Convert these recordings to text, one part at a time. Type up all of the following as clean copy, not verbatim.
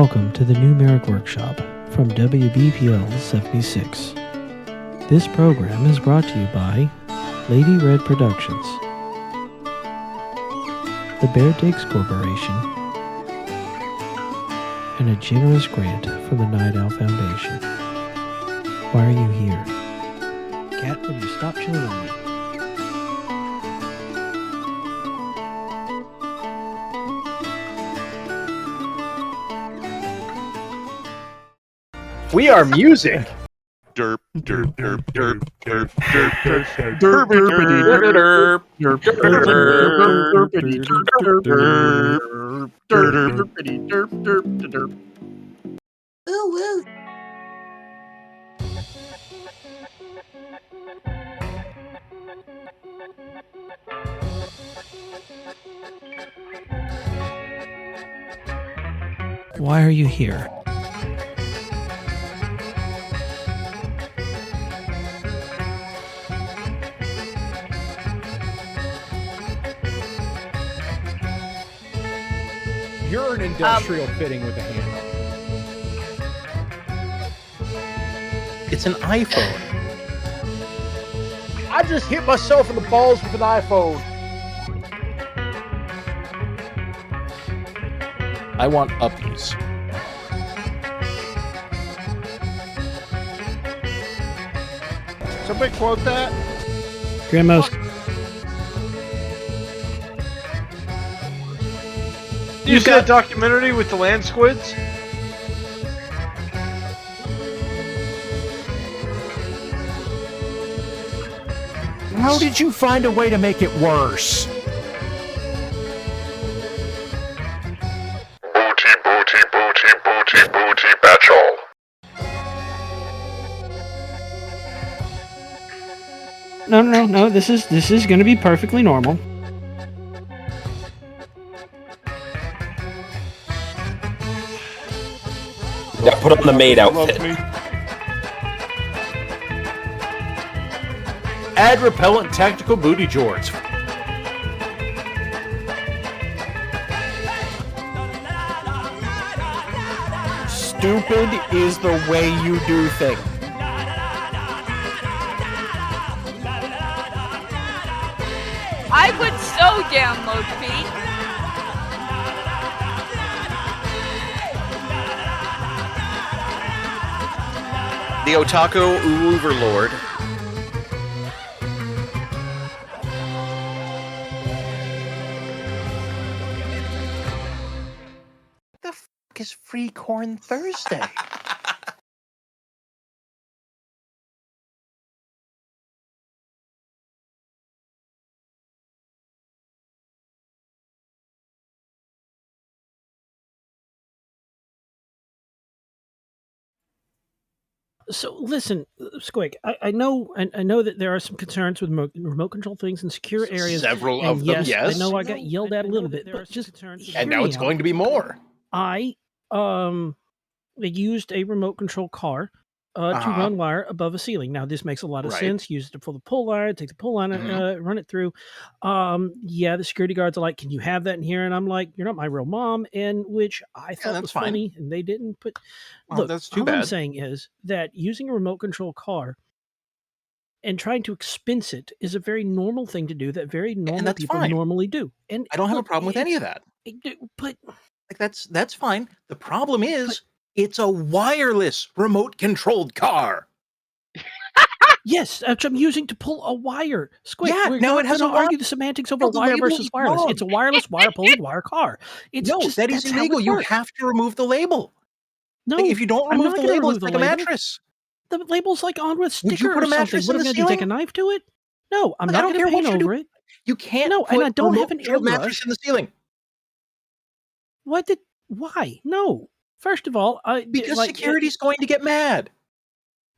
Welcome to the new MARIK Workshop from WBPL 76. This program is brought to you by Lady Red Productions, the Bear Digs Corporation, and a generous grant from the Night Owl Foundation. Why are you here? Cat, will you stop chewing on me? We are music. Derp, derp, derp, derp, derp, derp, derp, derp. Ooh, woo. Why are you here? You're an industrial fitting with a handle. It's an iPhone. I just hit myself in the balls with an iPhone. I want uppies. Somebody quote that. Grandma's. You see that documentary with the land squids? How did you find a way to make it worse? Booty, booty, booty, booty, booty, batchall. No. This is going to be perfectly normal. Yeah, put on the maid outfit. Add repellent tactical booty jorts. Stupid is the way you do things. I would so download Pete. The Otaku Overlord. The f*** is Free Corn Thursday? So listen, Squig. I know that there are some concerns with remote control things in secure areas. Several and of them, yes. I know I got yelled at a little bit, but just And now it's going to be more. I used a remote control car to run wire above a ceiling. Now this makes a lot of sense. Use it for the pull wire, take the pull line, run it through. The security guards are like, "Can you have that in here?" And I'm like, "You're not my real mom," and which I thought was funny, and they didn't put. Look, that's too all bad. I'm saying is that using a remote control car and trying to expense it is a very normal thing to do that very normal people normally do. And I don't have a problem with any of that. But like that's fine. The problem is it's a wireless remote controlled car. yes, which I'm using to pull a wire. Squid, Yeah, we're now not it has going a to argue the semantics over the wire label versus is wireless. wrong. It's a wireless wire pulling wire car. It's No, just, that is that's how illegal. it You works. have to remove the label. No, Like, if you don't I'm remove not the gonna label, remove it's the like a label. mattress. The label's like on with a Would you sticker put or a mattress something. in What, the am I going to take a ceiling? knife to it? No, I'm I not don't going care to what paint you do. over it. You can't No, put and I don't have remote an controlled mattress airbrush. in the ceiling. Why? No. First of all, Because security's going to get mad.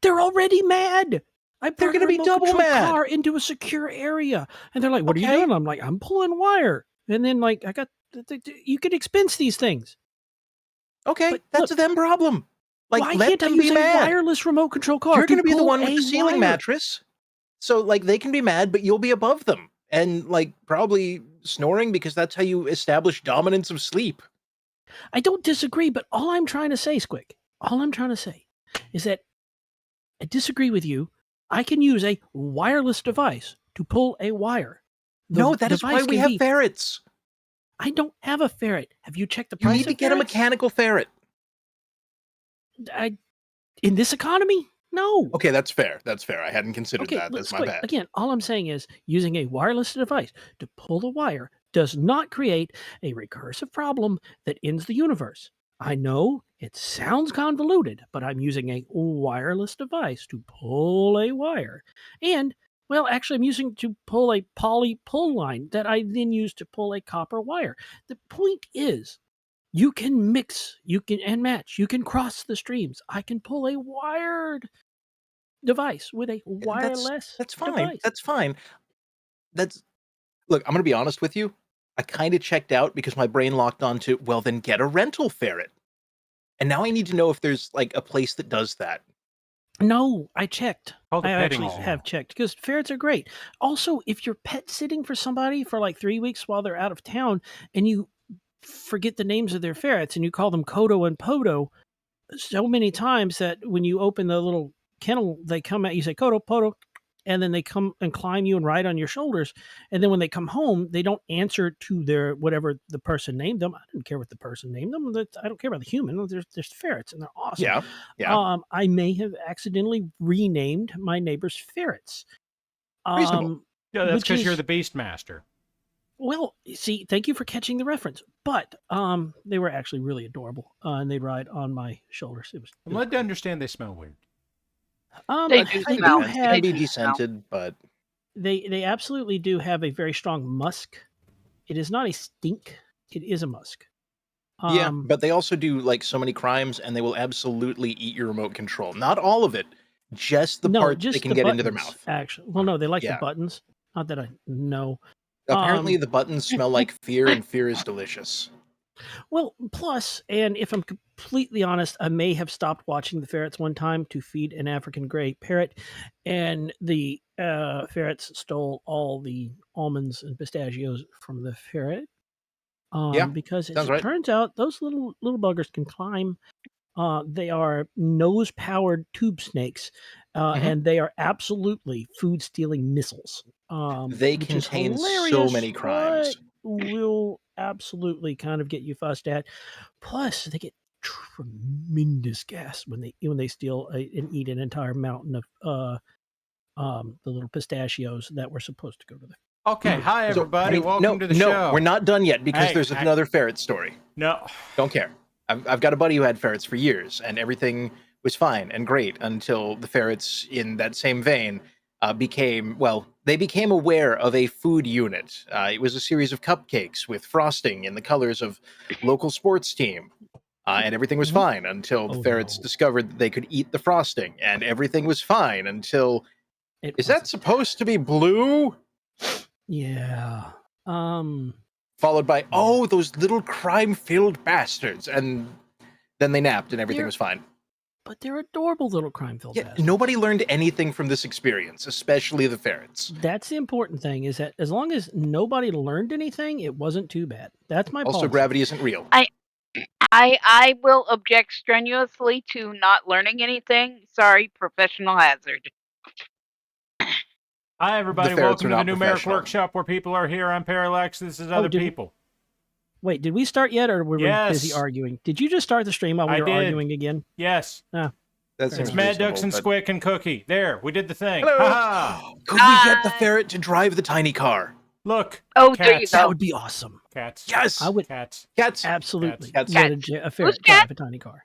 They're already mad. I They're brought a gonna be remote double control mad. car into a secure area, and they're like, "What are you Okay. doing?" I'm like, "I'm pulling wire." And then like, I got you can expense these things. Okay, But that's look, a them problem. Like, why let can't I them use be a mad. wireless remote control car? You're going to be the pull one with a the ceiling wire? mattress. So, like, they can be mad, but you'll be above them. And, like, probably snoring because that's how you establish dominance of sleep. I don't disagree, but all I'm trying to say, Squick, all I'm trying to say is that I disagree with you. I can use a wireless device to pull a wire. No, that is why we have ferrets. I don't have a ferret. Have you checked the You price need to of get a ferrets? mechanical ferret. In this economy? No. Okay, that's fair. That's fair. I hadn't considered that. That's my bad. Again, all I'm saying is using a wireless device to pull the wire does not create a recursive problem that ends the universe. I know it sounds convoluted, but I'm using a wireless device to pull a wire. And, well, actually, I'm using to pull a poly pull line that I then use to pull a copper wire. The point is, you can mix, you can and match, you can cross the streams. I can pull a wired device with a wireless That's fine. device. That's fine. Look, I'm going to be honest with you. I kind of checked out because my brain locked onto, well, then get a rental ferret. And now I need to know if there's like a place that does that. No, I checked. Called a I petting actually zoo. have checked because ferrets are great. Also, if you're pet sitting for somebody for like 3 weeks while they're out of town and you forget the names of their ferrets and you call them Kodo and Podo so many times that when you open the little kennel, they come out, you say Kodo, Podo, and then they come and climb you and ride on your shoulders. And then when they come home, they don't answer to their whatever the person named them. I didn't care what the person named them. I don't care about the human. There's ferrets and they're awesome. Yeah. Yeah. I may have accidentally renamed my neighbor's ferrets. Reasonable. Yeah, that's because you're the beast master. Well, see, thank you for catching the reference. But they were actually really adorable, and they'd ride on my shoulders. I'm led to understand they smell weird. They do smell. It can be descented, but they absolutely do have a very strong musk. It is not a stink. It is a musk. yeah, but they also do like so many crimes, and they will absolutely eat your remote control. Not all of it, just the parts they can get into their mouth. Actually, well, no, they like the buttons. Not that I know. Apparently, the buttons smell like fear, and fear is delicious. Well, plus, and if I'm completely honest, I may have stopped watching the ferrets one time to feed an African gray parrot, and the ferrets stole all the almonds and pistachios from the ferret. Because as it turns out, those little buggers can climb. They are nose-powered tube snakes, and they are absolutely food-stealing missiles. They contain so many crimes. Will absolutely kind of get you fussed at. Plus, they get tremendous gas when they steal and eat an entire mountain of the little pistachios that were supposed to go to the. Okay, hi everybody. Welcome to the show. No, we're not done yet because there's another ferret story. No, don't care. I've got a buddy who had ferrets for years, and everything was fine and great until the ferrets, in that same vein, became aware of a food unit. It was a series of cupcakes with frosting in the colors of local sports team. And everything was fine until the ferrets discovered that they could eat the frosting, and everything was fine until... Is that supposed to be blue? Yeah. Followed by, oh, those little crime-filled bastards. And then they napped and everything was fine. But they're adorable little crime-filled bastards. Nobody learned anything from this experience, especially the ferrets. That's the important thing, is that as long as nobody learned anything, it wasn't too bad. That's my policy. Also, gravity isn't real. I will object strenuously to not learning anything. Sorry, professional hazard. Hi, everybody. Welcome to the new MARIK Workshop, where people are here. I'm Parallax. This is other people. Wait, did we start yet, or were we busy arguing? Did you just start the stream while we were arguing again? Yes. It's Mad Ducks and Squick and Cookie. There, we did the thing. Could we get the ferret to drive the tiny car? Look. Oh, there you go. That would be awesome. Cats. Yes. I would. Cats. Absolutely. Cats. Let a ferret drive a tiny car.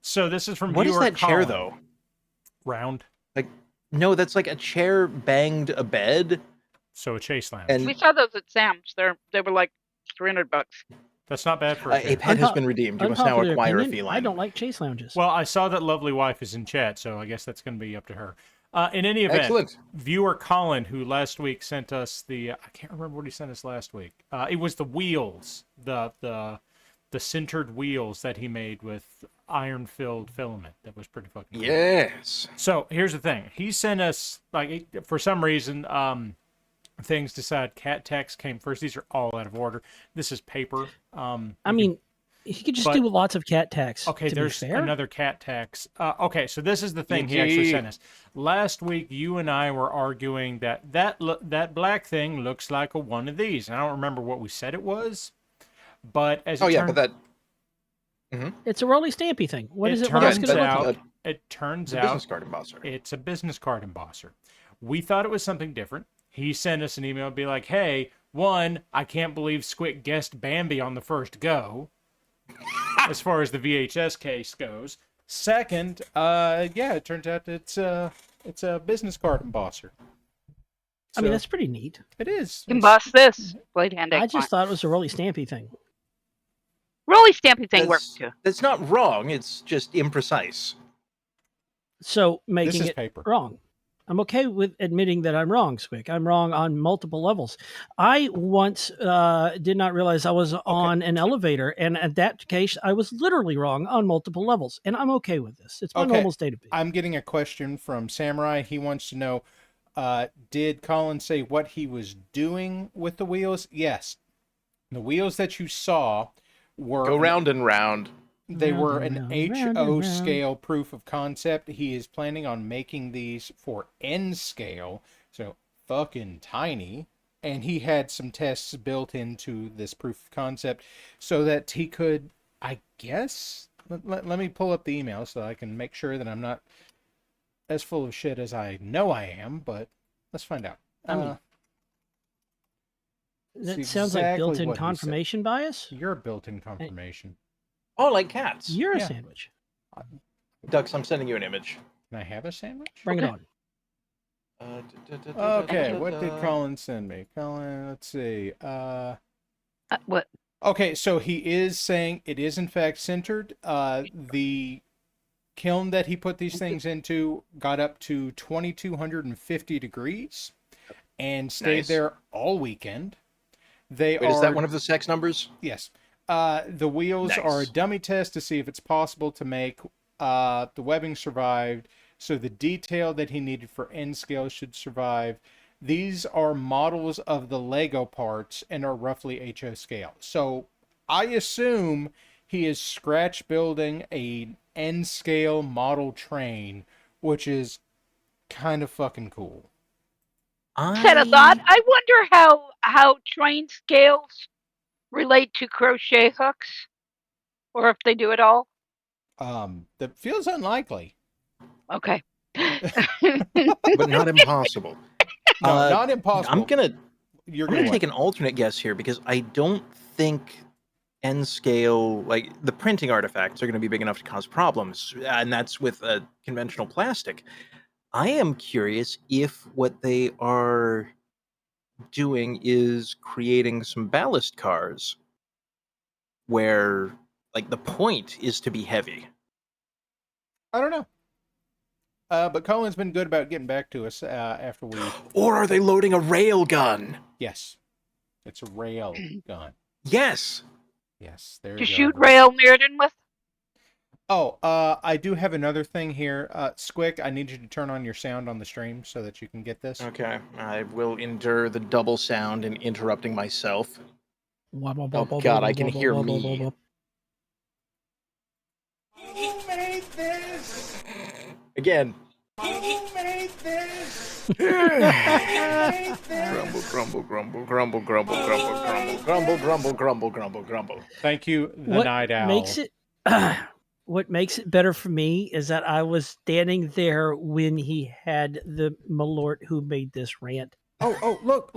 So this is from What is viewer that chair, Colin. though? Round. No, that's like a chair banged a bed. So a chase lounge. We saw those at Sam's. They were like $300. That's not bad for a pet has been redeemed. You must now acquire a feline. I don't like chase lounges. Well, I saw that lovely wife is in chat, so I guess that's going to be up to her. In any event, Excellent. Viewer Colin, who last week sent us the, I can't remember what he sent us last week. It was the wheels, the centered wheels that he made with iron-filled filament. That was pretty fucking cool. Yes. So here's the thing. He sent us, for some reason, things decide cat text came first. These are all out of order. This is paper. I mean, He could just But- do lots of cat tax. Okay, to there's be fair. another cat tax. Okay, so this is the thing he actually sent us. Last week, you and I were arguing that black thing looks like one of these. And I don't remember what we said it was, but as it turned, but that It's a Rolly Stampy thing. What is it? What turns else could it look out, like? it turns it's a out business card embosser. it's a business card embosser. We thought it was something different. He sent us an email and be like, "Hey, one, I can't believe Squick guessed Bambi on the first go." As far as the VHS case goes. Second, yeah, it turns out it's a business card embosser. I mean, that's pretty neat. It is. Emboss this. Blade hand I just thought it was a Rolly Stampy thing. Rolly Stampy thing works too. That's not wrong. It's just imprecise. So making is it paper. wrong. I'm okay with admitting that I'm wrong, Squick. I'm wrong on multiple levels. I once did not realize I was on an elevator, and in that case, I was literally wrong on multiple levels, and I'm okay with this. It's my normal state of being. I'm getting a question from Samurai. He wants to know, did Colin say what he was doing with the wheels? Yes. The wheels that you saw were... Go round and round. They were Round an and round, HO round. scale proof of concept. He is planning on making these for N scale, so fucking tiny. And he had some tests built into this proof of concept so that he could, I guess, let me pull up the email so I can make sure that I'm not as full of shit as I know I am, but let's find out. I mean, that see sounds like exactly built-in what he said. confirmation bias. You're a built-in confirmation. Oh, like cats. You're a Yeah. sandwich. Dux, I'm sending you an image. Can I have a sandwich? Bring it on. Okay, what did Colin send me? Colin, let's see. What? Okay, so he is saying it is in fact centered. The kiln that he put these things into got up to 2,250 degrees and stayed Nice. there all weekend. They Wait, are... is that one of the sex numbers? Yes. The wheels are a Nice. dummy test to see if it's possible to make the webbing survived, so the detail that he needed for N scale should survive. These are models of the Lego parts and are roughly HO scale. So I assume he is scratch building a N scale model train, which is kind of fucking cool. Said a thought. I wonder how train scales relate to crochet hooks, or if they do it all. That feels unlikely. Okay. But not impossible. No, not impossible. I'm gonna You're I'm gonna gonna take an alternate guess here because I don't think N scale, like the printing artifacts, are going to be big enough to cause problems, and that's with a conventional plastic. I am curious if what they are doing is creating some ballast cars where, like, the point is to be heavy. I don't know. But Colin's been good about getting back to us after we... Or are they loading a rail gun? Yes. It's a rail gun. Yes. Yes, there To you go. shoot rail Mirrodin with? Oh, I do have another thing here. Squick, I need you to turn on your sound on the stream so that you can get this. Okay, I will endure the double sound and interrupting myself. Oh God, I can hear me. He made this! Again. He made this! Grumble, grumble, grumble, grumble, grumble, grumble, grumble, grumble, grumble, grumble, grumble, grumble. Thank you, the Night Owl. Makes it, what makes it better for me is that I was standing there when he had the Malort who made this rant. Oh, look,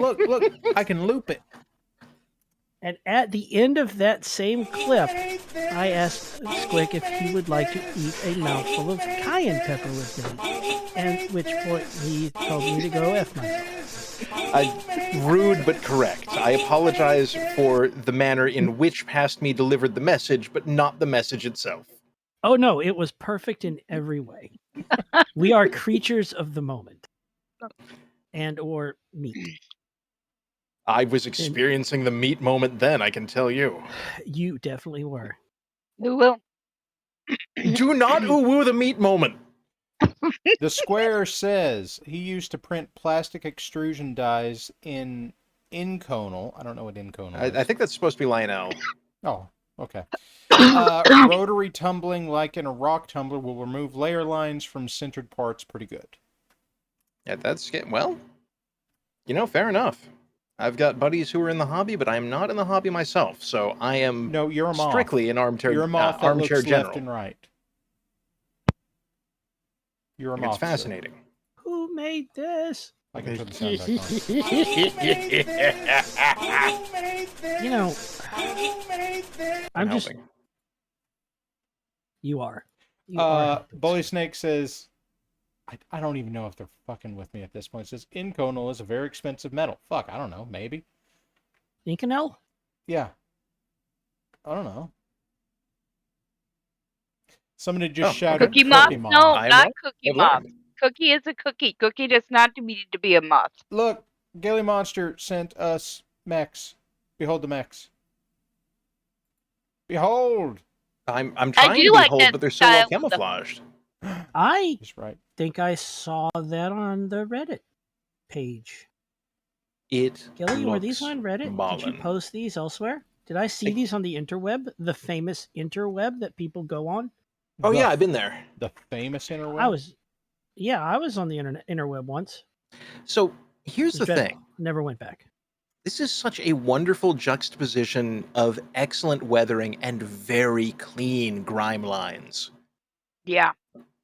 I can loop it. And at the end of that same clip, I asked Squick if he would like to eat a mouthful of cayenne pepper with me. At which point he told me to go F myself. Rude but correct. I apologize for the manner in which Past Me delivered the message, but not the message itself. Oh no, it was perfect in every way. We are creatures of the moment. And or meat. I was experiencing the meat moment then, I can tell you. You definitely were. Who will? Do not ooh-woo the meat moment. The Square says he used to print plastic extrusion dies in Inconal. I don't know what Inconal is. I think that's supposed to be Lionel. Oh, Okay. Rotary tumbling, like in a rock tumbler, will remove layer lines from centered parts pretty good. Yeah, that's well. Fair enough. I've got buddies who are in the hobby, but I'm not in the hobby myself, so I am No, you're a moth. strictly an armchair You're a moth that armchair looks general. left and right. You're a It's moth. fascinating. Sir. Who made this? I can put the sound back on. I'm just. You are. You are. Bully Snake says, I don't even know if they're fucking with me at this point. It says, Inconel is a very expensive metal. Fuck, I don't know. Maybe. Inconel? Yeah. I don't know. Somebody just shouted Cookie Moth? Moth. No, not Cookie Moth. Cookie is a cookie. Cookie does not need to be a moth. Look, Gaily Monster sent us mechs. Behold the mechs. Behold! I'm trying to behold, but they're so well camouflaged. I right. think I saw that on the Reddit page. Gilly, were these on Reddit? ballin'. Did you post these elsewhere? Did I see these on the interweb? The famous interweb that people go on? Oh, yeah, I've been there. The famous interweb? I was on the interweb once. So here's the thing. Never went back. This is such a wonderful juxtaposition of excellent weathering and very clean grime lines. Yeah.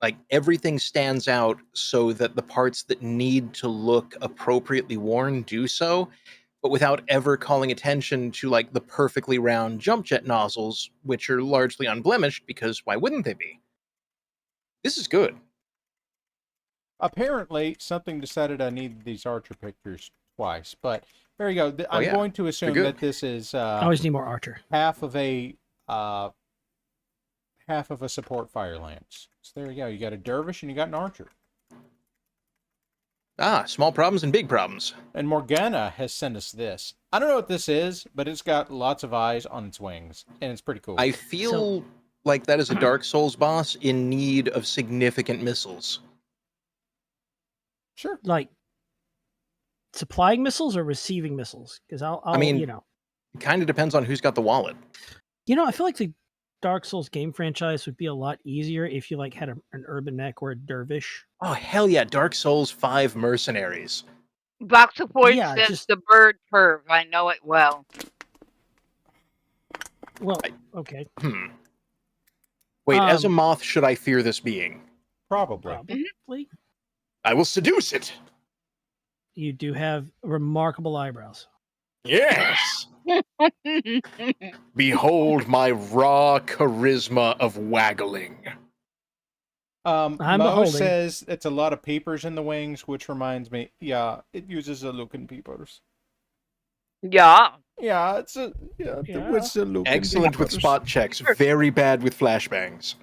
Like everything stands out so that the parts that need to look appropriately worn do so, but without ever calling attention to like the perfectly round jump jet nozzles, which are largely unblemished because why wouldn't they be? This is good. Apparently, something decided I needed these Archer pictures twice, but there you go. I'm going to assume that this is I always need more Archer. half of a support fire lance. So there you go. You got a dervish and you got an archer. Ah, small problems and big problems. And Morgana has sent us this. I don't know what this is, but it's got lots of eyes on its wings, and it's pretty cool. I feel like that is a Dark Souls boss in need of significant missiles. Sure. Like supplying missiles or receiving missiles? Because I mean, it kind of depends on who's got the wallet. I feel like the Dark Souls game franchise would be a lot easier if you like had an urban mech or a dervish. Oh hell yeah, Dark Souls 5 mercenaries. Box of Points says the bird perv. I know it well. Well, okay. Wait, as a moth, should I fear this being? Probably. I will seduce it. You do have remarkable eyebrows. Yes. Behold my raw charisma of waggling. Mo beholding. says it's a lot of peepers in the wings, which reminds me, yeah, it uses a looking peepers. Yeah. Yeah, it's a looking Excellent with peepers. spot checks, very bad with flashbangs.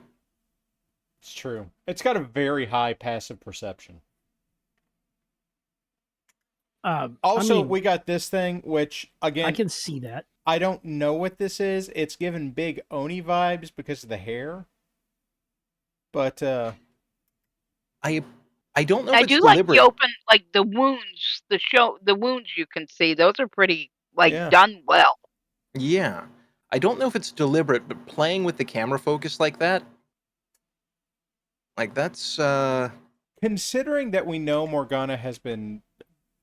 It's true. It's got a very high passive perception. Also, we got this thing, which, again... I can see that. I don't know what this is. It's given big Oni vibes because of the hair. But, I don't know if I it's do deliberate. like the open, like the wounds, the wounds you can see. Those are pretty, done well. Yeah. I don't know if it's deliberate, but playing with the camera focus like that, that's, Considering that we know Morgana has been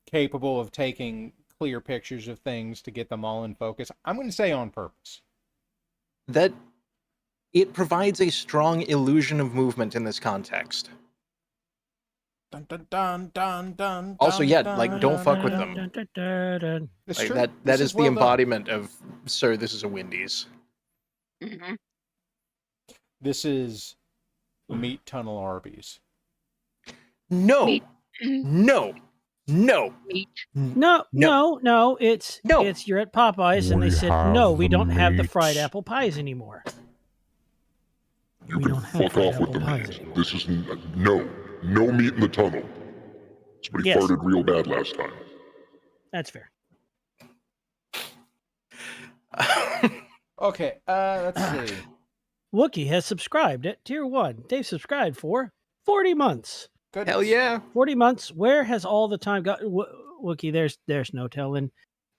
capable of taking clear pictures of things to get them all in focus, I'm going to say on purpose. That it provides a strong illusion of movement in this context. Dun, dun, dun, dun, dun, Also, dun, don't fuck with Dun, them. dun, dun, dun. It's Like, true. that is the well done. embodiment of, sir, this is a Wendy's. Mm-hmm. This is meat tunnel Arby's. No. Meat. No. No. Meat. No. It's you're at Popeyes and they said no, we don't have the meat. fried apple pies anymore. You We can don't have fuck fried off with apple the pies meat. anymore. This is no meat in the tunnel. Somebody Yes. farted real bad last time. That's fair. Okay, let's see. Wookie has subscribed at tier 1. They've subscribed for 40 months. Goodness. Hell yeah. 40 months. Where has all the time got Wookie? There's no telling.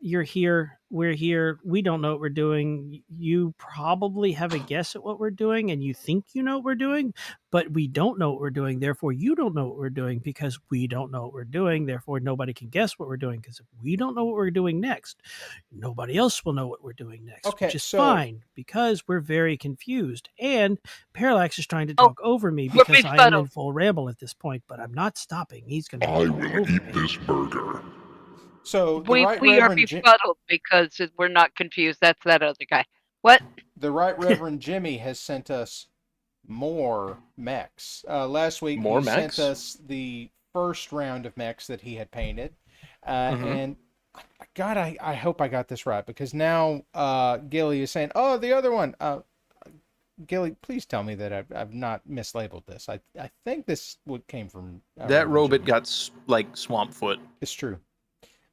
you're here, we're here, we don't know what we're doing. You probably have a guess at what we're doing and you think you know what we're doing, but we don't know what we're doing. Therefore, you don't know what we're doing because we don't know what we're doing. Therefore, nobody can guess what we're doing because if we don't know what we're doing next, nobody else will know what we're doing next, Okay, which is so- fine because we're very confused. And Parallax is trying to Oh, talk over me we're because I am in befuddled. full ramble at this point, but I'm not stopping. He's going to I talk will over eat me. this burger. So the We Right are Reverend befuddled because we're not confused. That's that other guy. What? the Right Reverend Jimmy has sent us more mechs. Last week More he mechs? sent us the first round of mechs that he had painted, and God, I hope I got this right because now Gilly is saying, "Oh, the other one." Gilly, please tell me that I've not mislabeled this. I think this came from That Reverend robot Jimmy. got like swamp foot. It's true.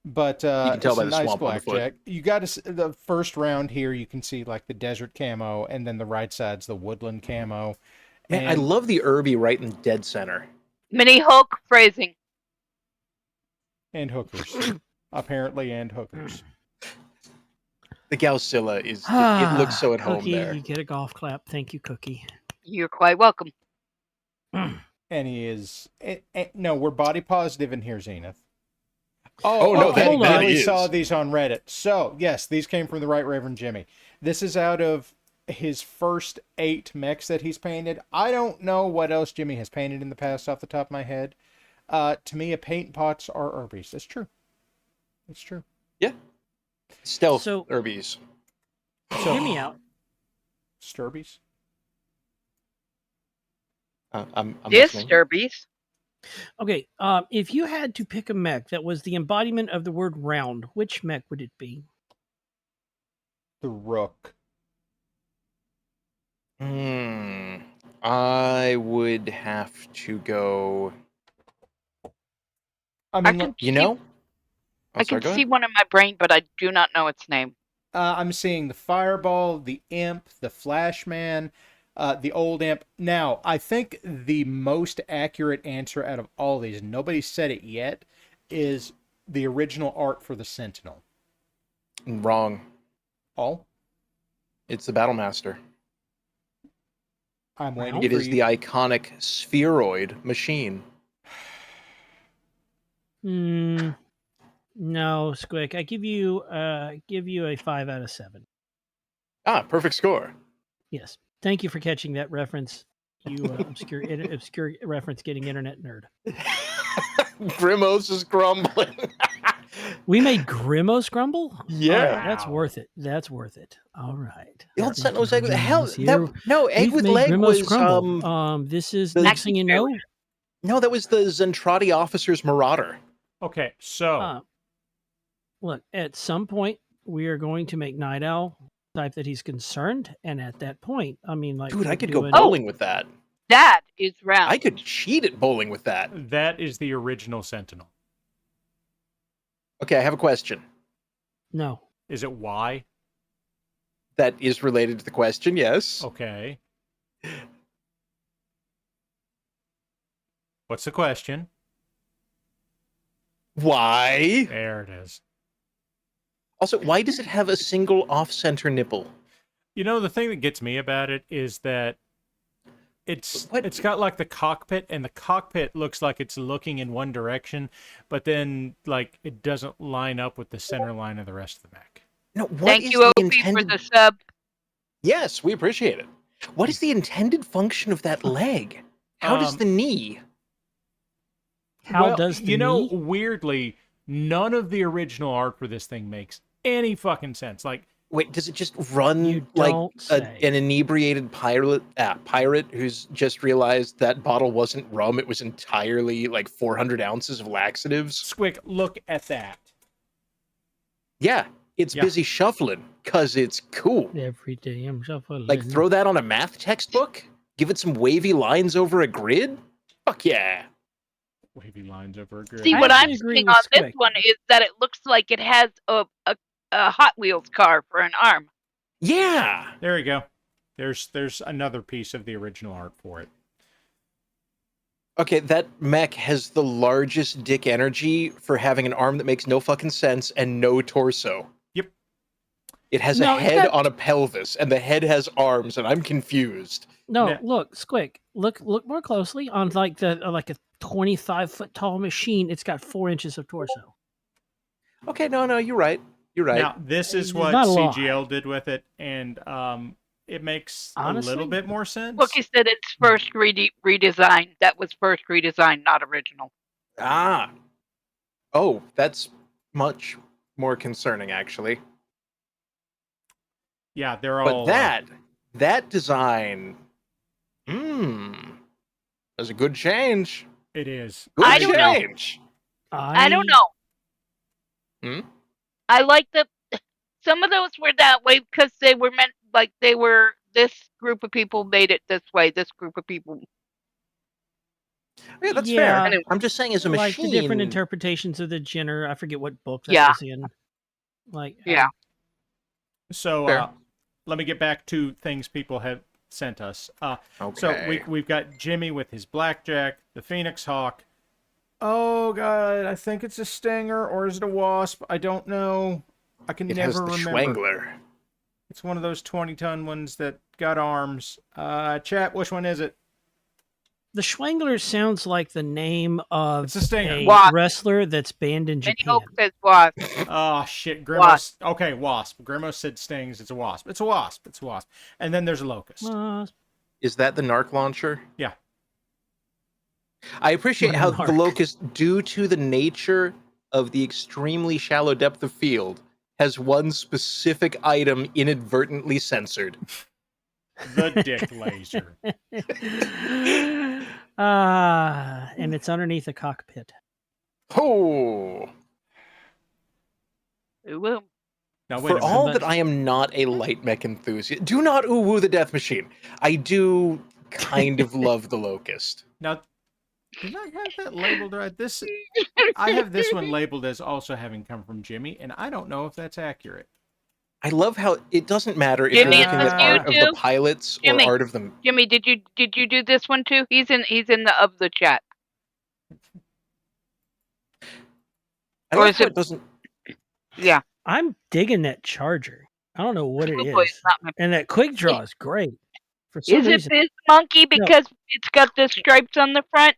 But You can tell it's by a the nice swamp on the foot. blackjack. You got the first round here. You can see like the desert camo, and then the right side's the woodland camo. Man, I And- love the Irby right in dead center. Mini Hulk phrasing. and hookers, apparently, and hookers. The Gausilla is it looks so at home Cookie, there. you get a golf clap. Thank you, Cookie. You're quite welcome. And he is no, we're body positive in here, Zenith. Oh, no, okay. that Billy is. saw these on Reddit. So yes, these came from the Right Reverend Jimmy. This is out of his first 8 mechs that he's painted. I don't know what else Jimmy has painted in the past off the top of my head. To me, a paint pots are Irbies. That's true. It's true. Yeah. Stealth So- Irbies. Hear me out. Sturbies. I'm listening. Disturbies. Okay, if you had to pick a mech that was the embodiment of the word round, which mech would it be? The Rook. I would have to go. I I mean, can You know? I can go see ahead. one in my brain, but I do not know its name. I'm seeing the Fireball, the Imp, the Flashman, the Old Imp. Now, I think the most accurate answer out of all these, nobody said it yet, is the original art for the Sentinel. Wrong. All? It's the Battlemaster. I'm waiting It for is you. the iconic spheroid machine. No, Squick. I give you a 5 out of 7. Ah, perfect score. Yes. Thank you for catching that reference. You obscure reference getting internet nerd. Grimos is grumbling. We made Grimos grumble? Yeah. All right, that's worth it. That's worth it. All right. The old Thank Sentinel's you egg for with joining hell. us here. Egg We've with made leg Grimos was crumble. This is the- next thing you know. no, that was the Zentradi officer's Marauder. Okay, so Look, at some point we are going to make Night Owl type that he's concerned, and at that point, I mean, like, Dude, I we're could go doing- bowling with that. That is round. I could cheat at bowling with that. that is the original Sentinel. Okay, I have a question. No. Is it Y? That is related to the question, yes. Okay. What's the question? Why? There it is. Also, why does it have a single off-center nipple? You know, the thing that gets me about it is that it's got like the cockpit, and the cockpit looks like it's looking in one direction, but then like it doesn't line up with the center line of the rest of the mech. No, what Thank is you, the Opie, intended... for the sub. Yes, we appreciate it. What is the intended function of that leg? How does the knee? How does the you know, knee? weirdly, none of the original art for this thing makes any fucking sense. Like, Wait, does it just run You like don't say. an inebriated pirate who's just realized that bottle wasn't rum, it was entirely like 400 ounces of laxatives? Squick, look at that. Yeah, it's Yeah. busy shuffling, because it's cool. Every day I'm shuffling. Like, throw that on a math textbook? Give it some wavy lines over a grid? Fuck yeah. Wavy lines over a grid. See, I what I'm actually agree seeing with on this Squick. one is that it looks like it has a Hot Wheels car for an arm. Yeah. There you go. There's another piece of the original art for it. Okay, that mech has the largest dick energy for having an arm that makes no fucking sense and no torso. Yep. It has a No, it's head got- on a pelvis, and the head has arms, and I'm confused. No, Now- look, Squick. Look more closely on like the like a 25-foot tall machine. It's got 4 inches of torso. Okay, no, you're right. You're right. Now, this is It's what not a lot. CGL did with it, and it makes a Honestly? little bit more sense. Look, he said it's first redesign. That was first redesign, not original. Ah. Oh, that's much more concerning, actually. Yeah, they're all. But that design, was a good change. It is. Good I don't know. change. I don't know. Hmm? I like some of those were that way because they were meant like they were. This group of people made it this way. This group of people. Yeah, that's Yeah. fair. Anyway. I'm just saying, as a Like machine, the different interpretations of the Jenner. I forget what book that Yeah. was in. Like Yeah. So Fair. let me get back to things people have sent us. So Okay. we've got Jimmy with his blackjack, the Phoenix Hawk. Oh god, I think it's a Stinger or is it a Wasp? I don't know. I can it never has the remember. Schwangler. It's one of those 20-ton ones that got arms. Chat, which one is it? the Schwangler sounds like the name of It's a Stinger. a Wasp. wrestler that's banned in Many Japan. Oak says Wasp. Oh shit, Grimmo. Wasp. Okay, Wasp. Grimmo said stings. It's a Wasp. It's a Wasp. It's a Wasp. And then there's a Locust. Is that the Narc launcher? Yeah. I appreciate how the Narc. Locust, due to the nature of the extremely shallow depth of field, has one specific item inadvertently censored. The dick laser. And it's underneath a cockpit. Oh! Ooh, woo. Now wait a For minute. all that I am not a light mech enthusiast, do not ooh-woo the Death Machine. I do kind of love the Locust. Now, did I have that labeled right? I have this one labeled as also having come from Jimmy, and I don't know if that's accurate. I love how it doesn't matter if Jimmy, you're looking at you art of too? the pilots Jimmy. or art of them. Jimmy, did you do this one too? He's in the chat. I Or like is how it- it doesn't. Yeah. I'm digging that charger. I don't know what it Oh, boy, is. it's not my- And that quick draw is great. For some Is it reason. this monkey because it's got the stripes on the front?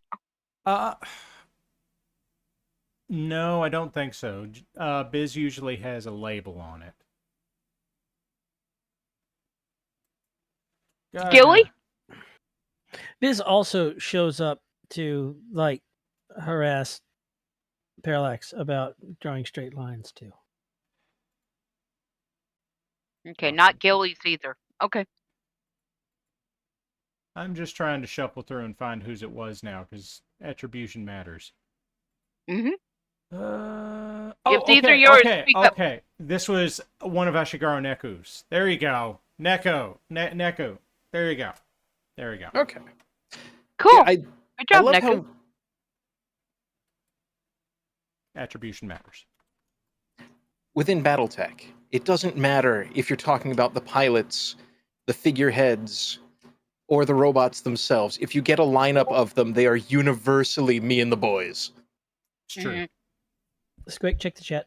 No, I don't think so. Biz usually has a label on it. God, Gilly? Biz also shows up to like harass Parallax about drawing straight lines too. Okay, not Gilly's either. Okay. I'm just trying to shuffle through and find whose it was now, because attribution matters. Mm-hmm. It's either yours. Okay, Speak up. okay. This was one of Ashigaru Neku's. There you go. Neku. There you go. There you go. Okay. Cool. I Good job, love Neku. how Attribution matters. within BattleTech, it doesn't matter if you're talking about the pilots, the figureheads, or the robots themselves. If you get a lineup of them, they are universally me and the boys. It's true. Mhm. Squick, check the chat.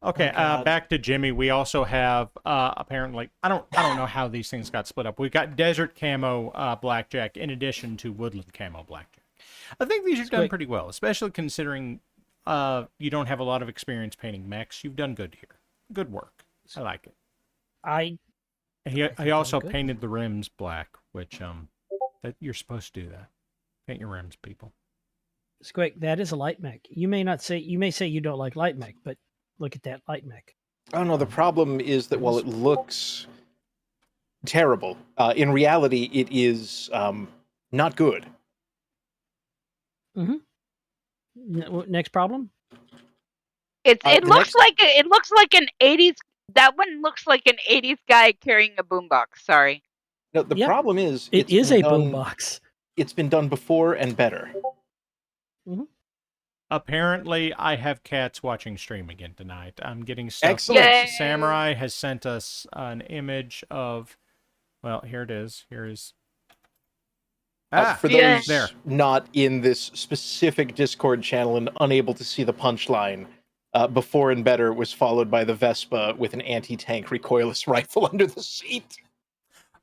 Okay, Oh, God. back to Jimmy. We also have apparently I don't know how these things got split up. We've got desert camo blackjack in addition to woodland camo blackjack. I think these are done Sweet. pretty well, especially considering you don't have a lot of experience painting mechs. You've done good here. Good work. I like it. He also good. painted the rims black, which that you're supposed to do that. Paint your rims, people. Squick, that is a light mech. You may say you don't like light mech, but look at that light mech. Oh no, the problem is that while it looks terrible, in reality it is not good. Next problem? It The looks next- like an 80s. That one looks like an 80s guy carrying a boombox. Sorry. No, the Yep. problem is It it's is been a done- boombox. It's been done before and better. Apparently, I have cats watching stream again tonight. I'm getting stuff. Excellent. Yay. Samurai has sent us an image of. Well, here it is. Here is. For those not in this specific Discord channel and unable to see the punchline, Before and Better was followed by the Vespa with an anti-tank recoilless rifle under the seat.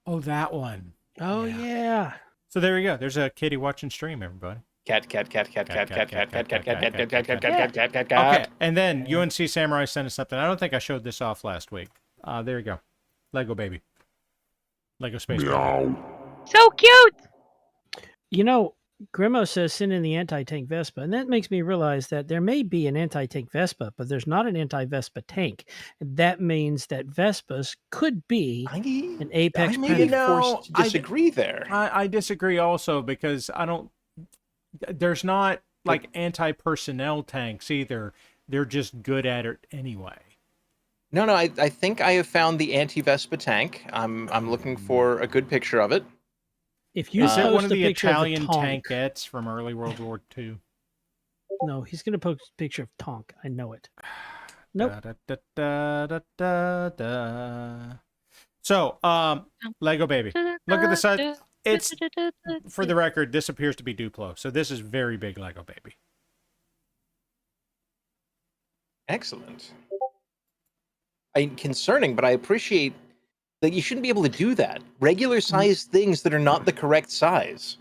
Oh, that one. Oh, yeah. So there we go. There's a kitty watching stream, everybody. Cat. Okay, and then UNC Samurai sent us something. I don't think I showed this off last week. There you go. Lego Baby. Lego Space Baby. So cute! You know, Grimo says send in the anti-tank Vespa, and that makes me realize that there may be an anti-tank Vespa, but there's not an anti-Vespa tank. That means that Vespas could be an Apex predator. Forced to disagree there. I disagree also because there's not like anti-personnel tanks either. They're just good at it anyway. No, I think I have found the anti-Vespa tank. I'm looking for a good picture of it. If you is it one of the picture Italian of the tankettes from early World War II? No, he's going to post a picture of Tonk. I know it. Nope. So, Lego Baby. Look at the size. It's, for the record, this appears to be Duplo. So this is very big Lego Baby. Excellent. Concerning, but I appreciate that you shouldn't be able to do that. Regular size things that are not the correct size.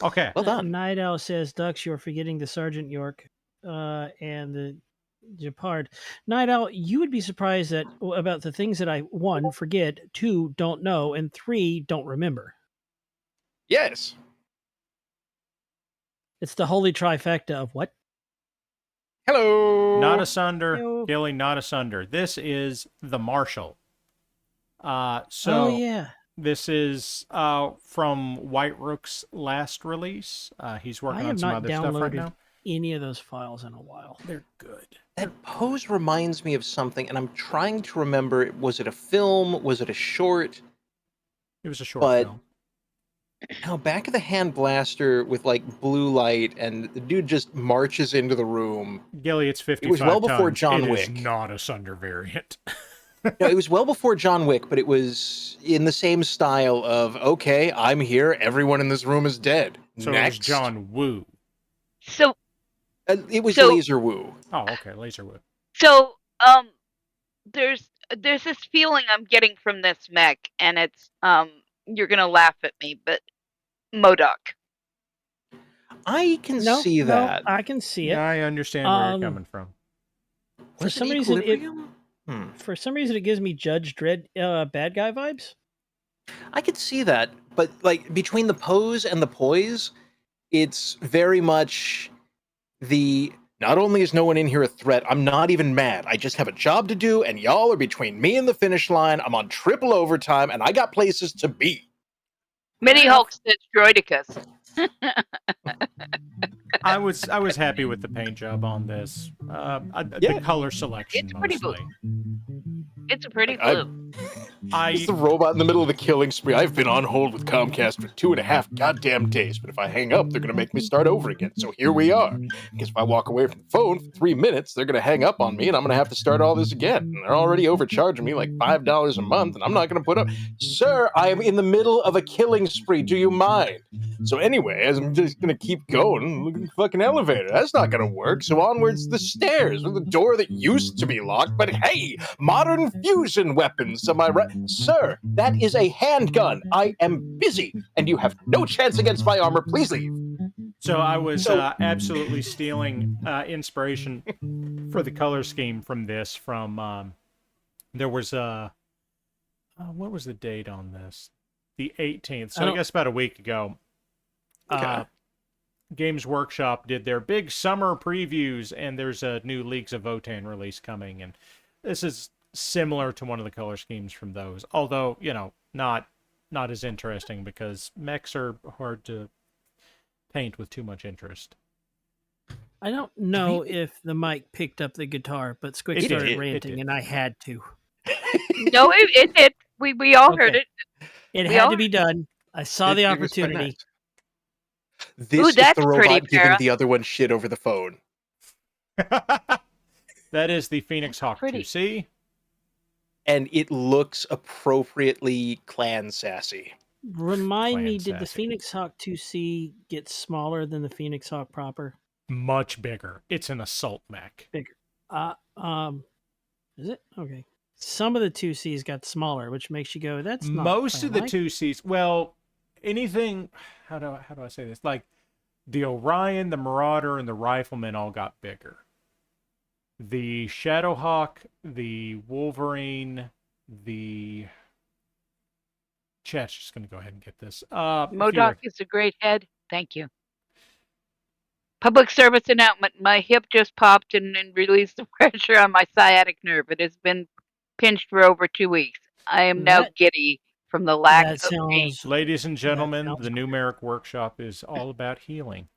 Okay. Well done. Night Owl says, Dux, you're forgetting the Sergeant York and the Japard. Night Owl, you would be surprised about the things that I, 1, forget, 2, don't know, and 3, don't remember. Yes. It's the holy trifecta of what? Hello. Not asunder, Gilly, not asunder. This is the Marshall. This is from White Rook's last release. He's working on some other stuff right now. Any of those files in a while. They're good. That pose reminds me of something, and I'm trying to remember. Was it a film? Was it a short? It was a short film. Now, back of the hand blaster with like blue light, and the dude just marches into the room. Gilly, it's 55 It was well before tons. John It Wick. is not a Sunder variant. No, it was well before John Wick, but it was in the same style of, okay, I'm here, everyone in this room is dead. So Next. it was John Woo. So it was Laser Woo. Oh, okay, Laser Woo. So there's this feeling I'm getting from this mech, and it's you're gonna laugh at me, but MODOK. I can see that. I can see it. Yeah, I understand where you're coming from. For some reason, it gives me Judge Dredd bad guy vibes. I could see that, but like between the pose and the poise, it's very much not only is no one in here a threat, I'm not even mad. I just have a job to do, and y'all are between me and the finish line. I'm on triple overtime, and I got places to be. Mini Hulk says Droidicus. I was happy with the paint job on this. The color selection, it's pretty mostly. It's a pretty blue. It's the robot in the middle of the killing spree. I've been on hold with Comcast for 2.5 goddamn days, but if I hang up, they're going to make me start over again. So here we are. Because if I walk away from the phone for 3 minutes, they're going to hang up on me, and I'm going to have to start all this again. And they're already overcharging me like $5 a month, and I'm not going to put up. Sir, I am in the middle of a killing spree. Do you mind? So anyway, as I'm just going to keep going, look at the fucking elevator. That's not going to work. So onwards to the stairs with the door that used to be locked. But hey, modern fusion weapons, am I right? Sir, that is a handgun. I am busy, and you have no chance against my armor. Please leave. So I was absolutely stealing inspiration for the color scheme from this. There was what was the date on this? The 18th. So I guess about a week ago. Okay. Games Workshop did their big summer previews, and there's a new Leagues of Votann release coming, and this is similar to one of the color schemes from those, although, not as interesting because mechs are hard to paint with too much interest. I don't know if the mic picked up the guitar, but Squick started ranting, and I had to. No, it did. We all heard it. It had to be done. I saw the opportunity. This is the robot giving the other one shit over the phone. That is the Phoenix Hawk 2C. And it looks appropriately clan sassy. Remind me, Clan did the sassy. Phoenix Hawk 2C get smaller than the Phoenix Hawk proper? Much bigger. It's an assault mech. Bigger. Is it? Okay. Some of the 2Cs got smaller, which makes you go, that's not Most of the clan-like. 2Cs, well, anything, how do I say this? Like, the Orion, the Marauder, and the Rifleman all got bigger. The Shadowhawk, the Wolverine, the... Chat's just going to go ahead and get this. MODOK is a great head. Thank you. Public service announcement. My hip just popped and released the pressure on my sciatic nerve. It has been pinched for over 2 weeks. I am now giddy from the lack of pain. Ladies and gentlemen, the new MARIK Workshop is all about healing.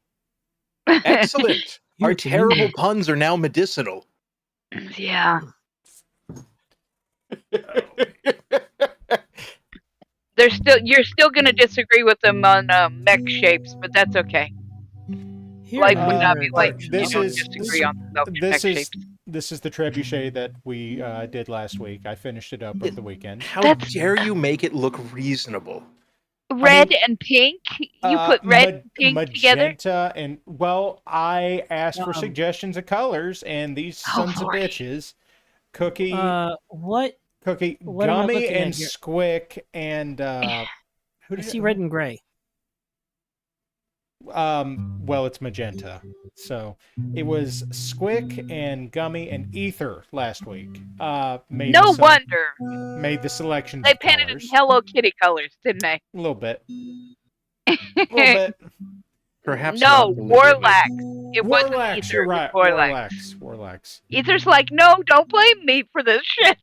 Excellent. Our terrible puns are now medicinal. Yeah. You're still going to disagree with them on mech shapes, but that's okay. Life would not be life if you don't disagree on mech shapes. This is the trebuchet that we did last week. I finished it up over the weekend. How dare you make it look reasonable? Red and pink? You put red and pink magenta together? And, well, I asked for suggestions of colors, and these sons of bitches, Cookie, what Gummy, and Squick, and who did I see red and gray? Well, it's magenta. So it was Squick and Gummy and Ether last week. Made the selection. They painted in Hello Kitty colors, didn't they? A little bit. A little bit. Perhaps no, Warlax. It wasn't Warlax, Ether. you're right. Warlax. Ether's like, no, don't blame me for this shit.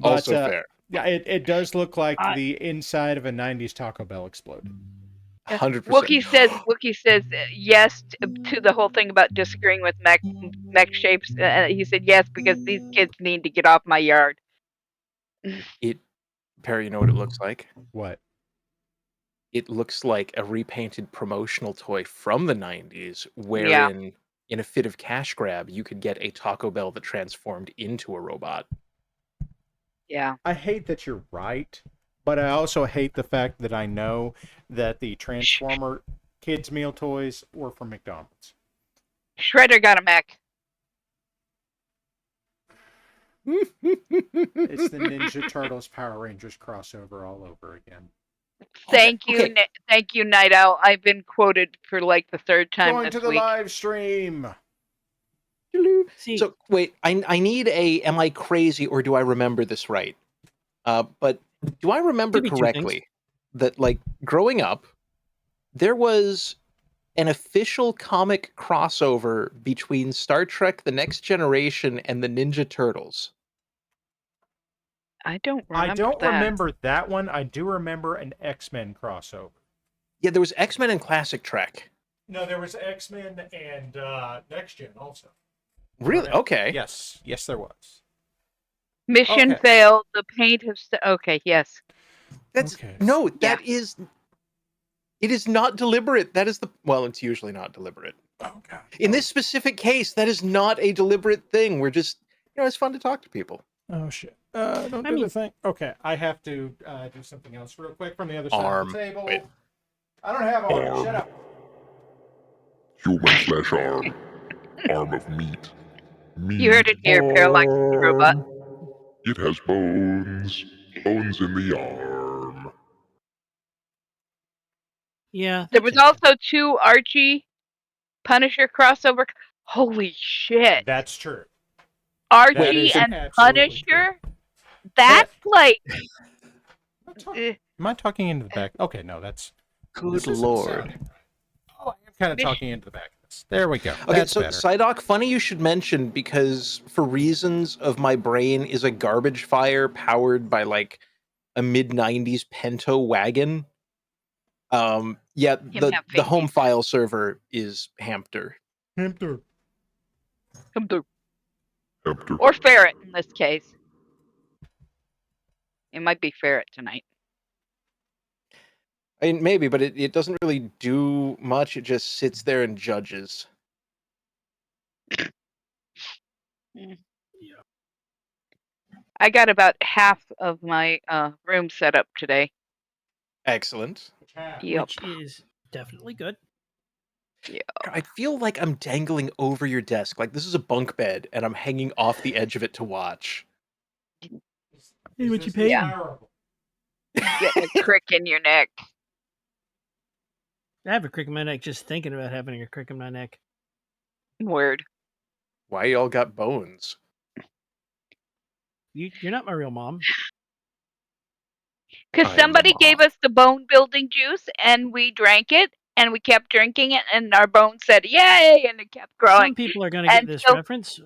Also fair. Yeah, it does look like the inside of a 90s Taco Bell exploded. 100%. Wookie says yes to the whole thing about disagreeing with mech shapes. He said yes because these kids need to get off my yard. Perry, you know what it looks like? What? It looks like a repainted promotional toy from the 90s, wherein, in a fit of cash grab, you could get a Taco Bell that transformed into a robot. Yeah. I hate that you're right, but I also hate the fact that I know that the Transformer kids' meal toys were from McDonald's. Shredder got a mech. It's the Ninja Turtles Power Rangers crossover all over again. Thank you, Night Owl. I've been quoted for like the third time Going this to the week. live stream. So wait, I need a am I crazy or do I remember this right? But do I remember correctly that, like, growing up, there was an official comic crossover between Star Trek The Next Generation and the Ninja Turtles? I don't remember that one. I do remember an X-Men crossover. Yeah, there was X-Men and Classic Trek. No, there was X-Men and Next Gen also. Really? Okay. Yes, there was. Mission failed. The paint has. Okay, yes. That's no. That is. It is not deliberate. That is the. Well, it's usually not deliberate. Oh God. In this specific case, that is not a deliberate thing. We're just, it's fun to talk to people. Oh shit! Don't do the thing. Okay, I have to do something else real quick from the other side of the table. Wait. I don't have arm. Shut up. Human flesh arm. Arm of meat. You heard it here, Parallax Robot. It has bones. Bones in the arm. Yeah. There was also 2 Archie Punisher crossover. Holy shit. That's true. Archie and Punisher? That's like... Am I talking into the back? Okay, no, that's... Good lord. Oh, I am kind of talking into the back of this. There we go. Okay, That's so better. Psydoc, funny you should mention, because for reasons of my brain is a garbage fire powered by like a mid-90s Pinto wagon. The home file server is Hamster. Hamster. Or Ferret in this case. It might be Ferret tonight. I mean, maybe, but it doesn't really do much. It just sits there and judges. I got about half of my room set up today. Excellent. Yep. which is definitely good. Yeah. I feel like I'm dangling over your desk. Like this is a bunk bed, and I'm hanging off the edge of it to watch. Hey, what you paid? Getting a crick in your neck. I have a crick in my neck just thinking about having a crick in my neck. Word. Why y'all got bones? You're not my real mom. Because I am the somebody gave mom. us the bone building juice and we drank it and we kept drinking it and our bones said yay and it kept growing. Some people are going to get this reference.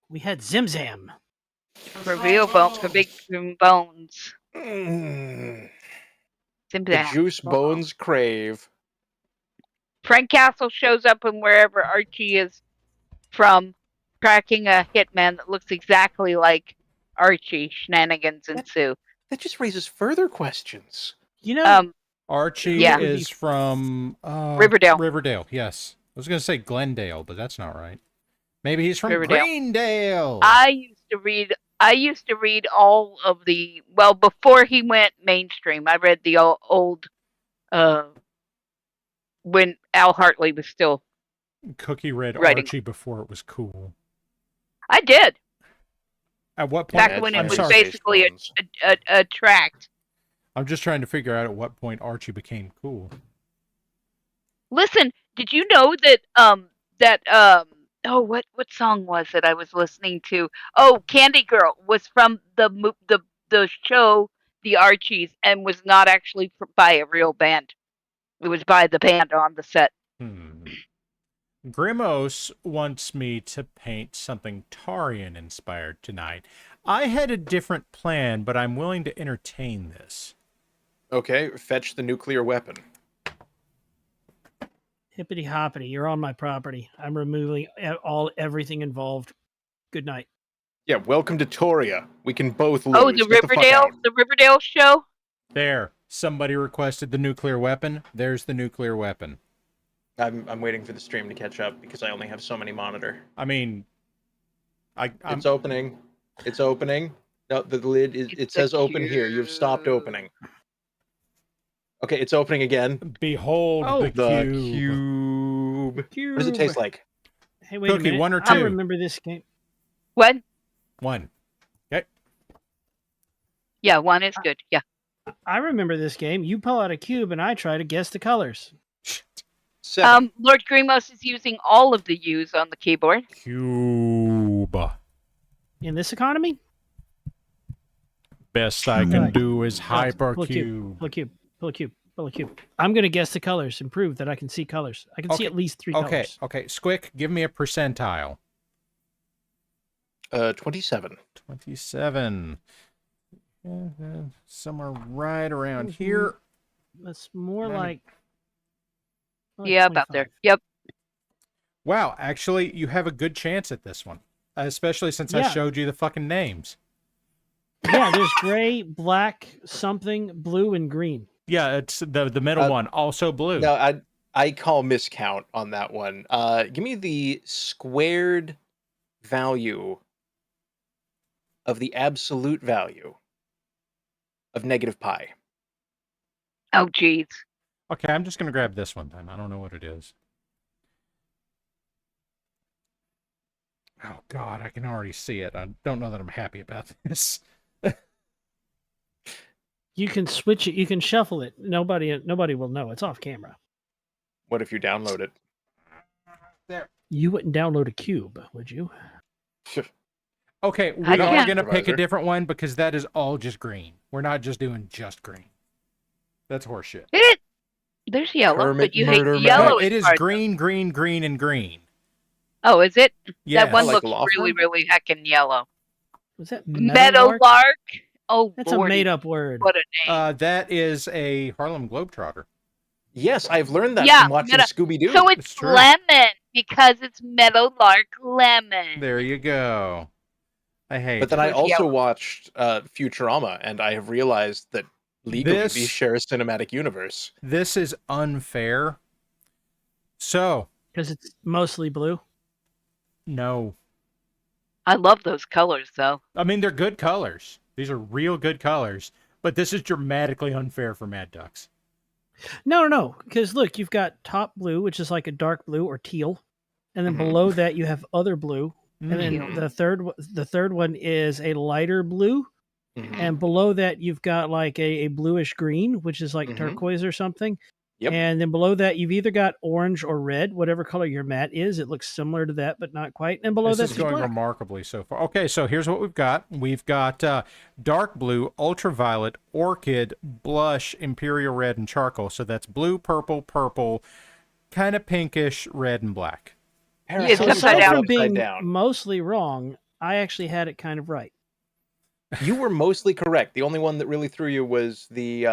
We had Zim Zam. For real bones, for big bones. The Zam. juice bones crave. Frank Castle shows up in wherever Archie is from, tracking a hitman that looks exactly like Archie. Shenanigans ensue. That just raises further questions. You know, Archie Yeah. is from Riverdale. Riverdale, yes. I was going to say Glendale, but that's not right. Maybe he's from Riverdale. Greendale. I used to read all of the, well, before he went mainstream, I read the old when Al Hartley was still Cookie read writing. Archie before it was cool. I did. At what point? Back when it I'm was sorry. basically a tract. I'm just trying to figure out at what point Archie became cool. Listen, did you know that oh, what song was it I was listening to? Oh, Candy Girl was from the show The Archies and was not actually by a real band. It was by the band on the set. Grimos wants me to paint something Tarian inspired tonight. I had a different plan, but I'm willing to entertain this. Okay, fetch the nuclear weapon. Hippity hoppity, you're on my property. I'm removing everything involved. Good night. Yeah, welcome to Toria. We can both lose. Oh, the Get Riverdale show? There. Somebody requested the nuclear weapon. There's the nuclear weapon. I'm waiting for the stream to catch up because I only have so many monitor. I mean, it's opening. It's opening. No, the lid is. It says open here. You've stopped opening. Okay, it's opening again. Behold the cube. What does it taste like? Hey, wait a minute. 1 or 2? I remember this game. What? 1. Okay. Yeah, 1 is good. Yeah. I remember this game. You pull out a cube and I try to guess the colors. 7. Lord Grimos is using all of the U's on the keyboard. Cube. In this economy? Best I can do is Pull a hypercube. Pull a cube. I'm going to guess the colors and prove that I can see colors. I can see at least 3 colors. Okay. Squick, give me a percentile. 27. 27. Somewhere right around here. That's more like... Yeah, about there. Yep. Wow, actually, you have a good chance at this one. Especially since I showed you the fucking names. Yeah, there's gray, black, something, blue, and green. Yeah, it's the middle one, also blue. No, I call miscount on that one. Give me the squared value of the absolute value of negative pi. Oh, jeez. Okay, I'm just going to grab this one then. I don't know what it is. Oh, God, I can already see it. I don't know that I'm happy about this. You can switch it. You can shuffle it. Nobody will know. It's off camera. What if you download it? There. You wouldn't download a cube, would you? Okay, we are going to pick a different one because that is all just green. We're not just doing just green. That's horseshit. There's yellow, Kermit but you hate Murder yellow. It is green, green, green, and green. Oh, is it? Yeah. That one Like looks Laughlin? really, really heckin' yellow. Was that Meadowlark? Oh, that's Lordy. a made-up word. What a name. That is a Harlem Globetrotter. Yes, I've learned that from watching Scooby-Doo. So it's lemon because it's Meadowlark lemon. There you go. I hate But then I also watched Futurama, and I have realized that legally these share a cinematic universe. This is unfair. So. Because it's mostly blue? No. I love those colors, though. I mean, they're good colors. These are real good colors. But this is dramatically unfair for Mad Ducks. No, because look, you've got top blue, which is like a dark blue or teal, and then below that you have other blue, and then the third one is a lighter blue, and below that you've got like a bluish green, which is like turquoise or something. Yep. And then below that you've either got orange or red, whatever color your mat is. It looks similar to that, but not quite. And below this is going black. remarkably so far. Okay, so here's what we've got. We've got dark blue, ultraviolet, orchid, blush, imperial red, and charcoal. So that's blue, purple, kind of pinkish, red, and black. Yes, aside from being mostly wrong, I actually had it kind of right. You were mostly correct. The only one that really threw you was the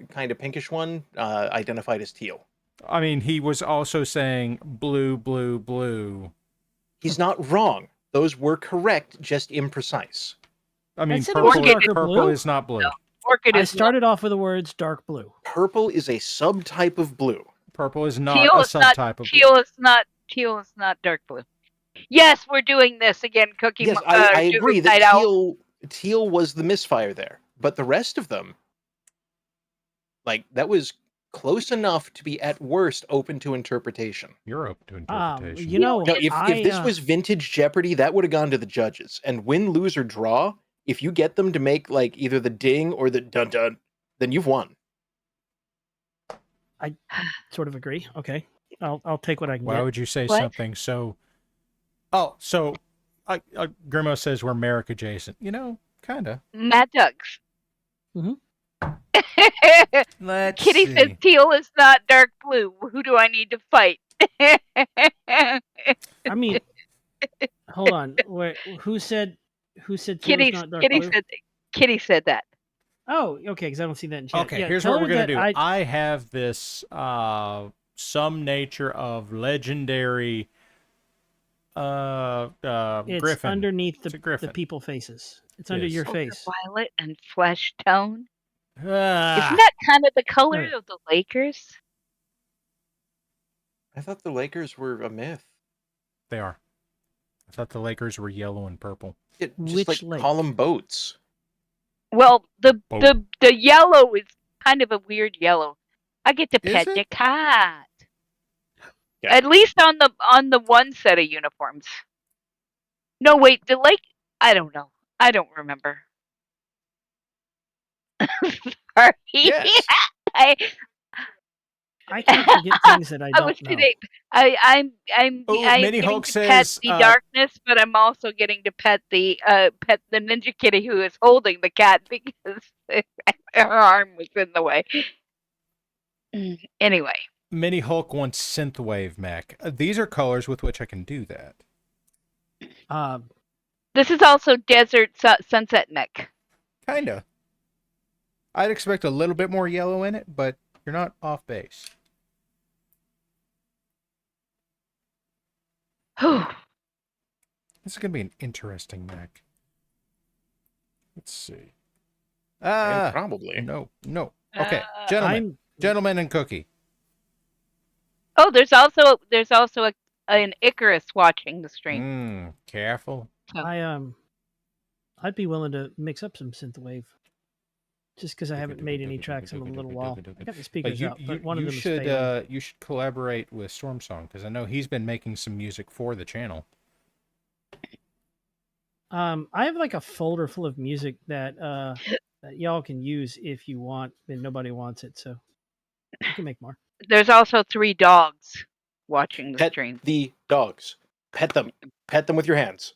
kind of pinkish one, identified as teal. I mean, he was also saying blue, blue, blue. He's not wrong. Those were correct, just imprecise. I mean, purple is not blue. No, orchid I is started off with the words dark blue. Purple is a subtype of blue. Purple is not a subtype of blue. Teal is not dark blue. Yes, we're doing this again, Cookie. Yes, I agree that teal was the misfire there, but the rest of them, like, that was close enough to be at worst open to interpretation. You're open to interpretation. If this was vintage Jeopardy, that would have gone to the judges. And win, lose, or draw, if you get them to make like either the ding or the dun dun, then you've won. I sort of agree. Okay, I'll take what I can get. Why would you say something so? Oh, so Grimo says we're MARIK adjacent. You know, kind of. Mad Ducks. Let's Kitty says teal is not dark blue. Who do I need to fight? I mean, hold on. Wait, who said teal is not dark blue? Kitty said that. Oh, okay, because I don't see that in chat. Okay, yeah, here's what we're going to do. I have this some nature of legendary it's griffin. Underneath the people faces. It's under your face. Violet and flesh tone. Isn't that kind of the color of the Lakers? I thought the Lakers were a myth. They are. I thought the Lakers were yellow and purple. Just like call them boats. Well, the yellow is kind of a weird yellow. I get to pet the cat. Yeah. At least on the one set of uniforms. No, wait, the lake. I don't know. I don't remember. Sorry. Yes. I can't forget things that I don't know. Kidding. I'm getting to pet the darkness, but I'm also getting to pet the ninja kitty who is holding the cat because her arm was in the way. Anyway. Mini Hulk wants synthwave mech. These are colors with which I can do that. This is also desert sunset mech. Kinda. I'd expect a little bit more yellow in it, but you're not off base. This is going to be an interesting mech. Let's see. Probably. No. Okay, gentlemen and Cookie. Oh, there's also an Icarus watching the stream. Careful. I'd be willing to mix up some synthwave. Just because I haven't made any tracks in a little while. I got the speakers out, but one of them is failing. You should collaborate with Stormsong, because I know he's been making some music for the channel. I have like a folder full of music that y'all can use if you want, and nobody wants it, so you can make more. There's also 3 dogs watching the stream. The dogs. Pet them. Pet them with your hands.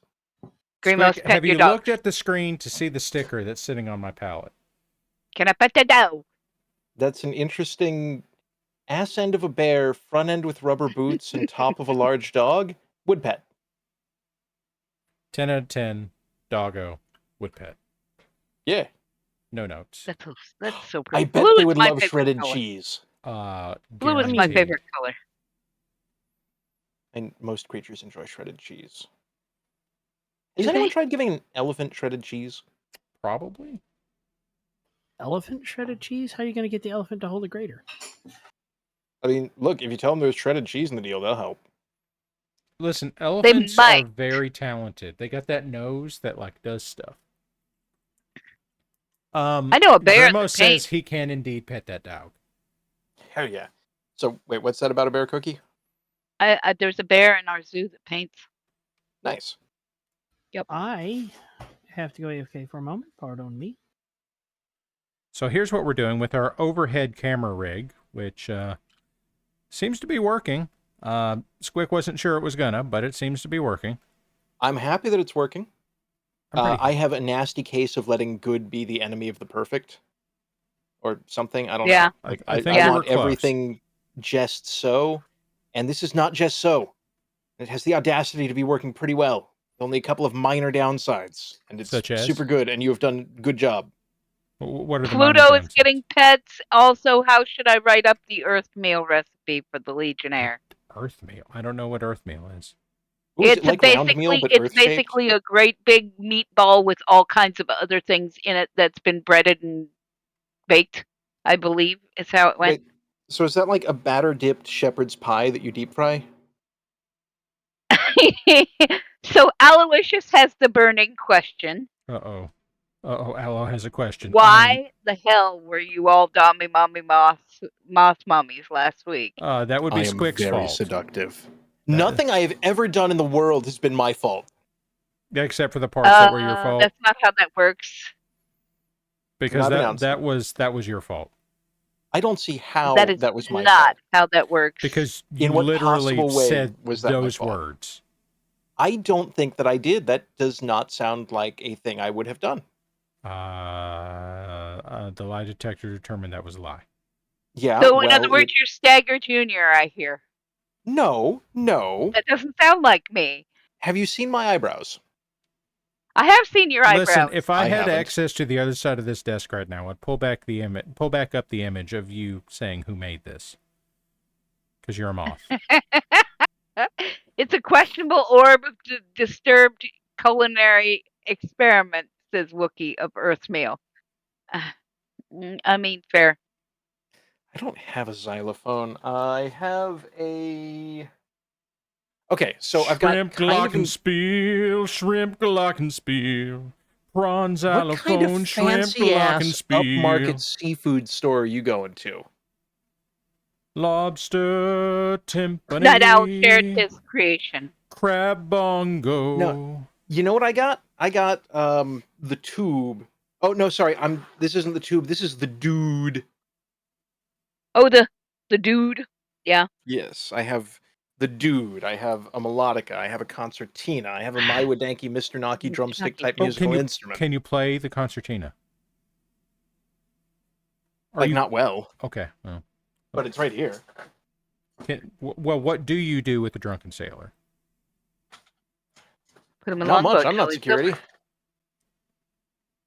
Have you looked at the screen to see the sticker that's sitting on my palette? Can I pet the dog? That's an interesting ass end of a bear, front end with rubber boots, and top of a large dog. Would pet. 10 out of 10. Doggo. Would pet. Yeah. No notes. That's so pretty. I bet they would love shredded cheese. Blue is my favorite color. And most creatures enjoy shredded cheese. Has anyone tried giving an elephant shredded cheese? Probably. Elephant shredded cheese? How are you going to get the elephant to hold a grater? I mean, look, if you tell them there's shredded cheese in the deal, they'll help. Listen, elephants are very talented. They got that nose that, like, does stuff. I know a bear Grimo that says paints. he can indeed pet that dog. Hell yeah. So wait, what's that about a bear cookie? There's a bear in our zoo that paints. Nice. Yep. I have to go AFK for a moment. Pardon me. So here's what we're doing with our overhead camera rig, which seems to be working. Squick wasn't sure it was gonna, but it seems to be working. I'm happy that it's working. I'm I have a nasty case of letting good be the enemy of the perfect, or something. I don't Yeah. know. Like I think I we want were close. everything just so, and this is not just so. It has the audacity to be working pretty well. Only a couple of minor downsides, and it's Such as? super good. And you have done good job. What are the minor Pluto is downsides? getting pets. Also, how should I write up the Earth meal recipe for the Legionnaire? Earth meal. I don't know what Earth meal is. Ooh, is It's it like round meal but it's earth-shaped? basically a great big meatball with all kinds of other things in it that's been breaded and baked. I believe is how it went. Wait, so is that like a batter-dipped shepherd's pie that you deep fry? So Aloysius has the burning question. Uh-oh. Uh-oh, Aloe has a question. Why the hell were you all Dommy Mommy Moss mummies last week? That would be I am Squick's very fault. seductive. Nothing I have ever done in the world has been my fault. Except for the parts that were your fault. That's not how that works. Because Not that was your fault. I don't see how That is was my not fault. how that works. Because In you what literally possible way said was that my those fault? words. I don't think that I did. That does not sound like a thing I would have done. The lie detector determined that was a lie. Yeah. So, in well, other words, you're Stagger Junior. I hear. No. That doesn't sound like me. Have you seen my eyebrows? I have seen your eyebrows. Listen, if I had haven't. access to the other side of this desk right now, I'd pull back up the image of you saying who made this. Because you're a moth. It's a questionable orb of disturbed culinary experiment, says Wookiee of Earth's Meal. I mean, fair. I don't have a xylophone. I have a... Okay, so I've got Shrimp kind of... glockenspiel, shrimp glockenspiel, prawn What kind xylophone, of shrimp fancy-ass glockenspiel. upmarket seafood store are you going to? Lobster timpani. Night Owl shared his creation. Crab bongo. No. You know what I got? I got the tube. Oh no, sorry. This isn't the tube. This is the dude. Oh, the dude. Yeah. Yes, I have the dude. I have a melodica. I have a concertina. I have a Maiwadanki Mr. Naki drumstick type musical instrument. Can you play the concertina? Not well. Okay. Oh. But it's right here. Well, what do you do with the drunken sailor? Put him in Not much. longboat I'm not till he's security. over.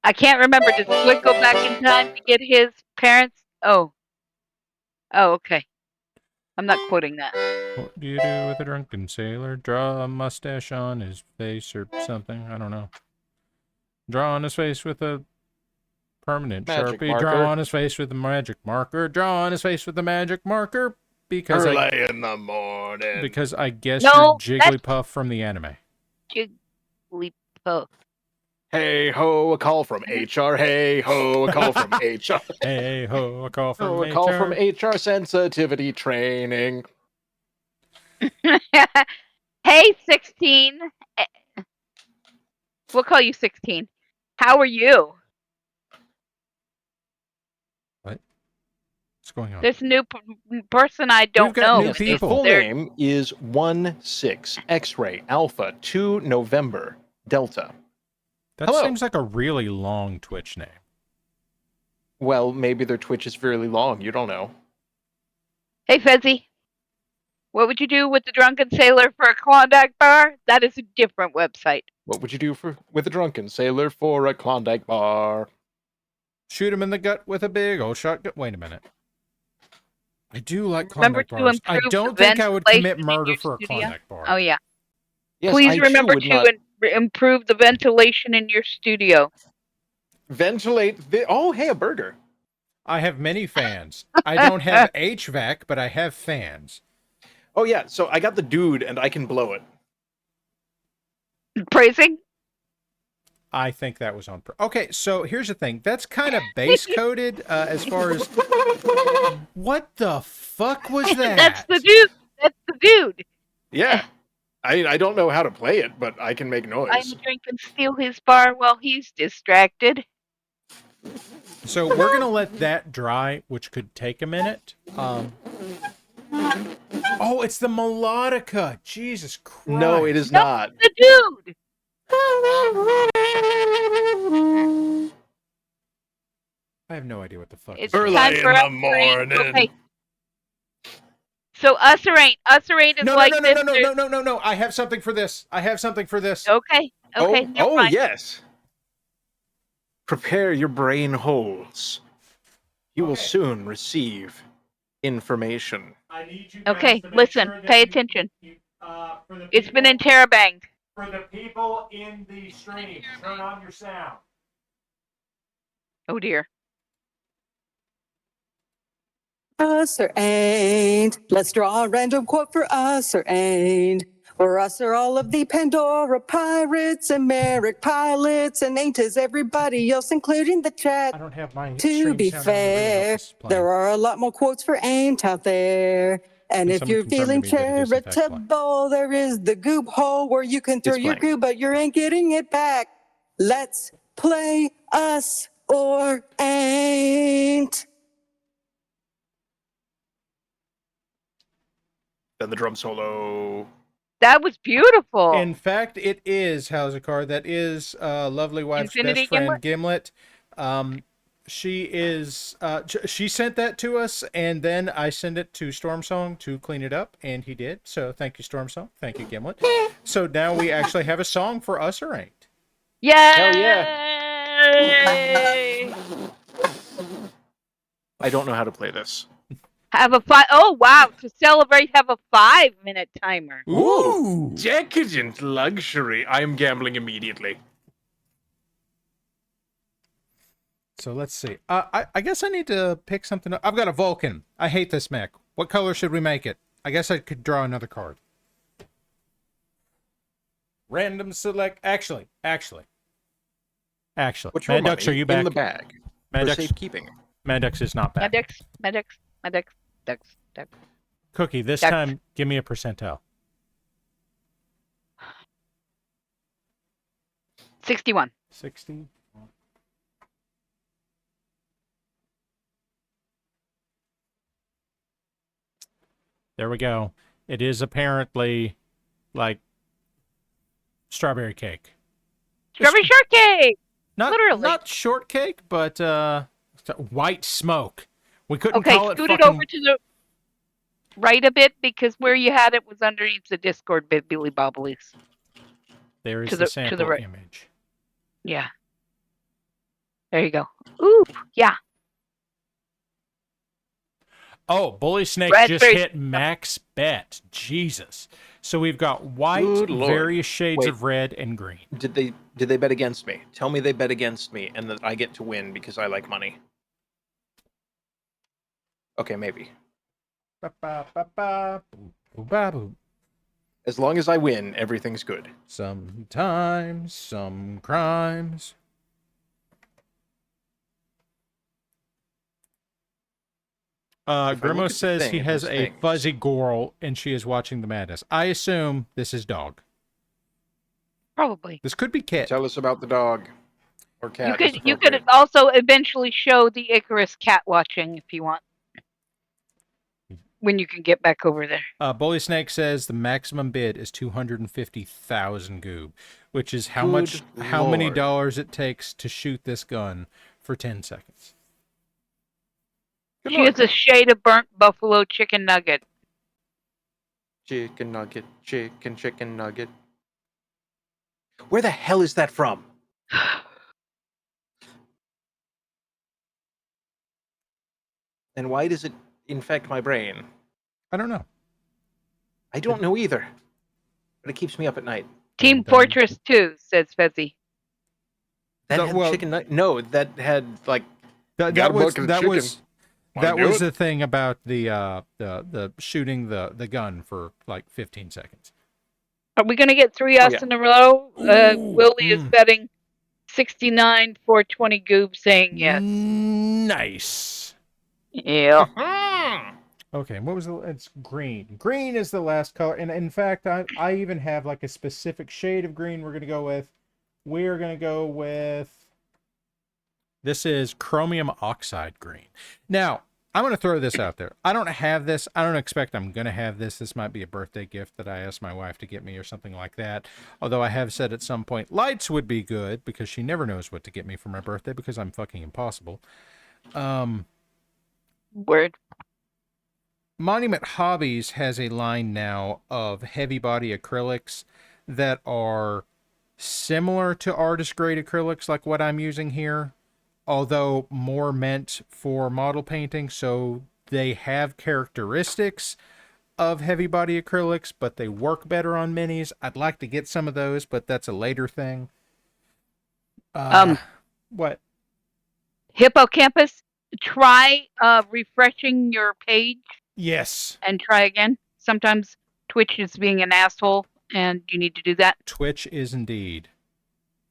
I can't remember. Did Squid go back in time to get his parents? Oh, okay. I'm not quoting that. What do you do with a drunken sailor? Draw a mustache on his face or something? I don't know. Draw on his face with a permanent Magic Sharpie. marker. Draw on his face with a magic marker. Draw on his face with a magic marker. Because Early in the morning. Because I guess No, you're Jigglypuff from the anime. Jigglypuff. Hey ho, a call from HR. Hey ho, a call from HR. Hey ho, a call from Oh, HR. a call from HR sensitivity training. Hey, 16. We'll call you 16. How are you? What's going on? This new person I don't We've got know. new people. Their full name is 16 X-Ray Alpha 2 November Delta. That Hello. seems like a really long Twitch name. Well, maybe their Twitch is fairly long. You don't know. Hey, Fezzy. What would you do with the drunken sailor for a Klondike bar? That is a different website. What would you do with a drunken sailor for a Klondike bar? Shoot him in the gut with a big old shotgun. Wait a minute. I do like Remember Klondike to bars. I improve don't the think I would commit ventilation in murder your for a studio? Klondike bar. Oh, yeah. Yes, Please I too remember would to not improve the ventilation in your studio. ventilate. Oh, hey, a burger. I have many fans. I don't have HVAC, but I have fans. Oh yeah, so I got the dude, and I can blow it. Praising? I think that was on. Okay, so here's the thing. That's kind of base coded as far as. What the fuck was that? That's the dude. That's the dude. Yeah. I don't know how to play it, but I can make noise. I'm drink and steal his bar while he's distracted. So we're going to let that dry, which could take a minute. Oh, it's the melodica. Jesus Christ. No, it is not. The dude. I have no idea what the fuck. It's early time for in the us. morning. Okay. So us or ain't is no, like no, this. No. I have something for this. Okay. Oh, yes. Prepare your brain holes. You will soon receive information. I need you guys Okay, to make listen, sure that pay attention. For the It's been people- interrobanged. For the people in the stream, turn on your sound. Oh dear. Us or ain't. Let's draw a random quote for us or ain't. For us are all of the Pandora pirates and MARIK pilots, and ain't is everybody else, including the chat. I don't have my To stream be sound on the radio fair, if it's playing. there are a lot more quotes for ain't out there. And if someone you're confirmed to feeling me that it is in fact charitable, there is the goop hole where you can throw It's your playing. goo, but you ain't getting it back. Let's play us or ain't. Then the drum solo. That was beautiful. In fact, it is Housecar. That is lovely wife's Infinity best friend, Gimlet. She is. She sent that to us, and then I sent it to Stormsong to clean it up, and he did. So thank you, Stormsong. Thank you, Gimlet. So now we actually have a song for us or ain't. Yay! Hell I don't know how to play this. Have a 5. Oh wow! To celebrate, have a 5-minute timer. Ooh, decadent luxury. I am gambling immediately. So let's see. I guess I need to pick something up. I've got a Vulcan. I hate this mech. What color should we make it? I guess I could draw another card. Random select. Actually. What's your Madux, are you back? in the bag? For Madux, safekeeping. Madux is not back. Medics. Cookie, this Dex. time, give me a percentile. 61. 60. There we go. It is apparently like strawberry cake. Strawberry shortcake. Literally. Not shortcake, but white smoke. We couldn't Okay, call it scoot fucking... it over to the right a bit because where you had it was underneath the Discord Billy Bobblies. There is to the the sample right. image. Yeah. There you go. Ooh, yeah. Oh, Bully Snake Raspberry- just hit max bet. Jesus. So we've got white, Good Lord. various shades Wait. of red, and green. Did they bet against me? Tell me they bet against me and that I get to win because I like money. Okay, maybe. As long as I win, everything's good. Sometimes, some crimes. Grimo says he has a fuzzy girl and she is watching the madness. I assume this is dog. Probably. This could be Kit. Tell us about the dog or cat. You could also eventually show the Icarus cat watching if you want. When you can get back over there. Bully Snake says the maximum bid is 250,000 goob, which is how many dollars it takes to shoot this gun for 10 seconds. She has a shade of burnt buffalo chicken nugget. Chicken nugget, chicken nugget. Where the hell is that from? And why does it infect my brain? I don't know. I don't know either. But it keeps me up at night. Team Fortress 2, says Fezzy. That had chicken nugget? No, that had like that was the thing about the shooting the gun for like 15 seconds. Are we gonna get 3 us in a row? Willie is betting 69 420 Goob saying yes. Nice. Yeah. Okay, what was it's green. Green is the last color. And in fact, I even have like a specific shade of green we're going to go with. We're going to go with... This is chromium oxide green. Now, I'm going to throw this out there. I don't have this. I don't expect I'm going to have this. This might be a birthday gift that I asked my wife to get me or something like that. Although I have said at some point, lights would be good because she never knows what to get me for my birthday because I'm fucking impossible. Word. Monument Hobbies has a line now of heavy body acrylics that are similar to artist grade acrylics like what I'm using here, although more meant for model painting, so they have characteristics of heavy body acrylics, but they work better on minis. I'd like to get some of those, but that's a later thing. What? Hippocampus, try refreshing your page. Yes. And try again. Sometimes Twitch is being an asshole, and you need to do that. Twitch is indeed.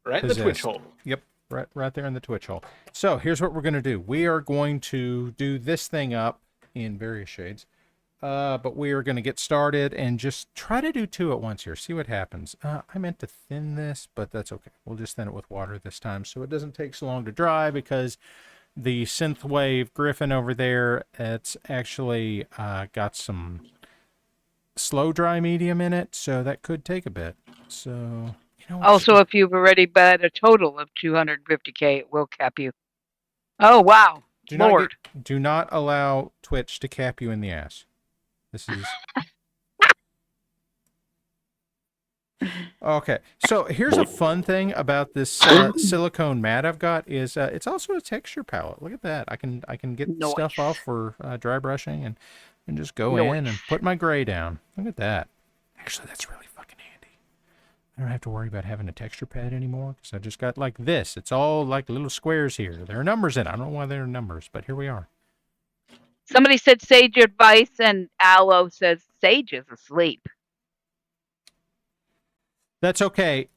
Right in the Twitch hole. Yep, right there in the Twitch hole. So here's what we're going to do. We are going to do this thing up in various shades. But we are going to get started and just try to do 2 at once here. See what happens. I meant to thin this, but that's okay. We'll just thin it with water this time so it doesn't take so long to dry, because the Synthwave Griffin over there, it's actually got some slow dry medium in it, so that could take a bit. So, you know what? Also, if you've already bet a total of 250K, it will cap you. Oh, wow. Do not allow Twitch to cap you in the ass. This is... Okay, so here's a fun thing about this silicone mat I've got is it's also a texture palette. Look at that. I can get stuff off for dry brushing and just go in and put my gray down. Look at that. Actually, that's really fucking handy. I don't have to worry about having a texture pad anymore because I just got like this. It's all like little squares here. There are numbers in it. I don't know why there are numbers, but here we are. Somebody said sage advice, and Aloe says Sage is asleep. That's okay.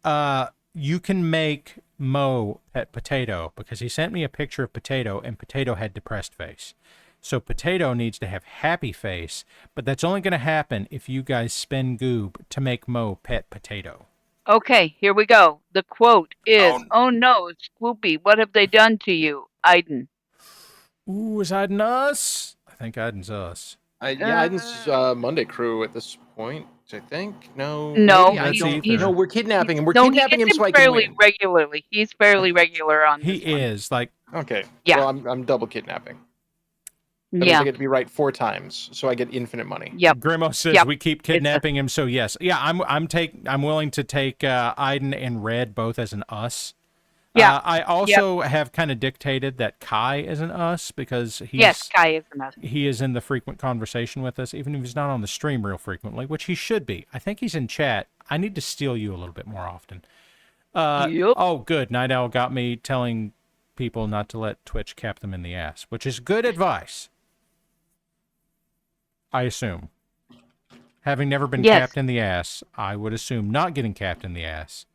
You can make Mo pet Potato because he sent me a picture of Potato and Potato had depressed face. So Potato needs to have happy face, but that's only going to happen if you guys spend goob to make Mo pet Potato. Okay, here we go. The quote is, "Oh no, Swoopy, what have they done to you, Aiden?" Ooh, is Aiden us? I think Aiden's us. Yeah, Aiden's Monday crew at this point, I think. No, we're kidnapping him. We're kidnapping him so I can win. Regularly. He's fairly regular on He this one. is, like... Okay. Yeah. Well, I'm double kidnapping. That means I get to be right 4 times, so I get infinite money. Yep. Grimo says we keep kidnapping him, so yes. Yeah, I'm willing to take Aiden and Red both as an us. Yeah. I also have kind of dictated that Kai is an us because Kai is an us. He is in the frequent conversation with us, even if he's not on the stream real frequently, which he should be. I think he's in chat. I need to steal you a little bit more often. Oh, good. Night Owl got me telling people not to let Twitch cap them in the ass, which is good advice. I assume. Having never been capped in the ass, I would assume not getting capped in the ass,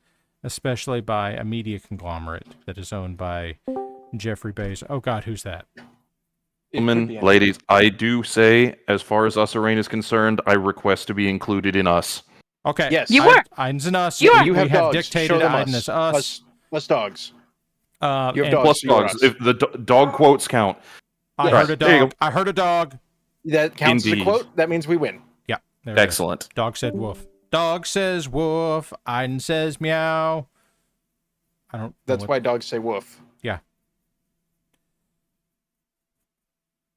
especially by a media conglomerate that is owned by Jeffrey Bezos. Oh, God, who's that? Gentlemen, ladies, I do say, as far as Us Arena is concerned, I request to be included in us. Okay. Yes. You were. Aiden's an us. You have dogs. dictated Aiden as us. Plus dogs. You have dogs. Plus dogs. If the dog quotes count. I heard a dog. I heard a dog. That counts as a quote. That means we win. Yeah. Excellent. Dog said woof. Dog says woof. Aiden says meow. I don't. That's why dogs say woof. Yeah.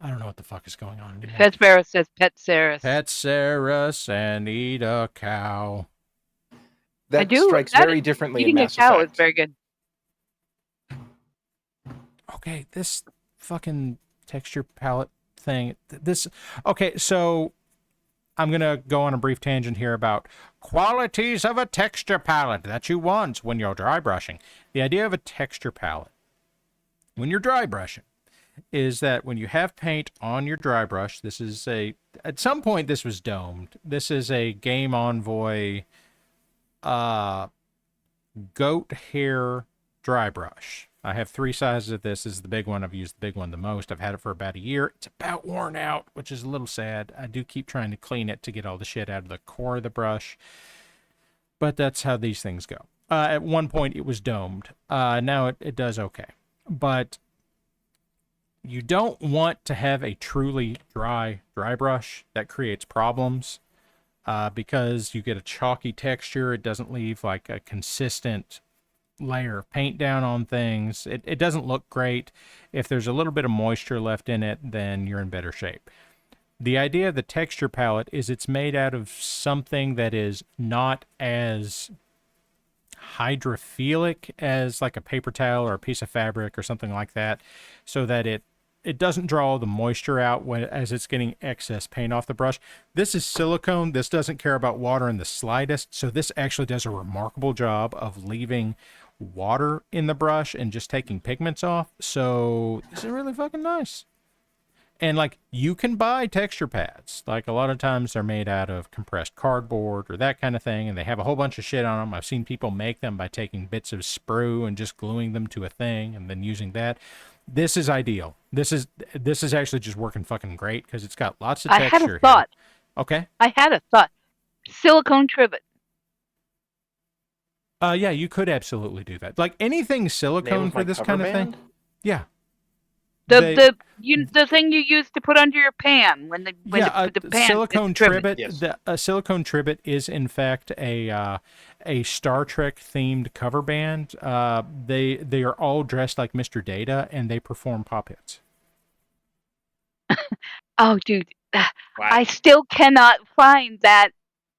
I don't know what the fuck is going on anymore. Pet Sarah says Pet Sarah. Pet Saris and eat a cow. That strikes very differently in Mass Eating a cow Effect. is very good. Okay, this fucking texture palette thing. Okay, so I'm going to go on a brief tangent here about qualities of a texture palette that you want when you're dry brushing. The idea of a texture palette when you're dry brushing is that when you have paint on your dry brush, at some point this was domed. This is a Game Envoy goat hair dry brush. I have 3 sizes of this. This is the big one. I've used the big one the most. I've had it for about a year. It's about worn out, which is a little sad. I do keep trying to clean it to get all the shit out of the core of the brush. But that's how these things go. At one point, it was domed. Now it does okay. But you don't want to have a truly dry brush. That creates problems because you get a chalky texture. It doesn't leave like a consistent layer of paint down on things. It doesn't look great. If there's a little bit of moisture left in it, then you're in better shape. The idea of the texture palette is it's made out of something that is not as hydrophilic as like a paper towel or a piece of fabric or something like that, so that it doesn't draw the moisture out as it's getting excess paint off the brush. This is silicone. This doesn't care about water in the slightest, so this actually does a remarkable job of leaving water in the brush and just taking pigments off. So this is really fucking nice. And like, you can buy texture pads. Like, a lot of times they're made out of compressed cardboard or that kind of thing, and they have a whole bunch of shit on them. I've seen people make them by taking bits of sprue and just gluing them to a thing and then using that. This is ideal. This is actually just working fucking great because it's got lots of texture. I had a thought. Here. Okay. I had a thought. Silicone trivet. Yeah, you could absolutely do that. Like, anything silicone for this kind of thing. Yeah. The thing you use to put under your pan when the pan silicone trivet. Yes. A silicone trivet is in fact a Star Trek themed cover band. They are all dressed like Mr. Data and they perform pop hits. Oh, dude, wow. I still cannot find that.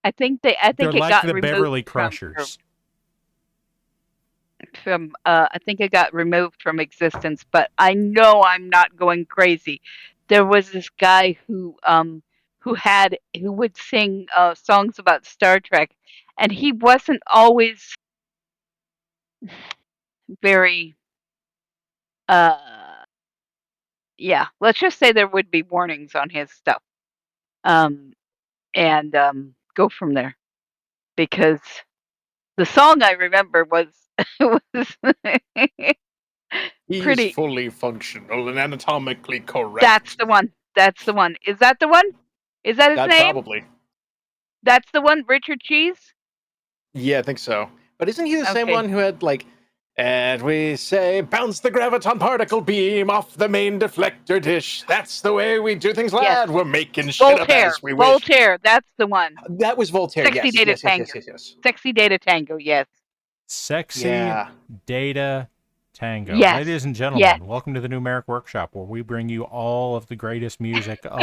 I think they're it like got the removed Beverly Crushers. I think it got removed from existence, but I know I'm not going crazy. There was this guy who would sing songs about Star Trek, and he wasn't always very yeah, let's just say there would be warnings on his stuff. And go from there. Because the song I remember was He's pretty fully functional and anatomically correct. That's the one. Is that the one? Is that his name? Probably. That's the one, Richard Cheese? Yeah, I think so. But isn't he the same one who had like, and we say, bounce the graviton particle beam off the main deflector dish. That's the way we do things, lad. Yes. We're making shit up as we wish. Voltaire, that's the one. That was Voltaire, Sexy Data Tango. Yes. Sexy Data Tango, yes. Sexy Data Tango. Yes. Ladies and gentlemen, welcome to the new MARIK Workshop, where we bring you all of the greatest music of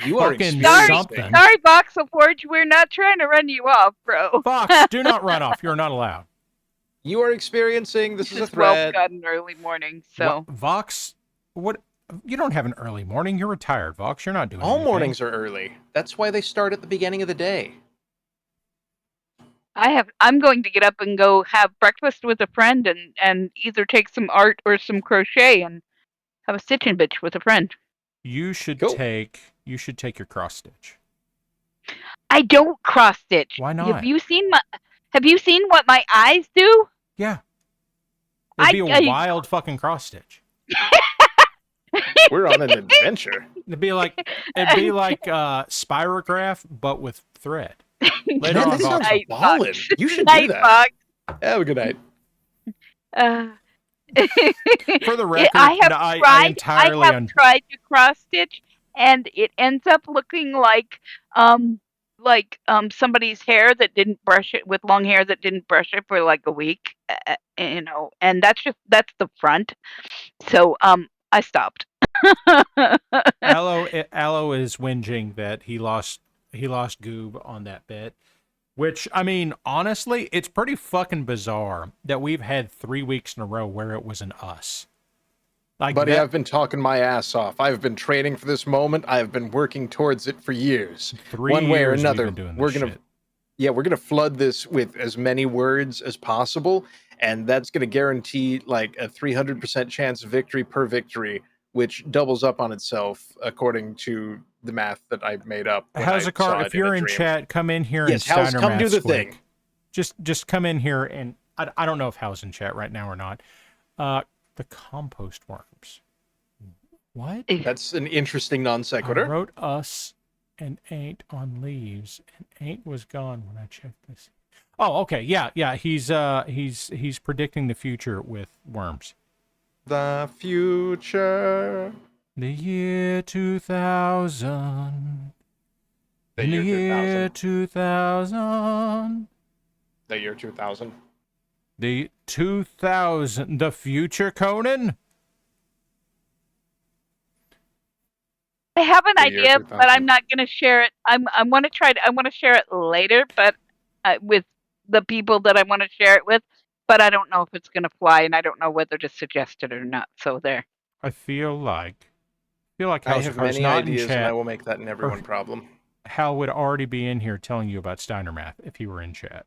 you are fucking something. Sorry, Voxel Forge, we're not trying to run you off, bro. Vox, do not run off. You're not allowed. You are experiencing, this is a threat. 12 got an early morning, so. Vox, what? You don't have an early morning. You're retired, Vox. You're not doing All anything. mornings are early. That's why they start at the beginning of the day. I'm going to get up and go have breakfast with a friend and either take some art or some crochet and have a stitching bitch with a friend. You should take your cross stitch. I don't cross stitch. Why not? Have you seen what my eyes do? Yeah. It'd be a wild fucking cross stitch. We're on an adventure. It'd be like spirograph, but with thread. Later on, sounds ballin'. You should do that. Fox. Have a good night. For the record, I have tried to cross stitch, and it ends up looking like somebody's hair that didn't brush it, with long hair that didn't brush it for like a week, and that's the front. So I stopped. Aloe is whinging that he lost goob on that bit, which, I mean, honestly, it's pretty fucking bizarre that we've had 3 weeks in a row where it was an us. Like, buddy, I've been talking my ass off. I've been training for this moment. I've been working towards it for years. 3 One way or years another, we're gonna flood this with as many words as possible, and that's gonna guarantee like a 300% chance of victory per victory, which doubles up on itself according to the math that I made up. How's it, Carl? If you're in chat, come in here and Steiner come do the thing. Just come in here and I don't know if Hal's in chat right now or not. The compost worms. What? That's an interesting non I sequitur. wrote us and ain't on leaves, and ain't was gone when I checked this. Oh, okay, yeah. He's predicting the future with worms. The future. The year 2000. The In year the year 2000. 2000. The year 2000. The 2000. The future, Conan? I have an The year idea, but 2000. I'm not going to share it. I want to try to. I want to share it later, but with the people that I want to share it with. But I don't know if it's going to fly, and I don't know whether to suggest it or not. So there. I feel like I have many not ideas, in chat, and I will make that an everyone problem. Hal would already be in here telling you about Steiner math if he were in chat.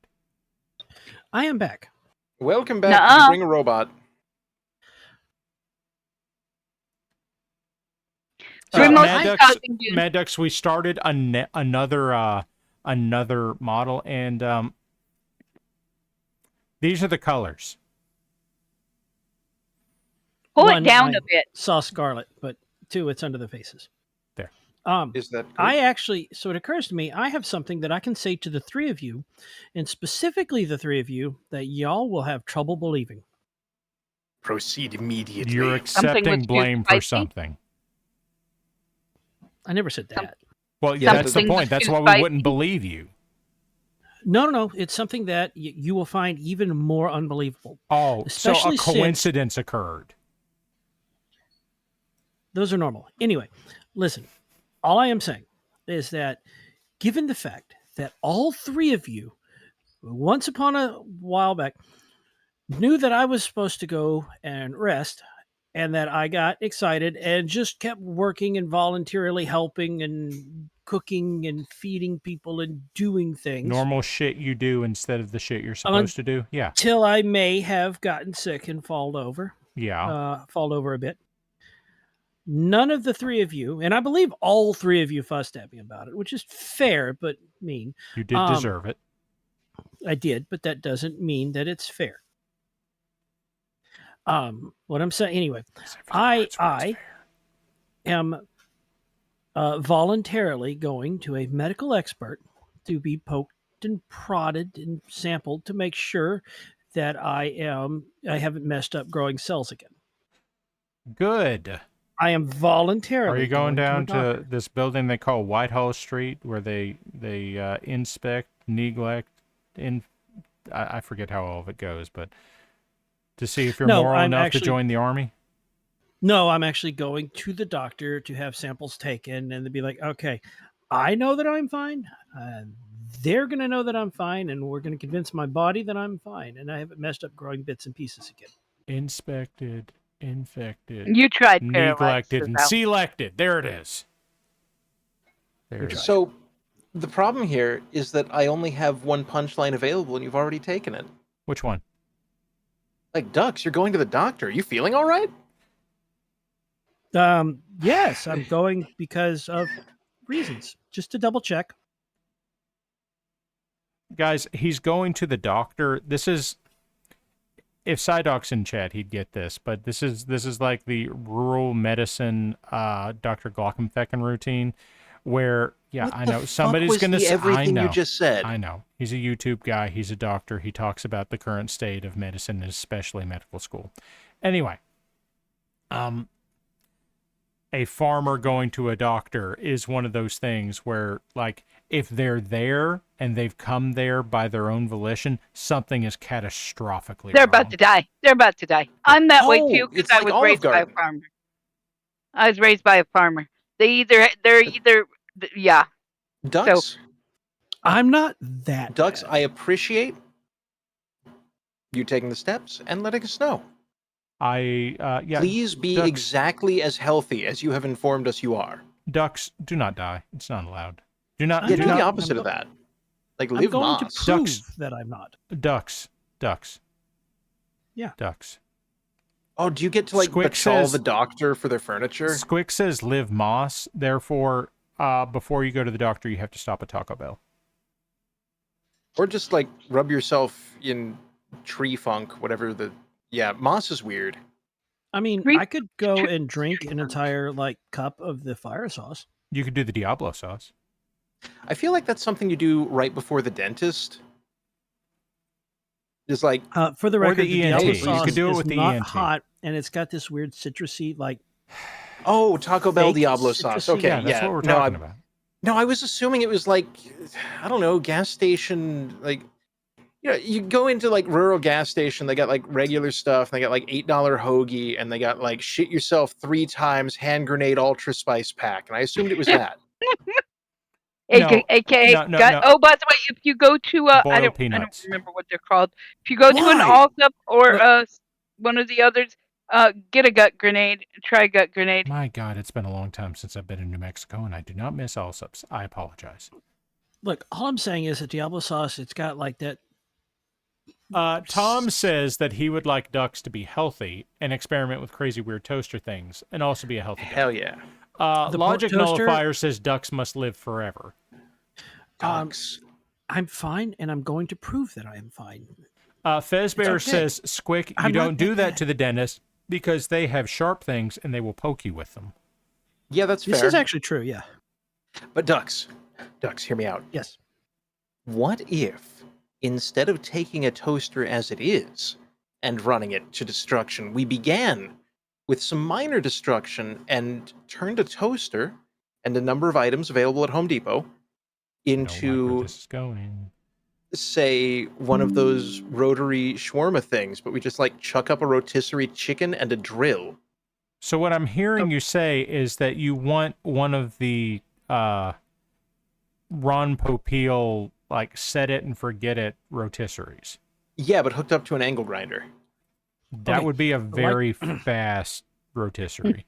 I am back. Welcome back. Did you bring a robot? Mad Ducks, we started another model, and these are the colors. Pull it down a bit. Saw scarlet, but 2, it's under the faces. There. Is that? I actually, so it occurs to me, I have something that I can say to the 3 of you, and specifically the 3 of you, that y'all will have trouble believing. Proceed immediately. You're accepting blame for something. I never said that. Well, yeah, that's the point. That's why we wouldn't believe you. No. It's something that you will find even more unbelievable. Oh, especially so a coincidence occurred. Those are normal. Anyway, listen, all I am saying is that given the fact that all 3 of you, once upon a while back, knew that I was supposed to go and rest, and that I got excited and just kept working and voluntarily helping and cooking and feeding people and doing things. Normal shit you do instead of the shit you're supposed to do. Yeah. Till I may have gotten sick and fall over. Yeah. Fall over a bit. None of the 3 of you, and I believe all 3 of you fussed at me about it, which is fair but mean. You did deserve it. I did, but that doesn't mean that it's fair. What I'm saying, anyway, I am voluntarily going to a medical expert to be poked and prodded and sampled to make sure that I haven't messed up growing cells again. Good. I am voluntarily. Are you going down to this building they call Whitehall Street, where they inspect, neglect, I forget how all of it goes, but to see if you're moral enough to join the army? No, I'm actually going to the doctor to have samples taken, and they'll be like, okay, I know that I'm fine. They're going to know that I'm fine, and we're going to convince my body that I'm fine, and I haven't messed up growing bits and pieces again. Inspected, infected, you tried neglected, and selected. There it is. So the problem here is that I only have one punchline available, and you've already taken it. Which one? Like, Ducks, you're going to the doctor. Are you feeling all right? Yes, I'm going because of reasons. Just to double check. Guys, he's going to the doctor. This is, if Psydoc's in chat, he'd get this, but this is like the rural medicine Dr. Glockenfecken routine, where I know somebody's going to say everything you just said. I know. He's a YouTube guy. He's a doctor. He talks about the current state of medicine, especially medical school. Anyway, a farmer going to a doctor is one of those things where, like, if they're there and they've come there by their own volition, something is catastrophically They're wrong. about to die. They're about to die. I'm that way too because I was raised by a farmer. I was raised by a farmer. They're either yeah. Ducks. So, I'm not that Ducks, bad. I appreciate you taking the steps and letting us know. Please be Ducks, exactly as healthy as you have informed us you are. Ducks, do not die. It's not allowed. Do not. Do the opposite of that. Like, live I'm going moss. to prove that I'm not. Ducks. Yeah. Ducks. Oh, do you get to like Squick patrol says- the doctor for their furniture? Squick says live moss. Therefore, before you go to the doctor, you have to stop at Taco Bell. Or just like rub yourself in tree funk, whatever the moss is weird. I mean, I could go and drink an entire cup of the fire sauce. You could do the Diablo sauce. I feel like that's something you do right before the dentist. Just like for the record, the Diablo ENT. sauce You could do it is with the not ENT. hot, and it's got this weird citrusy Oh, Taco Bell Diablo citrusy. sauce. Okay, yeah, that's what we're talking about. No, I was assuming it was like, I don't know, gas station, like, you go into like rural gas station, they got like regular stuff, they got like $8 hoagie, and they got like shit yourself 3 times hand grenade ultra spice pack, and I assumed it was that. AKA, no. oh, by the way, if you go to I don't remember what they're called. If you go to an Allsup or one of the others, get a gut grenade. Try a gut grenade. My God, it's been a long time since I've been in New Mexico, and I do not miss Allsups. I apologize. Look, all I'm saying is that Diablo sauce, it's got like that. Tom says that he would like ducks to be healthy and experiment with crazy weird toaster things, and also be a healthy duck. Hell yeah. Logic Nullifier says ducks must live forever. Ducks. I'm fine, and I'm going to prove that I am fine. Fezbear says, Squick, you don't do that to the dentist because they have sharp things and they will poke you with them. Yeah, that's fair. This is actually true, yeah. But ducks, hear me out. Yes. What if, instead of taking a toaster as it is and running it to destruction, we began with some minor destruction and turned a toaster and a number of items available at Home Depot into, say, one of those rotary shawarma things, but we just like chuck up a rotisserie chicken and a drill. So what I'm hearing you say is that you want one of the Ron Popeil, like, set it and forget it rotisseries. Yeah, but hooked up to an angle grinder. That would be a very fast rotisserie.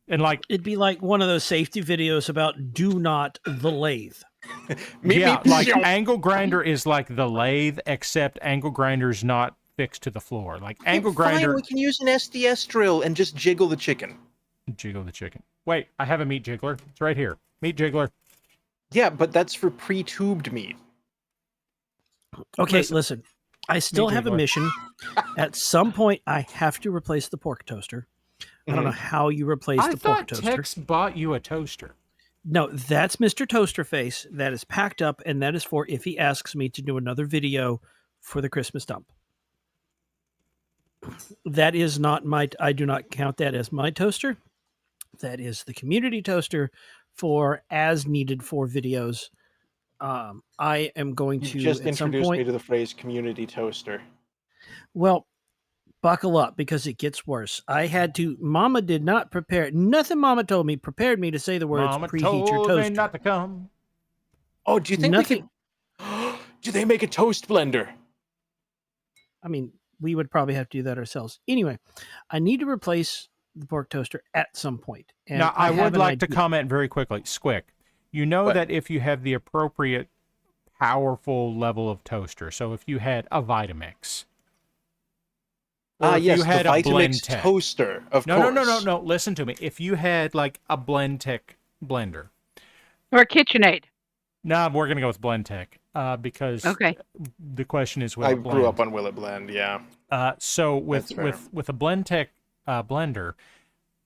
And like it'd be like one of those safety videos about do not the lathe. Like angle grinder is like the lathe, except angle grinder's not fixed to the floor. Like angle grinder, we can use an SDS drill and just jiggle the chicken. Jiggle the chicken. Wait, I have a meat jiggler. It's right here. Meat jiggler. Yeah, but that's for pre-tubed meat. Okay, listen. I still have a mission. At some point, I have to replace the pork toaster. I don't know how you replace the pork toaster. Tex bought you a toaster. No, that's Mr. Toaster Face. That is packed up, and that is for if he asks me to do another video for the Christmas dump. That is not my... I do not count that as my toaster. That is the community toaster for as needed for videos. I am going to... just introduce me to the phrase community toaster. Well... Buckle up, because it gets worse. I had to... Mama did not prepare... Nothing Mama told me prepared me to say the words Mama preheat your told toaster. me not to come. Oh, do you think Nothing... Do they make a toast blender? I mean, we would probably have to do that ourselves. Anyway, I need to replace the pork toaster at some point. And now, I would like to comment very quickly. Squick, you know that if you have the appropriate powerful level of toaster, so if you had a Vitamix... Yes, you had the a Vitamix Blendtec. toaster, of course. No. Listen to me. If you had like a Blendtec blender. Or a KitchenAid. No, we're going to go with Blendtec because the question is will I it blend? grew up on Will It Blend, yeah. So with a Blendtec blender,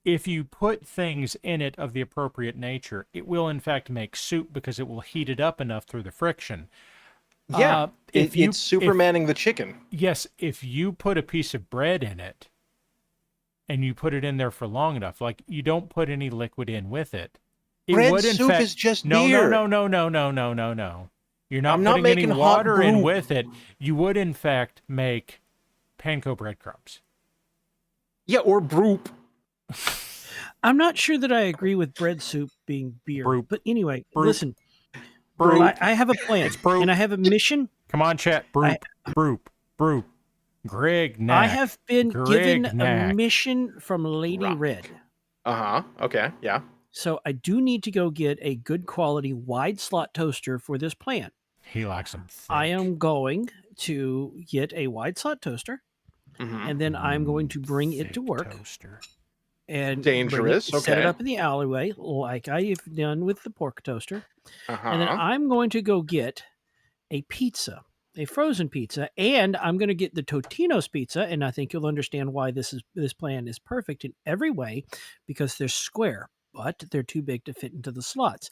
if you put things in it of the appropriate nature, it will in fact make soup because it will heat it up enough through the friction. Yeah, it's Supermaning the chicken. Yes, if you put a piece of bread in it and you put it in there for long enough, like you don't put any liquid in with it. Bread soup is just beer. No. You're not putting any water in with it. You would in fact make panko breadcrumbs. Yeah, or broop. I'm not sure that I agree with bread soup being beer. Broop. But anyway, Broop. Listen. Broop. I have a plan, and I have a mission. Come on, chat. Broop. Greg Knack. I have been given a mission from Lady Red. Okay, yeah. So I do need to go get a good quality wide slot toaster for this plan. He likes them thick. I am going to get a wide slot toaster, and then I'm going to bring it to work. Toaster. And dangerous. Set it up in the alleyway like I've done with the pork toaster. And then I'm going to go get a pizza a frozen pizza, and I'm going to get the Totino's pizza, and I think you'll understand why this plan is perfect in every way, because they're square, but they're too big to fit into the slots.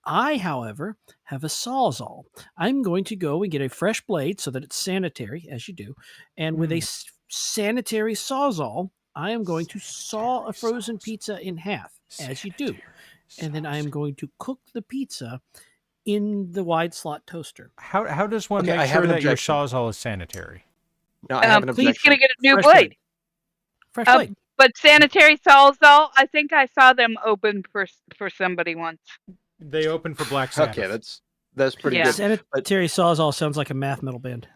I, however, have a Sawzall. I'm going to go and get a fresh blade so that it's sanitary, as you do, and with a sanitary Sawzall, I am going to saw a frozen pizza in half, as you do, and then I am going to cook the pizza in the wide slot toaster. How does one make sure that your Sawzall is sanitary? No, I have an objection. He's going to get a new Fresh blade. Fresh blade. But sanitary Sawzall, I think I saw them open for somebody once. They open for Black Sabbath. Okay, that's pretty good. Sanitary Sawzall sounds like a math metal band.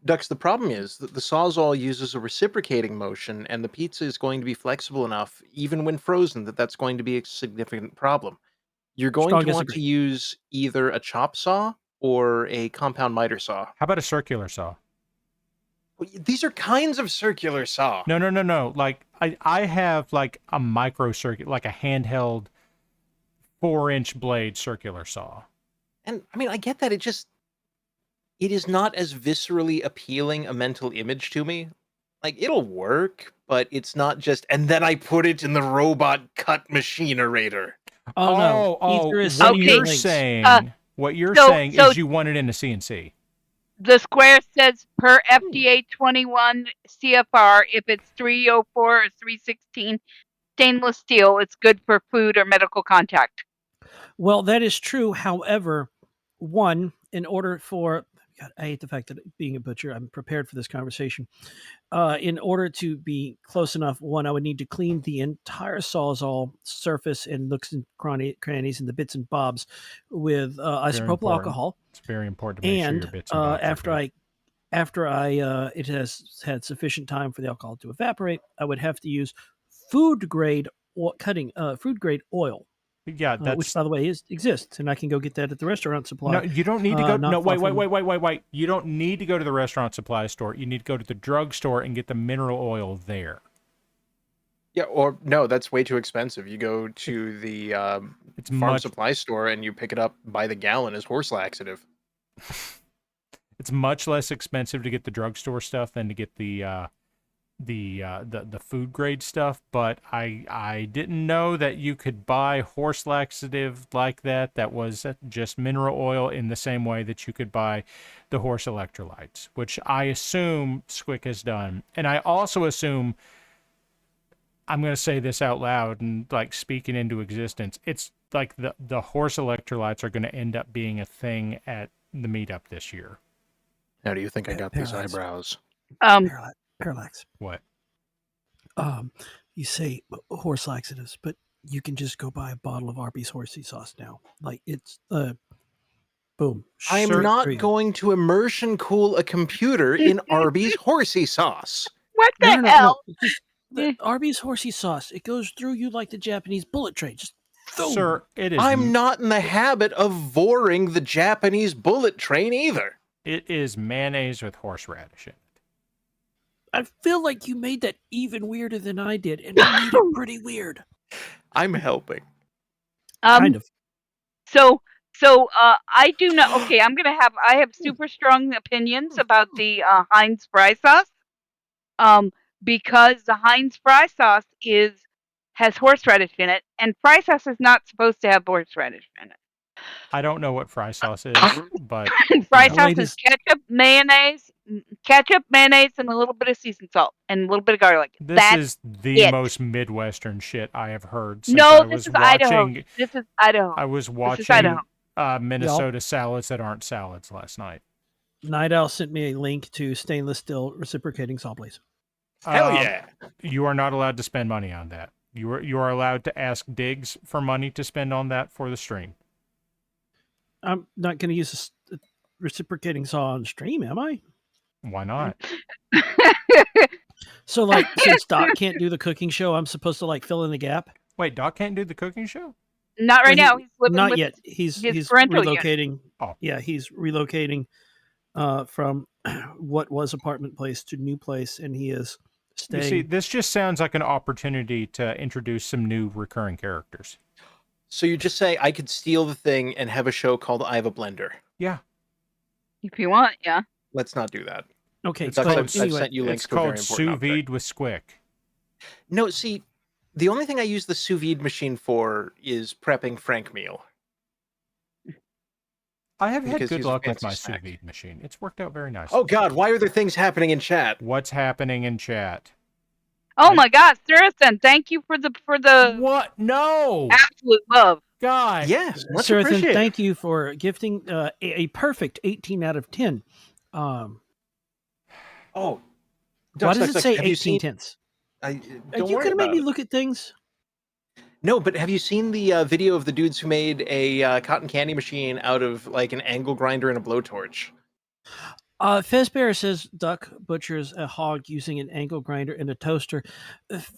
Dux, the problem is that the Sawzall uses a reciprocating motion, and the pizza is going to be flexible enough, even when frozen, that's going to be a significant problem. You're going to want to use either a chop saw or a compound miter saw. How about a circular saw? Well, these are kinds of circular saw. No. Like I have like a micro circuit, like a handheld 4-inch blade circular saw. And I mean, I get that. It is not as viscerally appealing a mental image to me. Like, it'll work, but it's not just, and then I put it in the robot cut machinerator. What you're saying is you want it in a CNC. The square says per FDA 21 CFR, if it's 304 or 316 stainless steel, it's good for food or medical contact. Well, that is true. However, one, in order for, God, I hate the fact that being a butcher, I'm prepared for this conversation. In order to be close enough, one, I would need to clean the entire Sawzall surface and nooks and crannies and the bits and bobs with isopropyl alcohol. It's very important to make sure your bits and bobs after it has had sufficient time for the alcohol to evaporate, I would have to use food grade oil. Yeah, which, by the way, exists, and I can go get that at the restaurant supply. No, you don't need to go. No, wait. You don't need to go to the restaurant supply store. You need to go to the drugstore and get the mineral oil there. Yeah, or no, that's way too expensive. You go to the farm supply store and you pick it up by the gallon as horse laxative. It's much less expensive to get the drugstore stuff than to get the food grade stuff, but I didn't know that you could buy horse laxative like that was just mineral oil in the same way that you could buy the horse electrolytes, which I assume Squick has done. And I also assume, I'm going to say this out loud and like speaking into existence, it's like the horse electrolytes are going to end up being a thing at the meetup this year. How do you think I got these eyebrows? Parallax. What? You say horse laxatives, but you can just go buy a bottle of Arby's horsey sauce now. Like, it's boom. I'm not going to immersion cool a computer in Arby's horsey sauce. What the hell? The Arby's horsey sauce, it goes through you like the Japanese bullet train. Just boom. Sir, it is. I'm not in the habit of voring the Japanese bullet train either. It is mayonnaise with horseradish in it. I feel like you made that even weirder than I did, and I made it pretty weird. I'm helping. Kind of. So I do not. Okay, I have super strong opinions about the Heinz fry sauce. Because the Heinz fry sauce has horseradish in it, and fry sauce is not supposed to have horseradish in it. I don't know what fry sauce is, but fry sauce is ketchup, mayonnaise, and a little bit of seasoned salt and a little bit of garlic. This is the most Midwestern shit I have heard. This is Idaho. This is Idaho. I was watching Minnesota salads that aren't salads last night. Night Owl sent me a link to stainless steel reciprocating saw blades. Hell yeah! You are not allowed to spend money on that. You are allowed to ask Diggs for money to spend on that for the stream. I'm not going to use a reciprocating saw on stream, am I? Why not? So, like, since Doc can't do the cooking show, I'm supposed to, like, fill in the gap? Wait, Doc can't do the cooking show? Not right now. He's living not with yet. He's relocating. Unit. Oh. Yeah, he's relocating from what was apartment place to new place, and he is staying. You see, this just sounds like an opportunity to introduce some new recurring characters. So you just say I could steal the thing and have a show called I Have a Blender. Yeah. If you want, yeah. Let's not do that. Okay, Ducks, but I've anyway, sent you links It's to a very called important sous object. vide with squick. No, see, the only thing I use the sous vide machine for is prepping Frank meal. I have had Because good he's a luck with fancy my snack. sous vide machine. It's worked out very nicely. Oh God, why are there things happening in chat? What's happening in chat? Oh my God, Saracen, thank you for the What? No, absolute love. God. Yes, much Saracen, appreciated. thank you for gifting a perfect 18 out of 10. Oh, Why does it say have you 18 seen? tenths? Don't You worry could have made about me it. look at things. No, but have you seen the video of the dudes who made a cotton candy machine out of like an angle grinder and a blowtorch? Fezbear says Duck butchers a hog using an angle grinder and a toaster.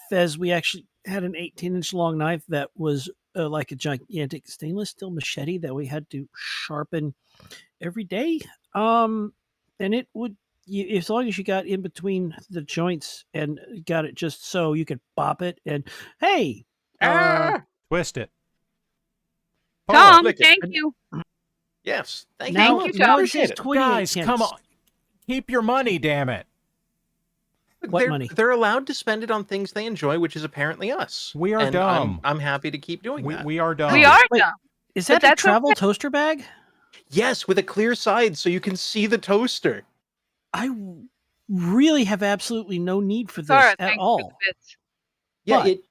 Fez, we actually had an 18-inch long knife that was like a gigantic stainless steel machete that we had to sharpen every day. And it would, as long as you got in between the joints and got it just so you could bop it and hey, Twist it. Tom, Flick it. thank you. Yes, thank you. now, so much. now it Appreciate says it. 28 Guys, tenths. come on. Keep your money, damn it. What money? They're allowed to spend it on things they enjoy, which is apparently us. We are and dumb. I'm happy to keep doing that. We are dumb. We are Wait, dumb. Is But that a that's travel okay. toaster bag? Yes, with a clear side so you can see the toaster. I really have absolutely no need for this Sarah, at thanks for all. the bits. Yeah, But it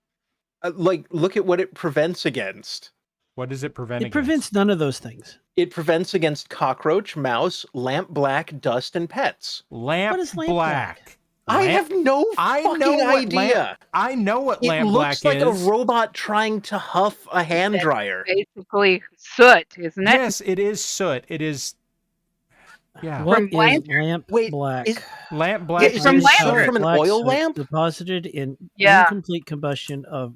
like look at what it prevents against. What does it prevent it against? prevents none of those things. It prevents against cockroach, mouse, lamp black, dust, and pets. Lamp What is lamp black. I Lamp- have no fucking idea. I know what It lamp looks black like a is. robot trying to huff a hand That's dryer. basically soot, isn't it? Yes, it is soot. It is. Yeah. What From is lantern? lamp Wait, black? Lamp Yeah, black is From it is soot lantern. from an Black oil soot lamp? deposited in Yeah. incomplete combustion of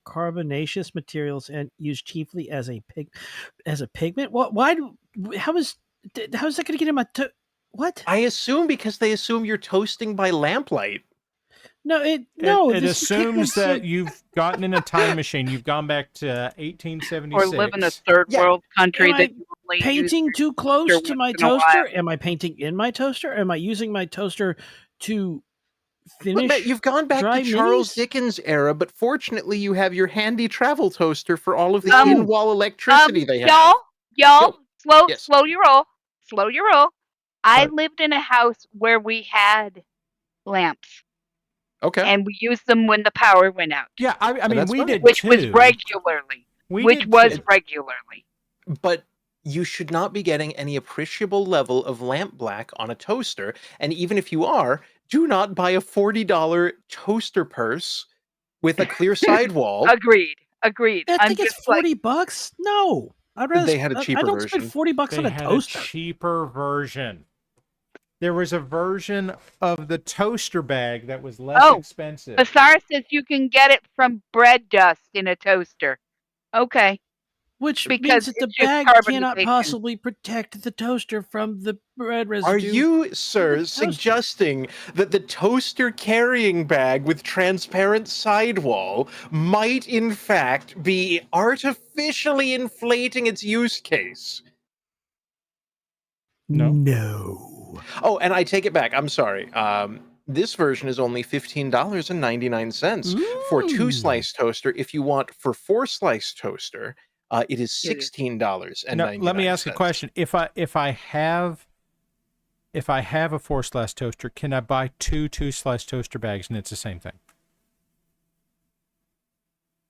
carbonaceous materials and used chiefly as a pigment. What? Why? How is that going to get in my? What? I assume because they assume you're toasting by lamplight. No, It this assumes pigment's that you've gotten in a time machine. You've gone back to Or 1876. live in a third Yeah. world country Am that I you only use painting too close toaster to my once in a while. toaster? Am I painting in my toaster? Am I using my toaster to Look, finish? Matt, you've gone back dry to Charles minis? Dickens era, but fortunately you have your handy travel toaster for all of the Um, in-wall electricity they have. Y'all, Yo, yes. slow your roll. Slow your roll. I What? lived in a house where we had lamps, Okay. and we used them when the power went out, Yeah, I mean, that's we fine. did which too. was regularly. We Which did was too. regularly. But you should not be getting any appreciable level of lamp black on a toaster. And even if you are, do not buy a $40 toaster purse with a clear sidewall. Agreed. That I'm thing is just like, $40. No, I'd rather. They had a I cheaper don't spend version. $40 They on a had toaster. a cheaper version. There was a version of the toaster bag that was less expensive. Basara says you can get it from bread dust in a toaster. Okay. Which Because means that the it's just bag cannot carbonization. possibly protect the toaster from the bread residue. Are you, sir, toaster. suggesting that the toaster carrying bag with transparent sidewall might in fact be artificially inflating its use case? No. Oh, and I take it back. I'm sorry. This version is only $15.99 for 2-slice toaster. If you want for 4-slice toaster, it is $16.99. Now, let me ask a question. If I have a 4-slice toaster, can I buy 2-slice toaster bags and it's the same thing?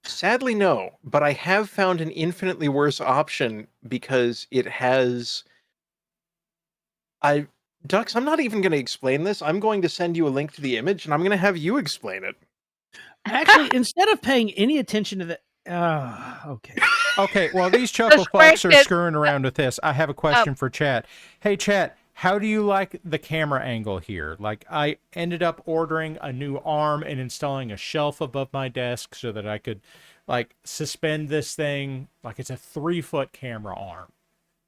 Sadly, no. But I have found an infinitely worse option because it has. Dux, I'm not even going to explain this. I'm going to send you a link to the image, and I'm going to have you explain it. Actually, instead of paying any attention to the, okay. Okay, well, these chuckle fucks are screwing around with this. I have a question for chat. Hey, chat, how do you like the camera angle here? Like, I ended up ordering a new arm and installing a shelf above my desk so that I could, like, suspend this thing. Like, it's a 3-foot camera arm.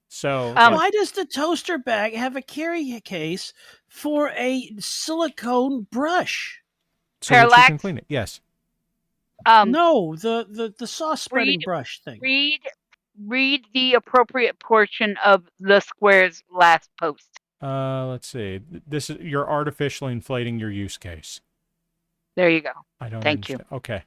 So, why does the toaster bag have a carry case for a silicone brush? So that you can clean it. Yes. No, the sauce spreading brush thing. Read the appropriate portion of the square's last post. Let's see. This is you're artificially inflating your use case. There you go. I don't Thank understand. you. Okay.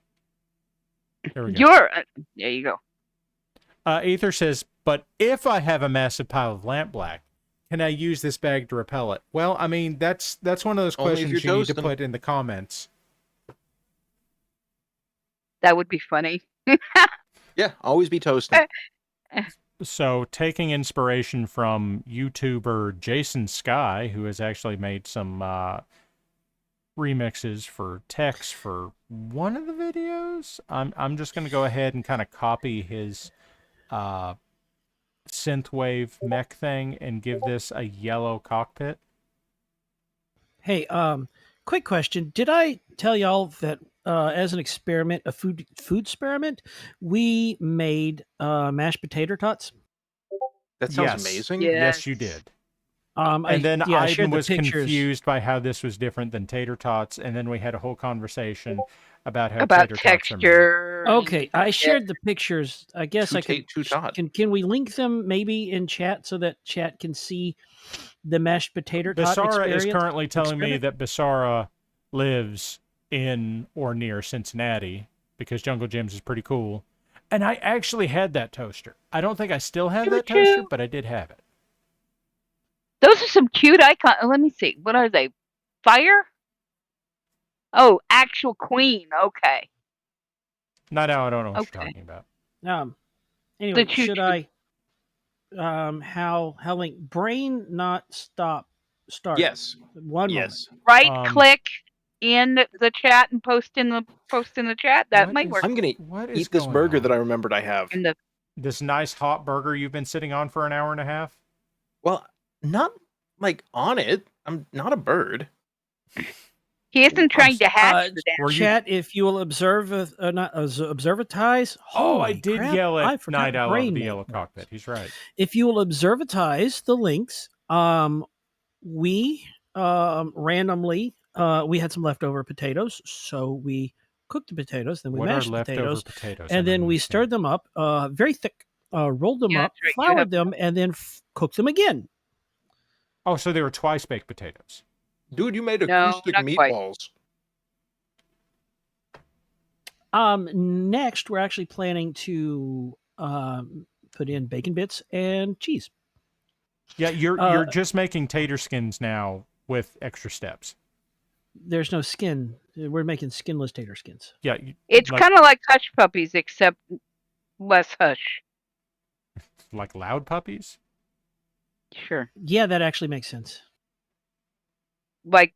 There we go. There you go. Ether says, but if I have a massive pile of lamp black, can I use this bag to repel it? Well, I mean, that's one of those Only if questions you're you need to toasting. put in the comments. That would be funny. Yeah, always be toasting. So, taking inspiration from YouTuber Jason Sky, who has actually made some remixes for text for one of the videos, I'm just going to go ahead and kind of copy his synthwave mech thing and give this a yellow cockpit. Hey, quick question. Did I tell y'all that as an experiment, a food experiment, we made mashed potato tots? That sounds amazing. Yes, you did. I Aiden shared the was pictures. confused by how this was different than tater tots, and then we had a whole conversation about how About tater tots are made. texture. Okay, I shared the pictures. I guess I could. Two tot. Can we link them maybe in chat so that chat can see the mashed potato tot Basara experience? is currently telling me experiment? that Basara lives in or near Cincinnati because Jungle Gyms is pretty cool. And I actually had that toaster. I don't think I still have that toaster, but I did have it. Those are some cute icons. Let me see. What are they? Fire? Oh, actual queen. Okay. Not now. I don't know what you're talking about. Anyway, The should I? How link brain not stop start? Yes. One moment. Right click in the chat and post in the chat. That might work. I'm gonna eat this burger that I remembered I have. This nice hot burger you've been sitting on for an hour and a half? Well, not like on it. I'm not a bird. He isn't trying to hatch the damn Chat, if you will observatize. Oh, I Holy did crap, yell I at forgot Night Owl brain of the made Yellow that. Cockpit. He's right. If you will observatize the links, we randomly we had some leftover potatoes, so we cooked the potatoes, then we What are mashed the leftover potatoes, potatoes? and then we stirred them up, very thick, rolled them up, floured them, and then cooked them again. Oh, so they were twice baked potatoes. Dude, you made No, acoustic not quite. meatballs. Next, we're actually planning to put in bacon bits and cheese. Yeah, you're just making tater skins now with extra steps. There's no skin. We're making skinless tater skins. Yeah, It's kind of like hush puppies, except less hush. Like loud puppies? Sure. Yeah, that actually makes sense. Like,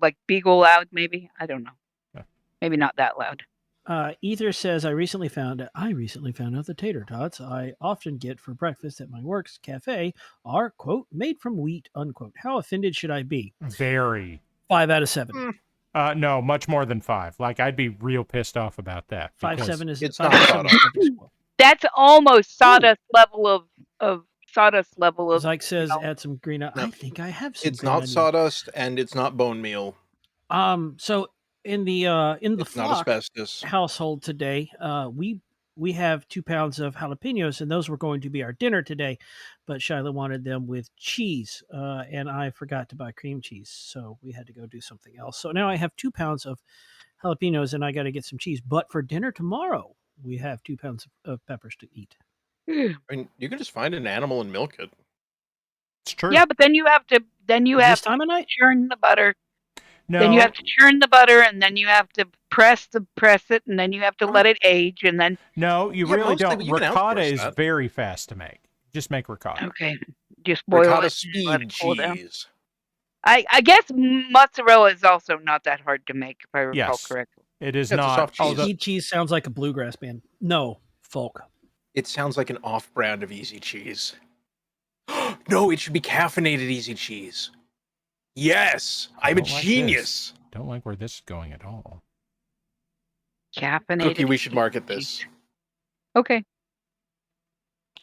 like Beagle loud, maybe? I don't know. Yeah. Maybe not that loud. Ether says, I recently found out the tater tots I often get for breakfast at my work's cafe are, quote, made from wheat, unquote. How offended should I be? Very. 5 out of 7. No, much more than 5. Like, I'd be real pissed off about that. 5-7 is it's 5 not out of 7 is That's almost sawdust level of sawdust level of. Zyke says, add some green. No, I think I have some. It's not sawdust and it's not bone meal. So in the It's not Flock asbestos. household today, we have 2 pounds of jalapenos, and those were going to be our dinner today, but Shyla wanted them with cheese, and I forgot to buy cream cheese, so we had to go do something else. So now I have 2 pounds of jalapenos, and I got to get some cheese. But for dinner tomorrow, we have 2 pounds of peppers to eat. I mean, you can just find an animal and milk it. It's true. Yeah, but then you have to This time of night? churn the butter. No. Then you have to churn the butter, and then you have to press it, and then you have to let it age, and then. No, you Yeah, really mostly, don't. but you can Ricotta outsource is that. very fast to make. Just make ricotta. Okay, just boil Ricotta it. and let speed it cool down. cheese. I guess mozzarella is also not that hard to make, if I recall Yes. correctly. It is Yeah, it's a not. soft cheese. although- Easy cheese sounds like a bluegrass band. No, folk. It sounds like an off-brand of Easy Cheese. No, it should be caffeinated Easy Cheese. Yes, I'm a don't like genius. this. Don't like where this is going at all. Caffeinated. Cookie, we should market this. Okay.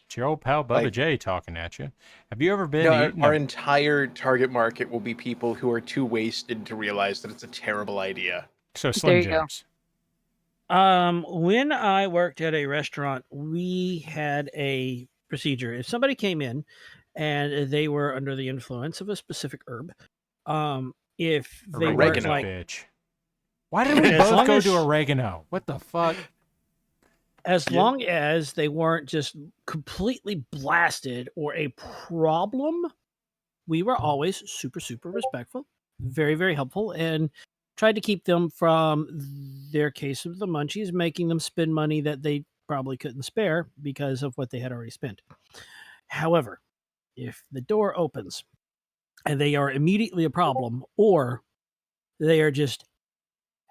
It's your old pal Bubba Like- J talking at you. Have you ever been No, eating our entire target market will be people who are too wasted to realize that it's a terrible idea. So There Slim you go. Jims. When I worked at a restaurant, we had a procedure. If somebody came in and they were under the influence of a specific herb. If they weren't Oregano. like, bitch. Why did we As both long go as- to oregano? What the fuck? as long as they weren't just completely blasted or a problem, we were always super, super respectful, very, very helpful, and tried to keep them from their case of the munchies, making them spend money that they probably couldn't spare because of what they had already spent. However, if the door opens and they are immediately a problem, or they are just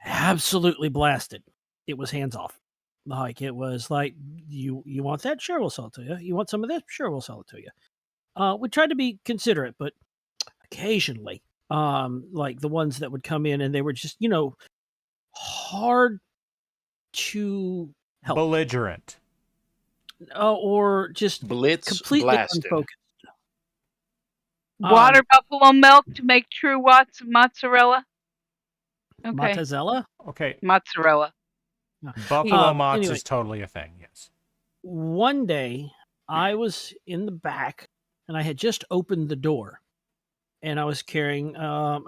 absolutely blasted, it was hands off. Like, it was like, you want that? Sure, we'll sell it to you. You want some of this? Sure, we'll sell it to you. We tried to be considerate, but occasionally, like the ones that would come in and they were just, hard to help. Belligerent. Or just Blitz completely blasted. unfocused. Water buffalo milk to make true watts of mozzarella. Okay. Mozzarella? Okay. Mozzarella. Buffalo mozz anyway. is totally a thing, yes. One day, I was in the back, and I had just opened the door, and I was carrying. I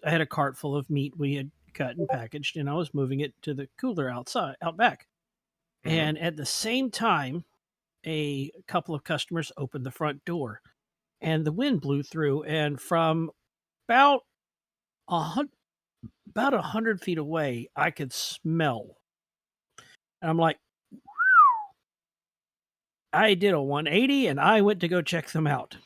had a cart full of meat we had cut and packaged, and I was moving it to the cooler out back. And at the same time, a couple of customers opened the front door, and the wind blew through, and from about 100 feet away, I could smell. And I'm like, I did a 180 and I went to go check them out.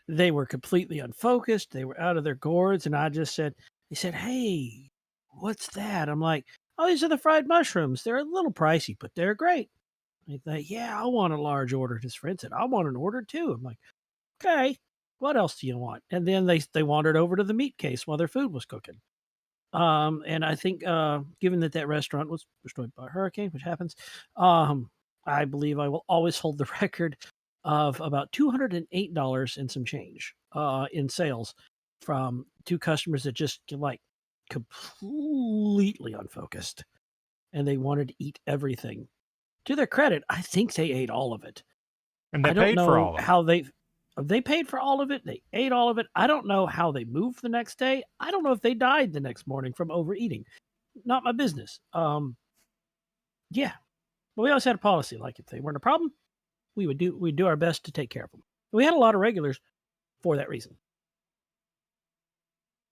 They were completely unfocused. They were out of their gourds. And I just said, they said, "Hey, what's that?" I'm like, "Oh, these are the fried mushrooms. They're a little pricey, but they're great." And they like, "Yeah, I want a large order." His friend said, "I want an order too." I'm like, "Okay, what else do you want?" And then they wandered over to the meat case while their food was cooking. And I think, given that restaurant was destroyed by a hurricane, which happens, I believe I will always hold the record of about $208 and some change in sales from two customers that just like completely unfocused, and they wanted to eat everything. To their credit, I think they ate all of it. And they I don't paid know for all of it. how they paid for all of it. They ate all of it. I don't know how they moved the next day. I don't know if they died the next morning from overeating. Not my business. Yeah. But we always had a policy, like if they weren't a problem, we'd do our best to take care of them. We had a lot of regulars for that reason.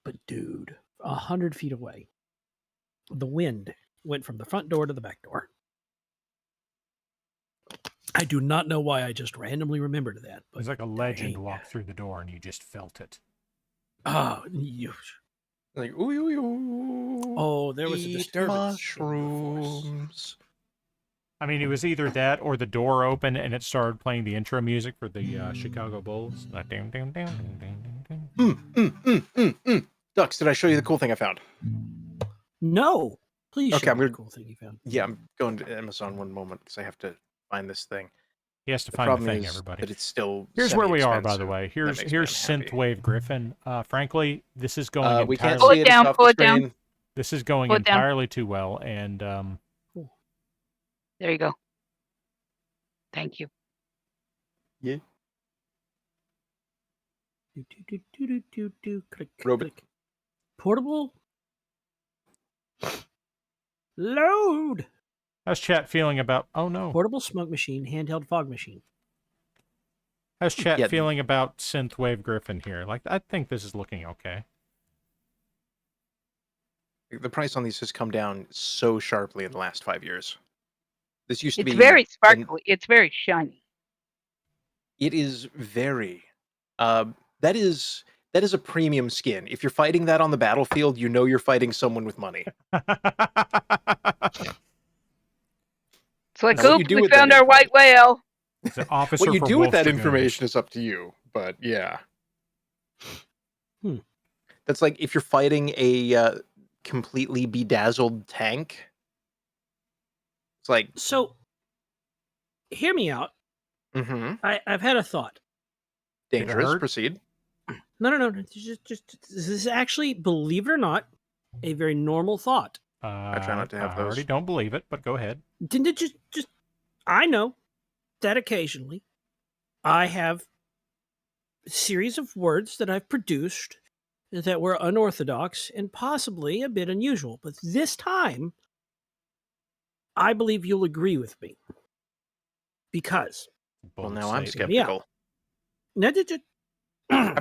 But dude, 100 feet away, the wind went from the front door to the back door. I do not know why I just randomly remembered that. It was like a legend walked through the door and you just felt it. Oh, like, ooh, ooh, ooh. Oh, there was a Eat disturbance. mushrooms. I mean, it was either that or the door opened and it started playing the intro music for the Chicago Bulls. Like, ding, ding, ding, ding, ding, ding. Ducks, did I show you the cool thing I found? No. Please Okay, show I'm me gonna, the cool thing you found. Yeah, I'm going to Amazon one moment because I have to find this thing. He has to find the problem thing, is everybody. that it's still Here's where we are, by the semi-expensive. way. That Here's makes me unhappy. Synthwave Griffin. Frankly, this is going we can't entirely... see it. It's off the screen. This is going Pull it down. entirely too well, and There you go. Thank you. Yeah. Click, Robot. click. Portable. Load. how's chat feeling about... Oh, no. Portable smoke machine, handheld fog machine. How's chat Yeah. feeling about Synthwave Griffin here? Like, I think this is looking okay. The price on these has come down so sharply in the last 5 years. This used to It's be very sparkly. It's very shiny. It is very. That is a premium skin. If you're fighting that on the battlefield, you know you're fighting someone with money. It's like, Now, what you oops, do we with found that our white whale. It's an officer What you for do with that Wolfstragoon. information is up to you. But yeah, Hmm. that's like if you're fighting a completely bedazzled tank. It's like, So, hear me out. I've had a thought. dangerous. hurt? Proceed. No. Just this is actually, believe it or not, a very normal thought. I try not to have I those. already don't believe it, but go ahead. Didn't it just I know that occasionally I have a series of words that I've produced that were unorthodox and possibly a bit unusual. But this time, I believe you'll agree with me. Because. Well, now I'm skeptical. Yeah. How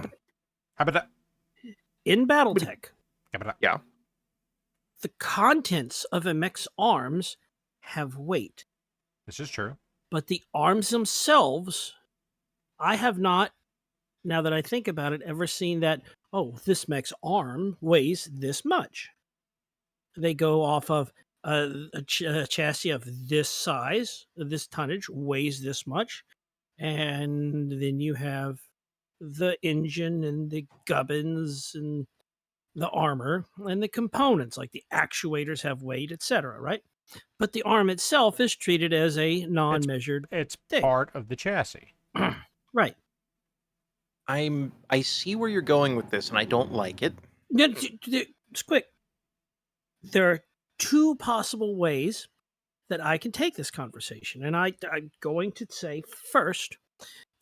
about that? In Battletech. Yeah. The contents of MX arms have weight. This is true. But the arms themselves, I have not, now that I think about it, ever seen that, oh, this mech's arm weighs this much. They go off of a chassis of this size, this tonnage weighs this much. And then you have the engine and the gubbins and the armor and the components, like the actuators have weight, etc., right? But the arm itself is treated as a non-measured It's thing. part of the chassis. Right. I see where you're going with this, and I don't like it. It's quick. There are two possible ways that I can take this conversation. And I'm going to say first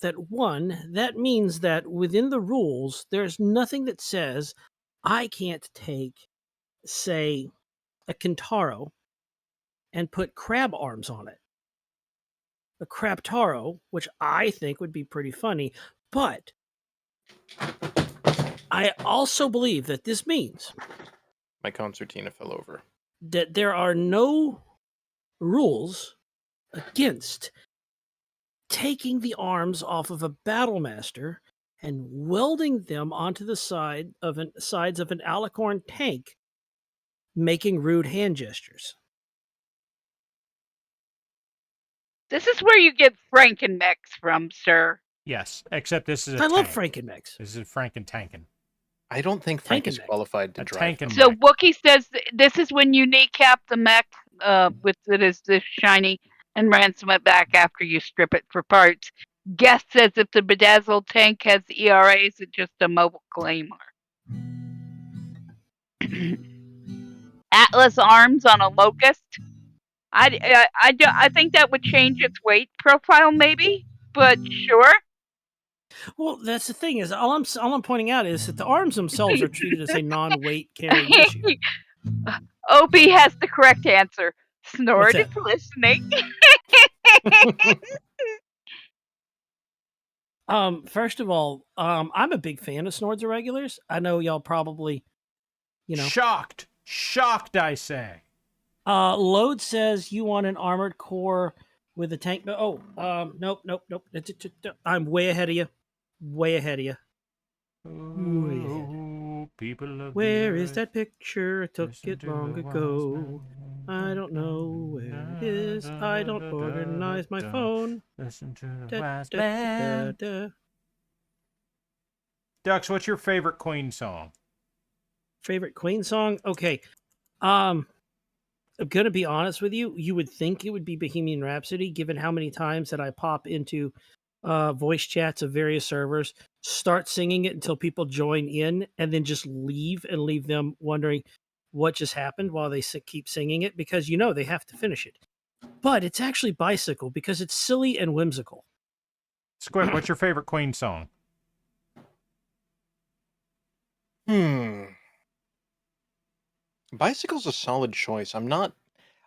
that one, that means that within the rules, there's nothing that says I can't take, say, a Kintaro and put crab arms on it. A Crabtaro, which I think would be pretty funny, but I also believe that this means my concertina fell over. That there are no rules against taking the arms off of a Battlemaster and welding them onto the sides of an Alicorn tank, making rude hand gestures. This is where you get Frankenmechs from, sir. Yes, except this is a I tank. love Frankenmechs. This is Franken-tankin. I don't think Frank is qualified to drive them. So Wookie says this is when you kneecap the mech with it is this shiny and ransom it back after you strip it for parts. Guest says if the bedazzled tank has ERA, is it just a mobile claymore? Atlas arms on a Locust. I think that would change its weight profile, maybe, but sure. Well, that's the thing is all I'm pointing out is that the arms themselves are treated as a non-weight carrying issue. Opie has the correct answer. Snort is listening. First of all, I'm a big fan of Snords Irregulars. I know y'all probably, Shocked, I say. Load says you want an armored core with a tank. Nope. I'm way ahead of you. People of Where is that picture? I took it long ago. I don't know where it is. I don't organize my phone. Listen to the wise man. Dux, what's your favorite Queen song? Favorite Queen song? Okay. I'm going to be honest with you. You would think it would be Bohemian Rhapsody, given how many times that I pop into voice chats of various servers, start singing it until people join in, and then just leave and leave them wondering what just happened while they keep singing it, because they have to finish it. But it's actually Bicycle because it's silly and whimsical. Squid, what's your favorite Queen song? Bicycle's a solid choice. I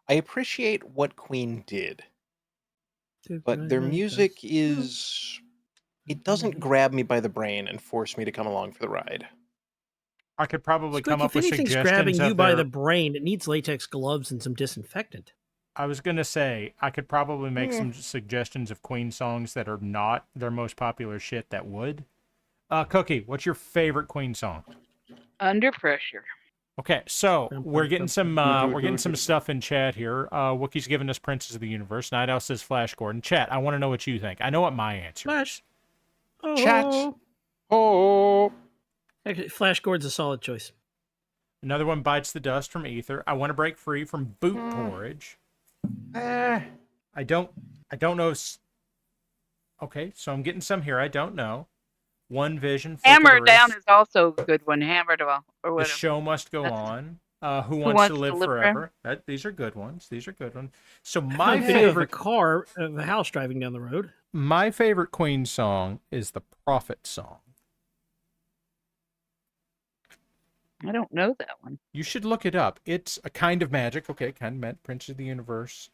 appreciate what Queen did, but their music it doesn't grab me by the brain and force me to come along for the ride. I could probably come up with suggestions. If anything's grabbing you by the brain, it needs latex gloves and some disinfectant. I was going to say, I could probably make some suggestions of Queen songs that are not their most popular shit that would. Cookie, what's your favorite Queen song? Under Pressure. Okay, so we're getting some stuff in chat here. Wookie's giving us Princes of the Universe. Night Owl says Flash Gordon. Chat, I want to know what you think. I know what my answer is. Chat. Oh. Actually, Flash Gordon's a solid choice. Another one, Bites the Dust from Ether. I want to break free from Boot Porridge. I don't know. Okay, so I'm getting some here. I don't know. One Vision. Hammer Down is also a good one. Hammer Down or whatever. The Show Must Go On. Who Wants to Live Forever. These are good ones. These are good ones. So my favorite car, the house driving down the road. My favorite Queen song is the Prophet song. I don't know that one. You should look it up. It's a kind of magic. Okay, kind of meant Prince of the Universe.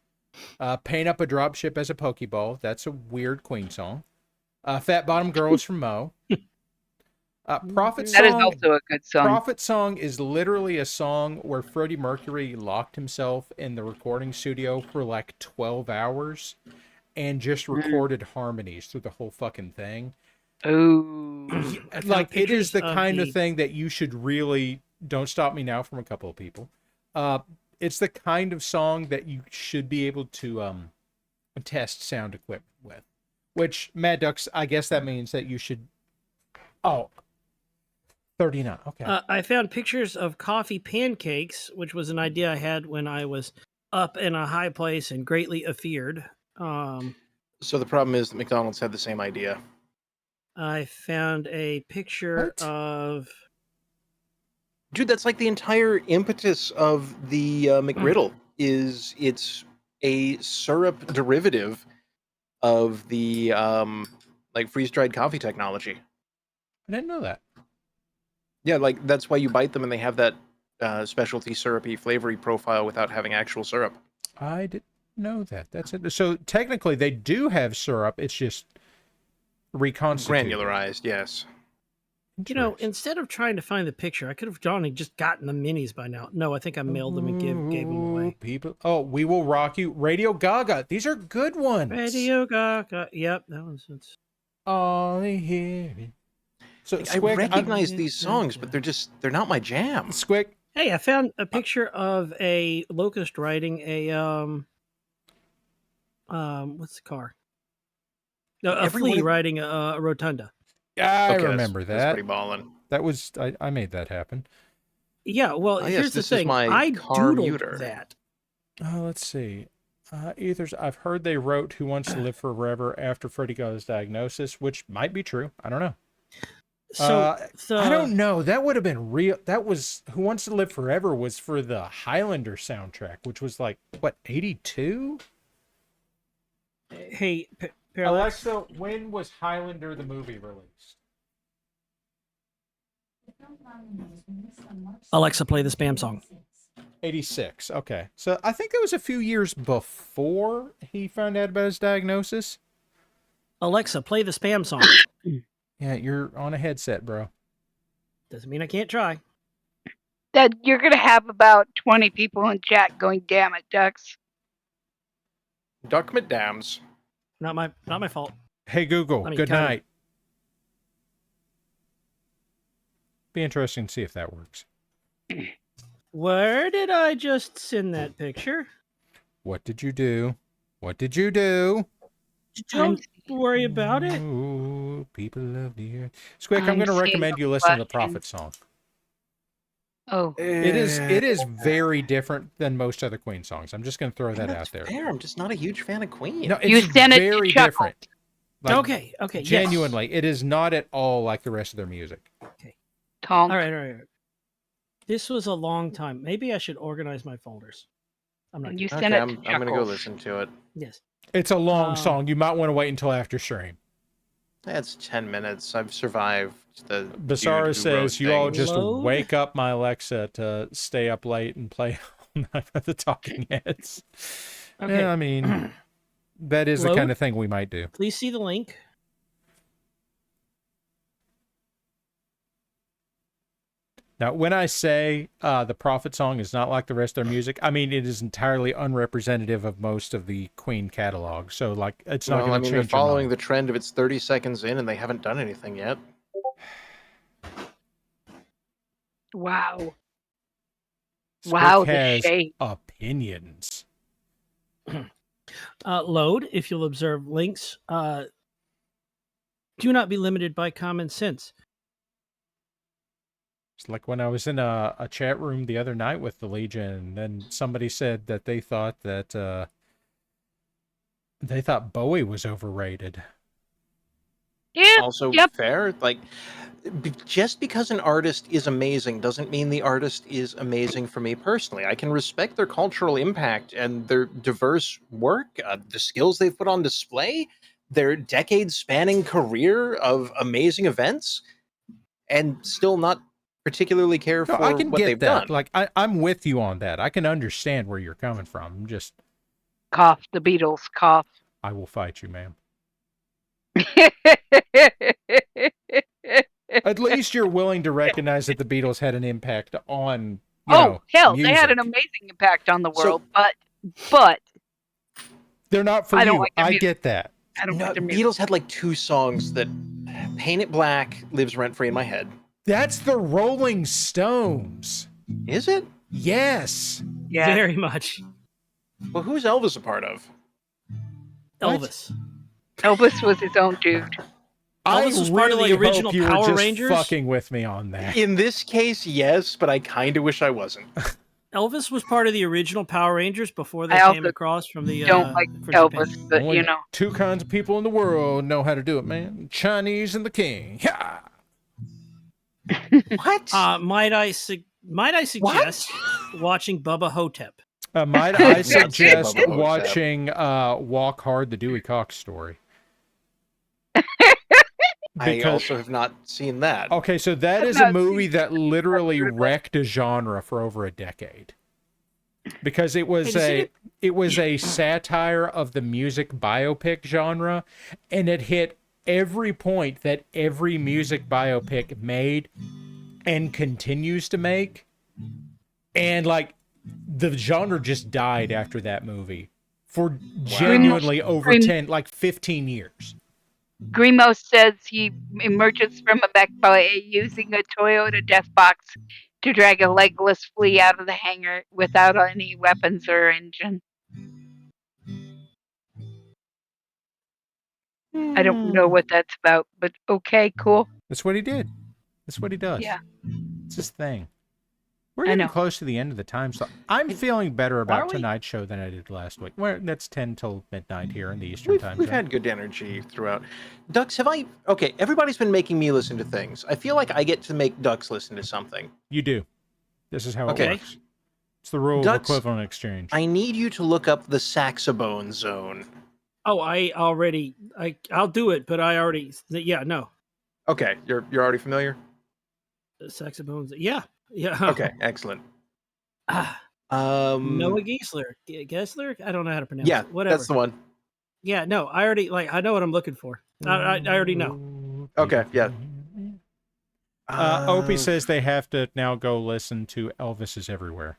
Paint up a dropship as a Pokeball. That's a weird Queen song. Fat Bottom Girls from Mo. Prophet song. That is also a good song. Prophet song is literally a song where Freddie Mercury locked himself in the recording studio for like 12 hours and just recorded harmonies through the whole fucking thing. Oh, like it is the kind of thing that you should really, don't stop me now from a couple of people. It's the kind of song that you should be able to test sound equipment with, which Mad Ducks, I guess that means that you should. Oh, 39. Okay. I found pictures of coffee pancakes, which was an idea I had when I was up in a high place and greatly afeared. So the problem is that McDonald's had the same idea. I found a picture of... Dude, that's like the entire impetus of the McGriddle. Is it's a syrup derivative of the like freeze-dried coffee technology. I didn't know that. Yeah, like that's why you bite them and they have that specialty syrupy flavory profile without having actual syrup. I didn't know that. That's it. So technically they do have syrup. It's just reconstituted. Granularized, yes. You know, instead of trying to find the picture, I could have drawn and just gotten the minis by now. No, I think I mailed them and gave them away. People, We Will Rock You, Radio Gaga. These are good ones. Radio Gaga. Yep, that was. Only hear it. So I recognize these songs, but they're not my jam. Squick. Hey, I found a picture of a locust riding a what's the car? No, a flea riding a rotunda. Yeah, I remember that. That's pretty ballin'. That was I made that happen. Yeah, well, here's the thing. I doodled that. Oh, let's see. I've heard they wrote "Who Wants to Live Forever" after Freddie got his diagnosis, which might be true. I don't know. So I don't know. That would have been real. That was "Who Wants to Live Forever" was for the Highlander soundtrack, which was like what 82. Hey, Parallax. Alexa, when was Highlander the movie released? Alexa, play the spam song. 86. Okay, so I think it was a few years before he found out about his diagnosis. Alexa, play the spam song. Yeah, you're on a headset, bro. Doesn't mean I can't try. That you're gonna have about 20 people in chat going, "Damn it, Ducks." Duck McDams. Not my fault. Hey Google, good night. Be interesting to see if that works. Where did I just send that picture? What did you do? What did you do? Don't worry about it. Ooh, people love the earth. Squick, I'm going to recommend you listen to the Prophet song. Oh, it is very different than most other Queen songs. I'm just going to throw that out there. Fair. I'm just not a huge fan of Queen. No, it's very different. Like, okay. Genuinely, yes. It is not at all like the rest of their music. Okay. Tom. All right. This was a long time. Maybe I should organize my folders. I'm not. You sent it. I'm going to go listen to it. Yes. It's a long song. You might want to wait until after stream. That's 10 minutes. I've survived the. Basara says you all just wake up my Alexa to stay up late and play all night with the Talking Heads. Okay. Yeah, I mean, that is the kind of thing we might do. Please see the link. Now, when I say the Prophet song is not like the rest of their music, I mean it is entirely unrepresentative of most of the Queen catalog. So, like, it's not going to change. They're following the trend of it's 30 seconds in, and they haven't done anything yet. Wow. Squick wow, has the shade. Opinions. Load, if you'll observe links. Do not be limited by common sense. It's like when I was in a chat room the other night with the Legion, and then somebody said that they thought Bowie was overrated. Yeah. also Yep. fair. Like, just because an artist is amazing doesn't mean the artist is amazing for me personally. I can respect their cultural impact and their diverse work, the skills they've put on display, their decades-spanning career of amazing events, and still not particularly care No, for I can what get they've that. done. Like, I'm with you on that. I can understand where you're coming from. I'm just... Cough. The Beatles. Cough. I will fight you, ma'am. At least you're willing to recognize that the Beatles had an impact on, you know, hell, music. they had an amazing impact on the world, but they're not for I don't you. like their I music. get that. I don't No, like their music. Beatles had like 2 songs that Paint It Black lives rent-free in my head. That's the Rolling Stones. Is it? Yes. Yeah. Very much. Well, who's Elvis a part of? Elvis. Elvis was his own dude. Elvis was part of the original hope you Power were just Rangers. fucking with me on that. In this case, yes, but I kind of wish I wasn't. Elvis was part of the original Power Rangers before they I came also across from the. don't like from Elvis, Japan. but Only you know. 2 kinds of people in the world know how to do it, man. Chinese and the king. Yeah. What? Might I suggest watching Bubba Hotep? Might I suggest Bubba Hotep. watching Walk Hard, the Dewey Cox story? I also have not seen that. Okay, so that is a movie that literally wrecked a genre for over a decade. Because it was a satire of the music biopic genre, and it hit every point that every music biopic made and continues to make. And like the genre just died after that movie for genuinely over 15 years. Grimo says he emerges from a back bay using a Toyota death box to drag a legless flea out of the hangar without any weapons or engine. I don't know what that's about, but okay, cool. That's what he did. That's what he does. Yeah. It's his thing. We're getting close to the end of the time slot. I'm feeling better about tonight's show than I did last week. Well, that's 10 till midnight here in the Eastern time zone. We've had good energy throughout. Ducks, okay, everybody's been making me listen to things. I feel like I get to make Ducks listen to something. You do. This is how it works. It's the rule Ducks, of equivalent exchange. I need you to look up the Saxobone Zone. Oh, I'll do it, but no. Okay, you're already familiar? Saxophones. Yeah. Okay, excellent. Noah Giesler. Gessler? I don't know how to pronounce it. Whatever. That's the one. Yeah, no, I know what I'm looking for. I already know. Okay, yeah. Opie says they have to now go listen to Elvis is Everywhere.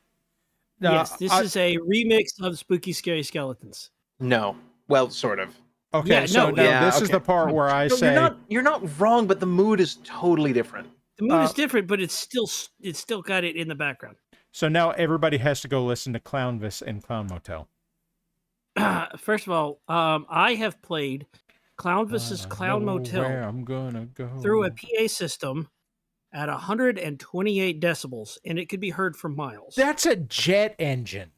Yes, this is a remix of Spooky Scary Skeletons. No. Well, sort of. Okay, this is the part where I say you're not wrong, but the mood is totally different. The mood is different, but it's still got it in the background. So now everybody has to go listen to Clownvis and Clown Motel. First of all, I have played Clownvis's Clown Motel I'm gonna go through a PA system at 128 decibels, and it could be heard for miles. That's a jet engine.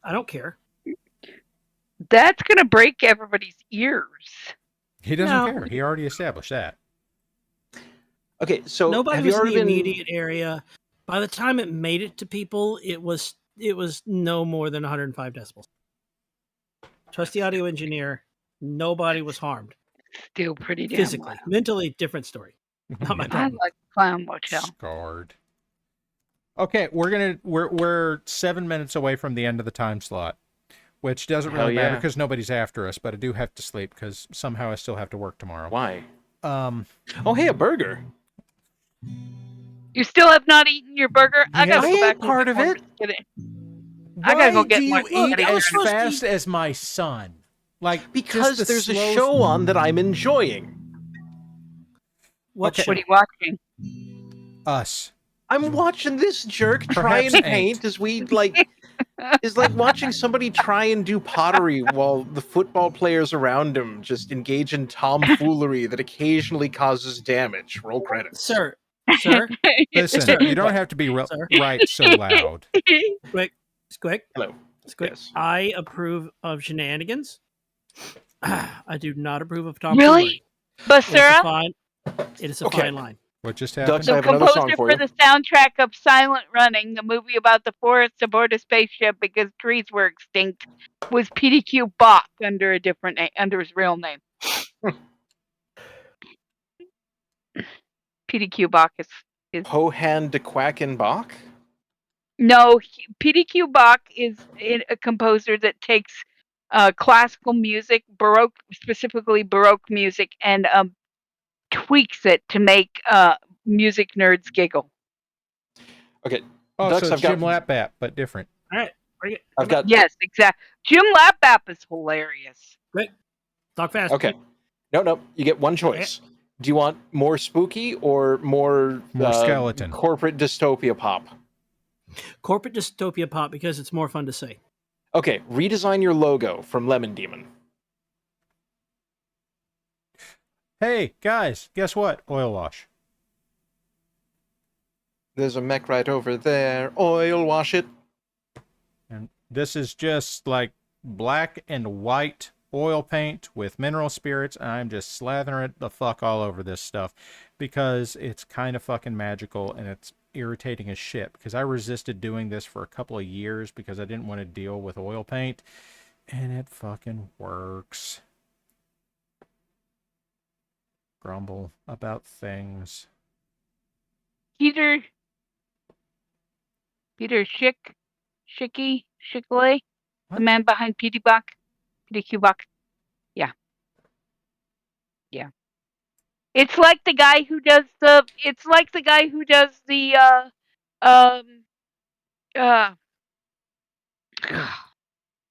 I don't care. That's gonna break everybody's ears. He doesn't care. He already established that. Okay, so nobody was in the immediate area. By the time it made it to people, it was no more than 105 decibels. Trust the audio engineer. Nobody was harmed. Still pretty damn physically, loud. Mentally, different story. Not my problem. I like Clown Motel. Scarred. Okay, we're 7 minutes away from the end of the time slot, which doesn't really matter because nobody's after us. But I do have to sleep because somehow I still have to work tomorrow. Why? Oh, hey, a burger. You still have not eaten your burger? I gotta go back. Part of it. I gotta go get my. my. Eat as fast as my son? Like because there's a show on that I'm enjoying. What are you watching? Us. I'm watching this jerk try and paint as we is like watching somebody try and do pottery while the football players around him just engage in tomfoolery that occasionally causes damage. Roll credits. Sir. Listen, you don't have to be right so loud. Quick. Hello. Yes. I approve of shenanigans. I do not approve of tomfoolery. Really? Basura, It is a fine line. What just happened? Ducks, I the have another song composer for for you. the soundtrack of Silent Running, the movie about the forest aboard a spaceship because trees were extinct, was PDQ Bach under a different name, under his real name. PDQ Bach is Johann de Quackenbach? no, PDQ Bach is a composer that takes classical music, Baroque, specifically Baroque music, and tweaks it to make music nerds giggle. Okay. Oh, Ducks, so it's I've Jim Lapbap, but different. All right. Bring it. I've got. Yes, exactly. Jim Lapbap is hilarious. Great. Talk fast. Okay. No. You get one choice. Do you want more spooky or more skeleton? Corporate dystopia pop? Corporate dystopia pop because it's more fun to say. Okay. Redesign your logo from Lemon Demon. Hey, guys, guess what? Oil wash. There's a mech right over there. Oil wash it. And this is just like black and white oil paint with mineral spirits. And I'm just slathering it the fuck all over this stuff because it's kind of fucking magical and it's irritating as shit because I resisted doing this for a couple of years because I didn't want to deal with oil paint, and it fucking works. Grumble about things. Peter Shickley, the man behind PDQ Bach. Yeah. It's like the guy who does the.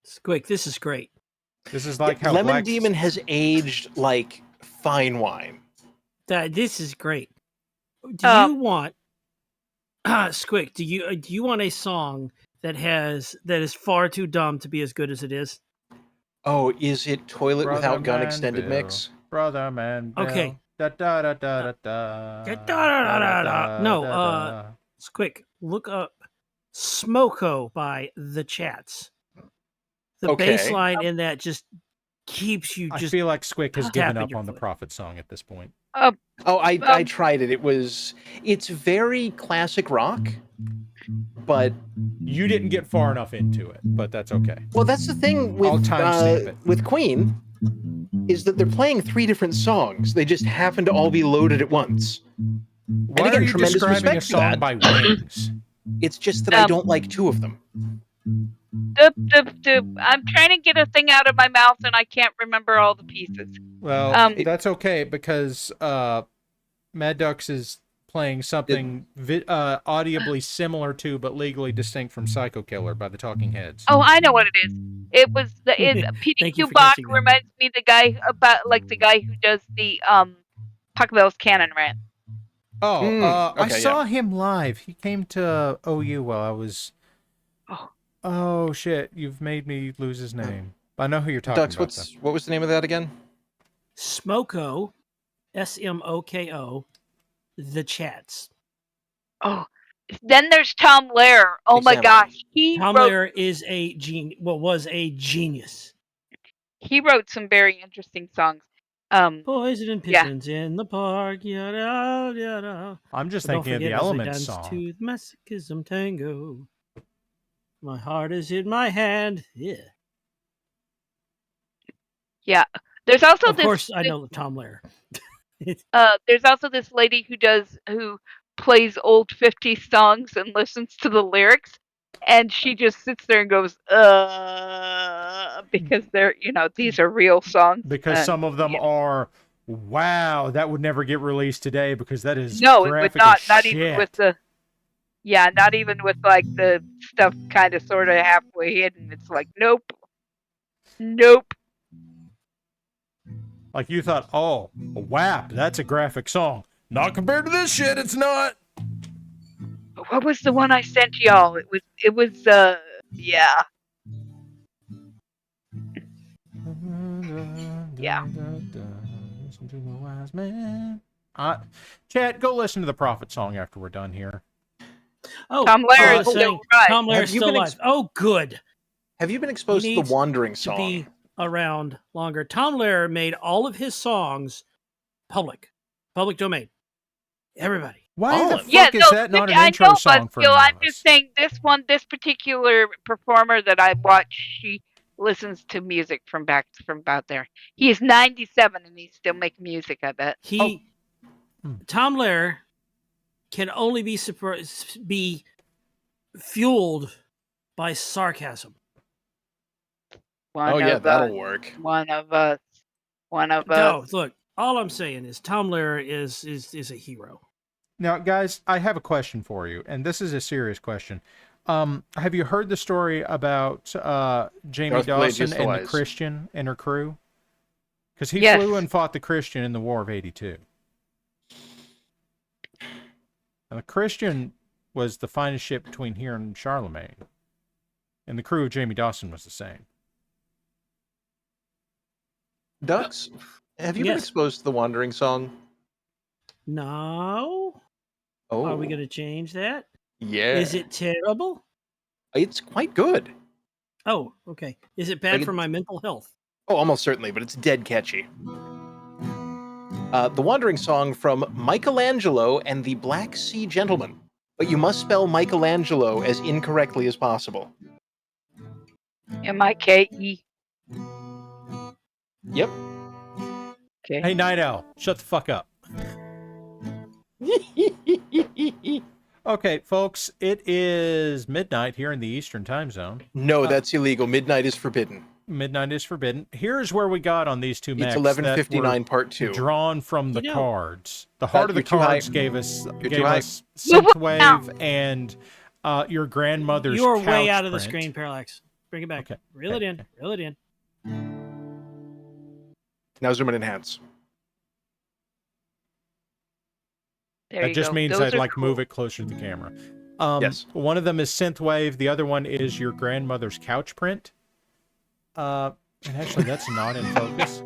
Squick, this is great. This is like how Lemon Demon has aged like fine wine. This is great. Do you want Squick? Do you want a song that is far too dumb to be as good as it is? Oh, is it Toilet Brother Without Gun Man extended Bill. mix? Brother Man Bill. Okay. Da da da da da da. Da. No, Squick, look up Smoko by The Chats. The bass line in that just keeps you I feel like Squick has given up on the Prophet song at this point. I tried it. It's very classic rock, but you didn't get far enough into it, but that's okay. Well, that's the thing with Queen is that they're playing 3 different songs. They just happen to all be loaded at once. Why and again, are you tremendous describing a respect for song that. by Wings? It's just that I don't like 2 of them. I'm trying to get a thing out of my mouth and I can't remember all the pieces. Well, that's okay because Mad Ducks is playing something audibly similar to but legally distinct from Psycho Killer by the Talking Heads. Oh, I know what it is. It was PDQ Bach reminds me of the guy who does the Puck Bell's Cannon Rant. I saw him live. He came to OU while I was. Oh shit! You've made me lose his name. I know who you're talking about. What was the name of that again? Smoko, Smoko, The Chats. Oh, then there's Tom Lehrer. Oh my gosh, Tom Lehrer is was a genius. He wrote some very interesting songs. Poison and pigeons in the park. Yada, yada. I'm just thinking of the Elements song. To the masochism tango. My heart is in my hand. Yeah. Yeah. There's also of course, I know Tom Lehrer. There's also this lady who plays old 50s songs and listens to the lyrics, and she just sits there and goes, because they're, these are real songs. Because some of them are, wow, that would never get released today because that is no, it would not. Not shit. even with not even with like the stuff kind of sort of halfway hidden. It's like, nope. Like you thought, oh, WAP, that's a graphic song. Not compared to this shit, it's not. What was the one I sent y'all? It was yeah. Yeah. Listen to the wise man. Chad, go listen to the Prophet song after we're done here. Oh, Tom Lehrer is still alive. Tom Lehrer is still alive. Oh, good. Have you been exposed to the Wandering song? To be around longer. Tom Lehrer made all of his songs public domain. Everybody. Why the Yeah, fuck is that not an intro I know, song but for still, I'm Anonymous? just saying this particular performer that I watch, she listens to music from about there. He is 97 and he's still making music, I bet. Tom Lehrer can only be fueled by sarcasm. That'll work. One of us. No, look, all I'm saying is Tom Lehrer is a hero. Now, guys, I have a question for you, and this is a serious question. Have you heard the story about Jamie Dawson and the Christian and her crew? Because he flew and fought the Christian in the War of '82. And the Christian was the finest ship between here and Charlemagne. And the crew of Jamie Dawson was the same. Ducks, have you been exposed to the Wandering Song? No. Oh. Are we going to change that? Yeah. Is it terrible? It's quite good. Oh, okay. Is it bad for my mental health? Oh, almost certainly, but it's dead catchy. The Wandering Song from Michelangelo and the Black Sea Gentleman. But you must spell Michelangelo as incorrectly as possible. M-I-K-E. Yep. Okay. Hey, Night Owl, shut the fuck up. Okay, folks, it is midnight here in the Eastern Time Zone. No, that's illegal. Midnight is forbidden. Midnight is forbidden. Here's where we got on these two mechs. It's 11:59 part 2. Drawn from the cards. The heart of the cards gave us synthwave and your grandmother's You are couch way out of the print. screen, Parallax. Bring it back. Okay. Reel it in. Reel it in. Now zoom in and enhance. That just means I'd like move it closer to the camera. Yes. One of them is synthwave. The other one is your grandmother's couch print. And actually, that's not in focus.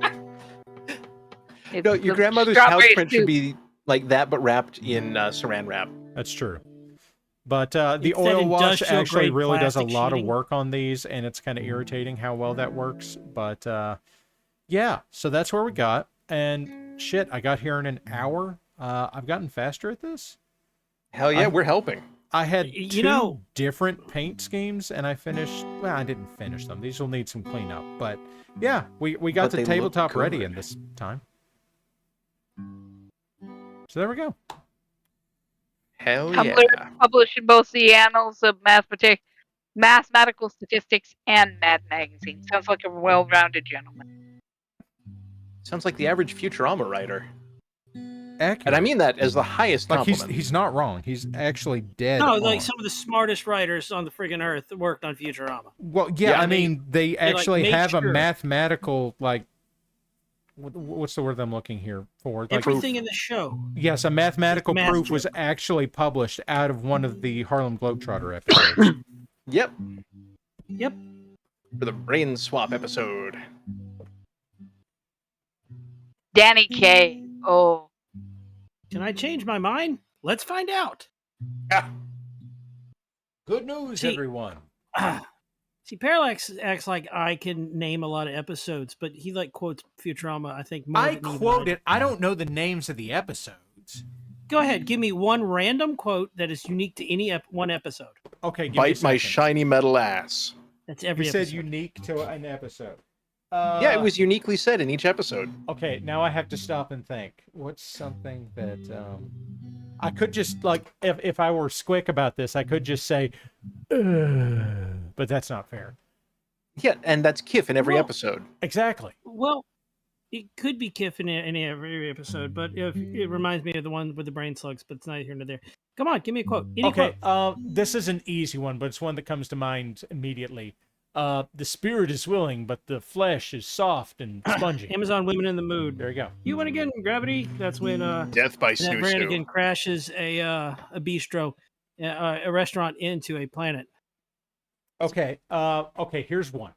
No, your grandmother's couch print should be like that, but wrapped in saran wrap. That's true. But the oil wash actually really does a lot of work on these, and it's kind of irritating how well that works. But yeah, so that's where we got. And shit, I got here in an hour. I've gotten faster at this. Hell yeah, we're helping. I had two different paint schemes, and I finished. Well, I didn't finish them. These will need some cleanup. But yeah, we got the tabletop ready in this time. So there we go. Hell yeah. Publishing both the Annals of Mathematical Statistics and Mad Magazine. Sounds like a well-rounded gentleman. Sounds like the average Futurama writer. Accurate. And I mean that as the highest compliment. He's not wrong. He's actually dead. No, like some of the smartest writers on the friggin' earth worked on Futurama. Well, yeah, I mean, they actually have a mathematical, like, what's the word I'm looking here for? Like, everything in the show. Yes, a mathematical proof was actually published out of one of the Harlem Globetrotter episodes. Yep. Yep. For the brain swap episode. Danny Kaye. Oh. Can I change my mind? Let's find out. Yeah. Good news, everyone. See, Parallax acts like I can name a lot of episodes, but he like quotes Futurama, I think, more I than quote it. I don't know the names of the episodes. Go ahead. Give me one random quote that is unique to any one episode. Okay. Give Bite my shiny metal ass. That's every episode. You episode. said unique to an episode. Yeah, it was uniquely said in each episode. Okay, now I have to stop and think. What's something that I could just, like, if I were squick about this, I could just say, but that's not fair. Yeah, and that's Kiff in every episode. Exactly. Well, it could be Kiff in every episode, but it reminds me of the one with the brain slugs, but it's neither here nor there. Come on, give me a quote. Any quote. Quote. This is an easy one, but it's one that comes to mind immediately. The spirit is willing, but the flesh is soft and spongy. Amazon Women in the Mood. There you go. You want to get in Gravity? That's when Death by Annette Brannigan crashes a bistro, a restaurant into a planet. Okay. Okay. Here's one.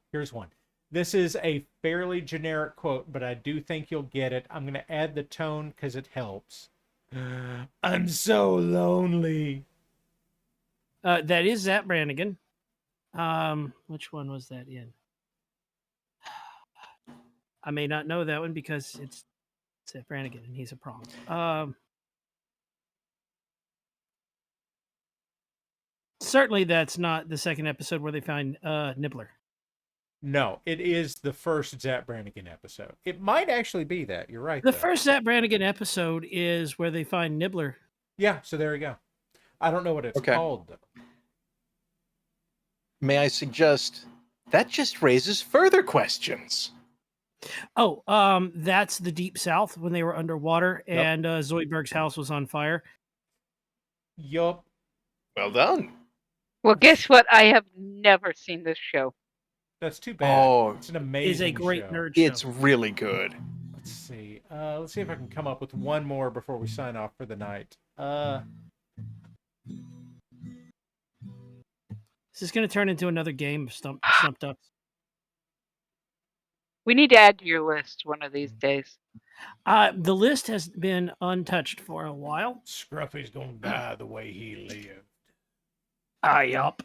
This is a fairly generic quote, but I do think you'll get it. I'm going to add the tone because it helps. I'm so lonely. That is Zap Brannigan. Which one was that in? I may not know that one because it's Zap Brannigan, and he's a problem. Certainly, that's not the second episode where they find Nibbler. No, it is the first Zap Brannigan episode. It might actually be that. You're right. The first Zap Brannigan episode is where they find Nibbler. Yeah, so there you go. I don't know what it's called, though. May I suggest that just raises further questions? Oh, that's the Deep South when they were underwater and Zoidberg's house was on fire. Yup. Well done. Well, guess what? I have never seen this show. That's too bad. Oh, it's an amazing It's a great show. nerd show. It's really good. Let's see. Let's see if I can come up with one more before we sign off for the night. This is going to turn into another game of Stumped Up. We need to add to your list one of these days. The list has been untouched for a while. Scruffy's gonna die the way he lived. Yup.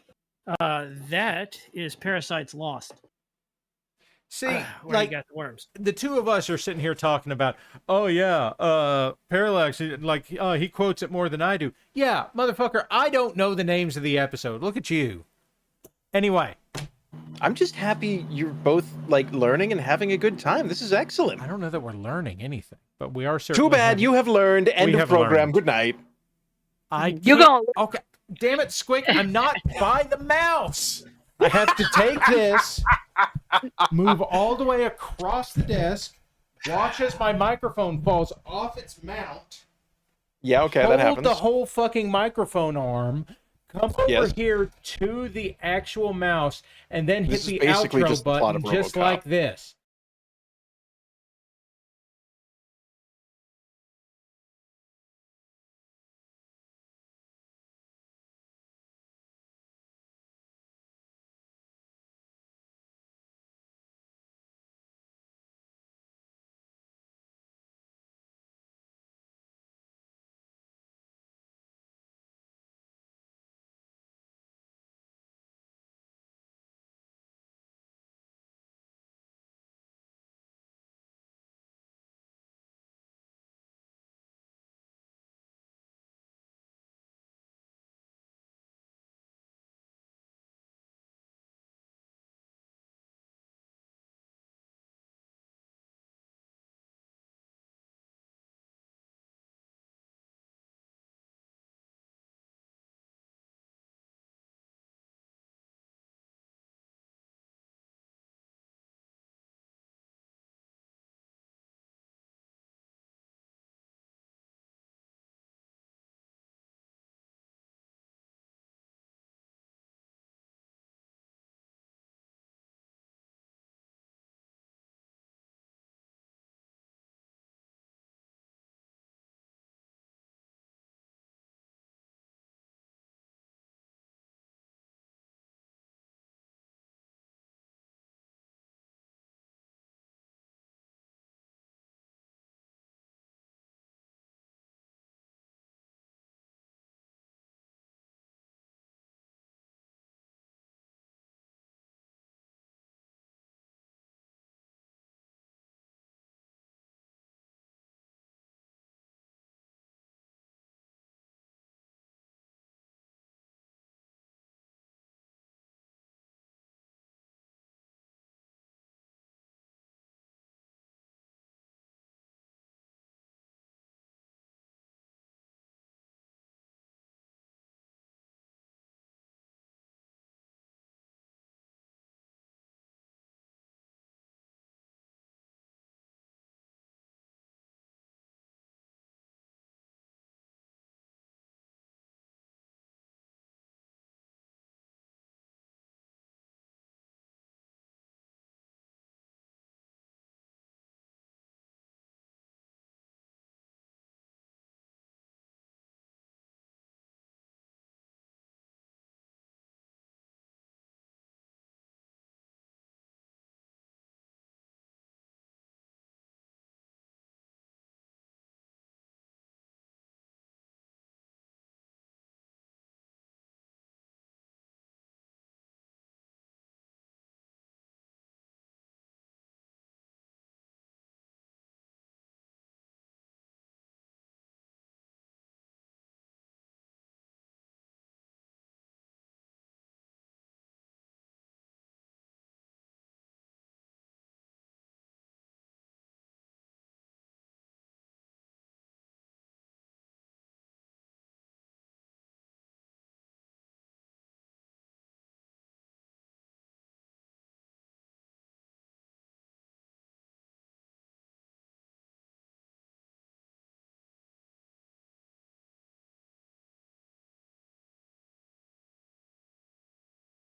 That is Parasite's Lost. See, where like you got the worms. The two of us are sitting here talking about, oh yeah, Parallax, like he quotes it more than I do. Yeah, motherfucker, I don't know the names of the episode. Look at you. Anyway. I'm just happy you're both like learning and having a good time. This is excellent. I don't know that we're learning anything, but we are certainly. Too bad you have learned. End of program. Good night. You go. Okay. Damn it, Squick. I'm not by the mouse. I have to take this, move all the way across the desk, watch as my microphone falls off its mount. Yeah, okay, that happens. Hold the whole fucking microphone arm, come over here to the actual mouse, and then hit the outro button just like this.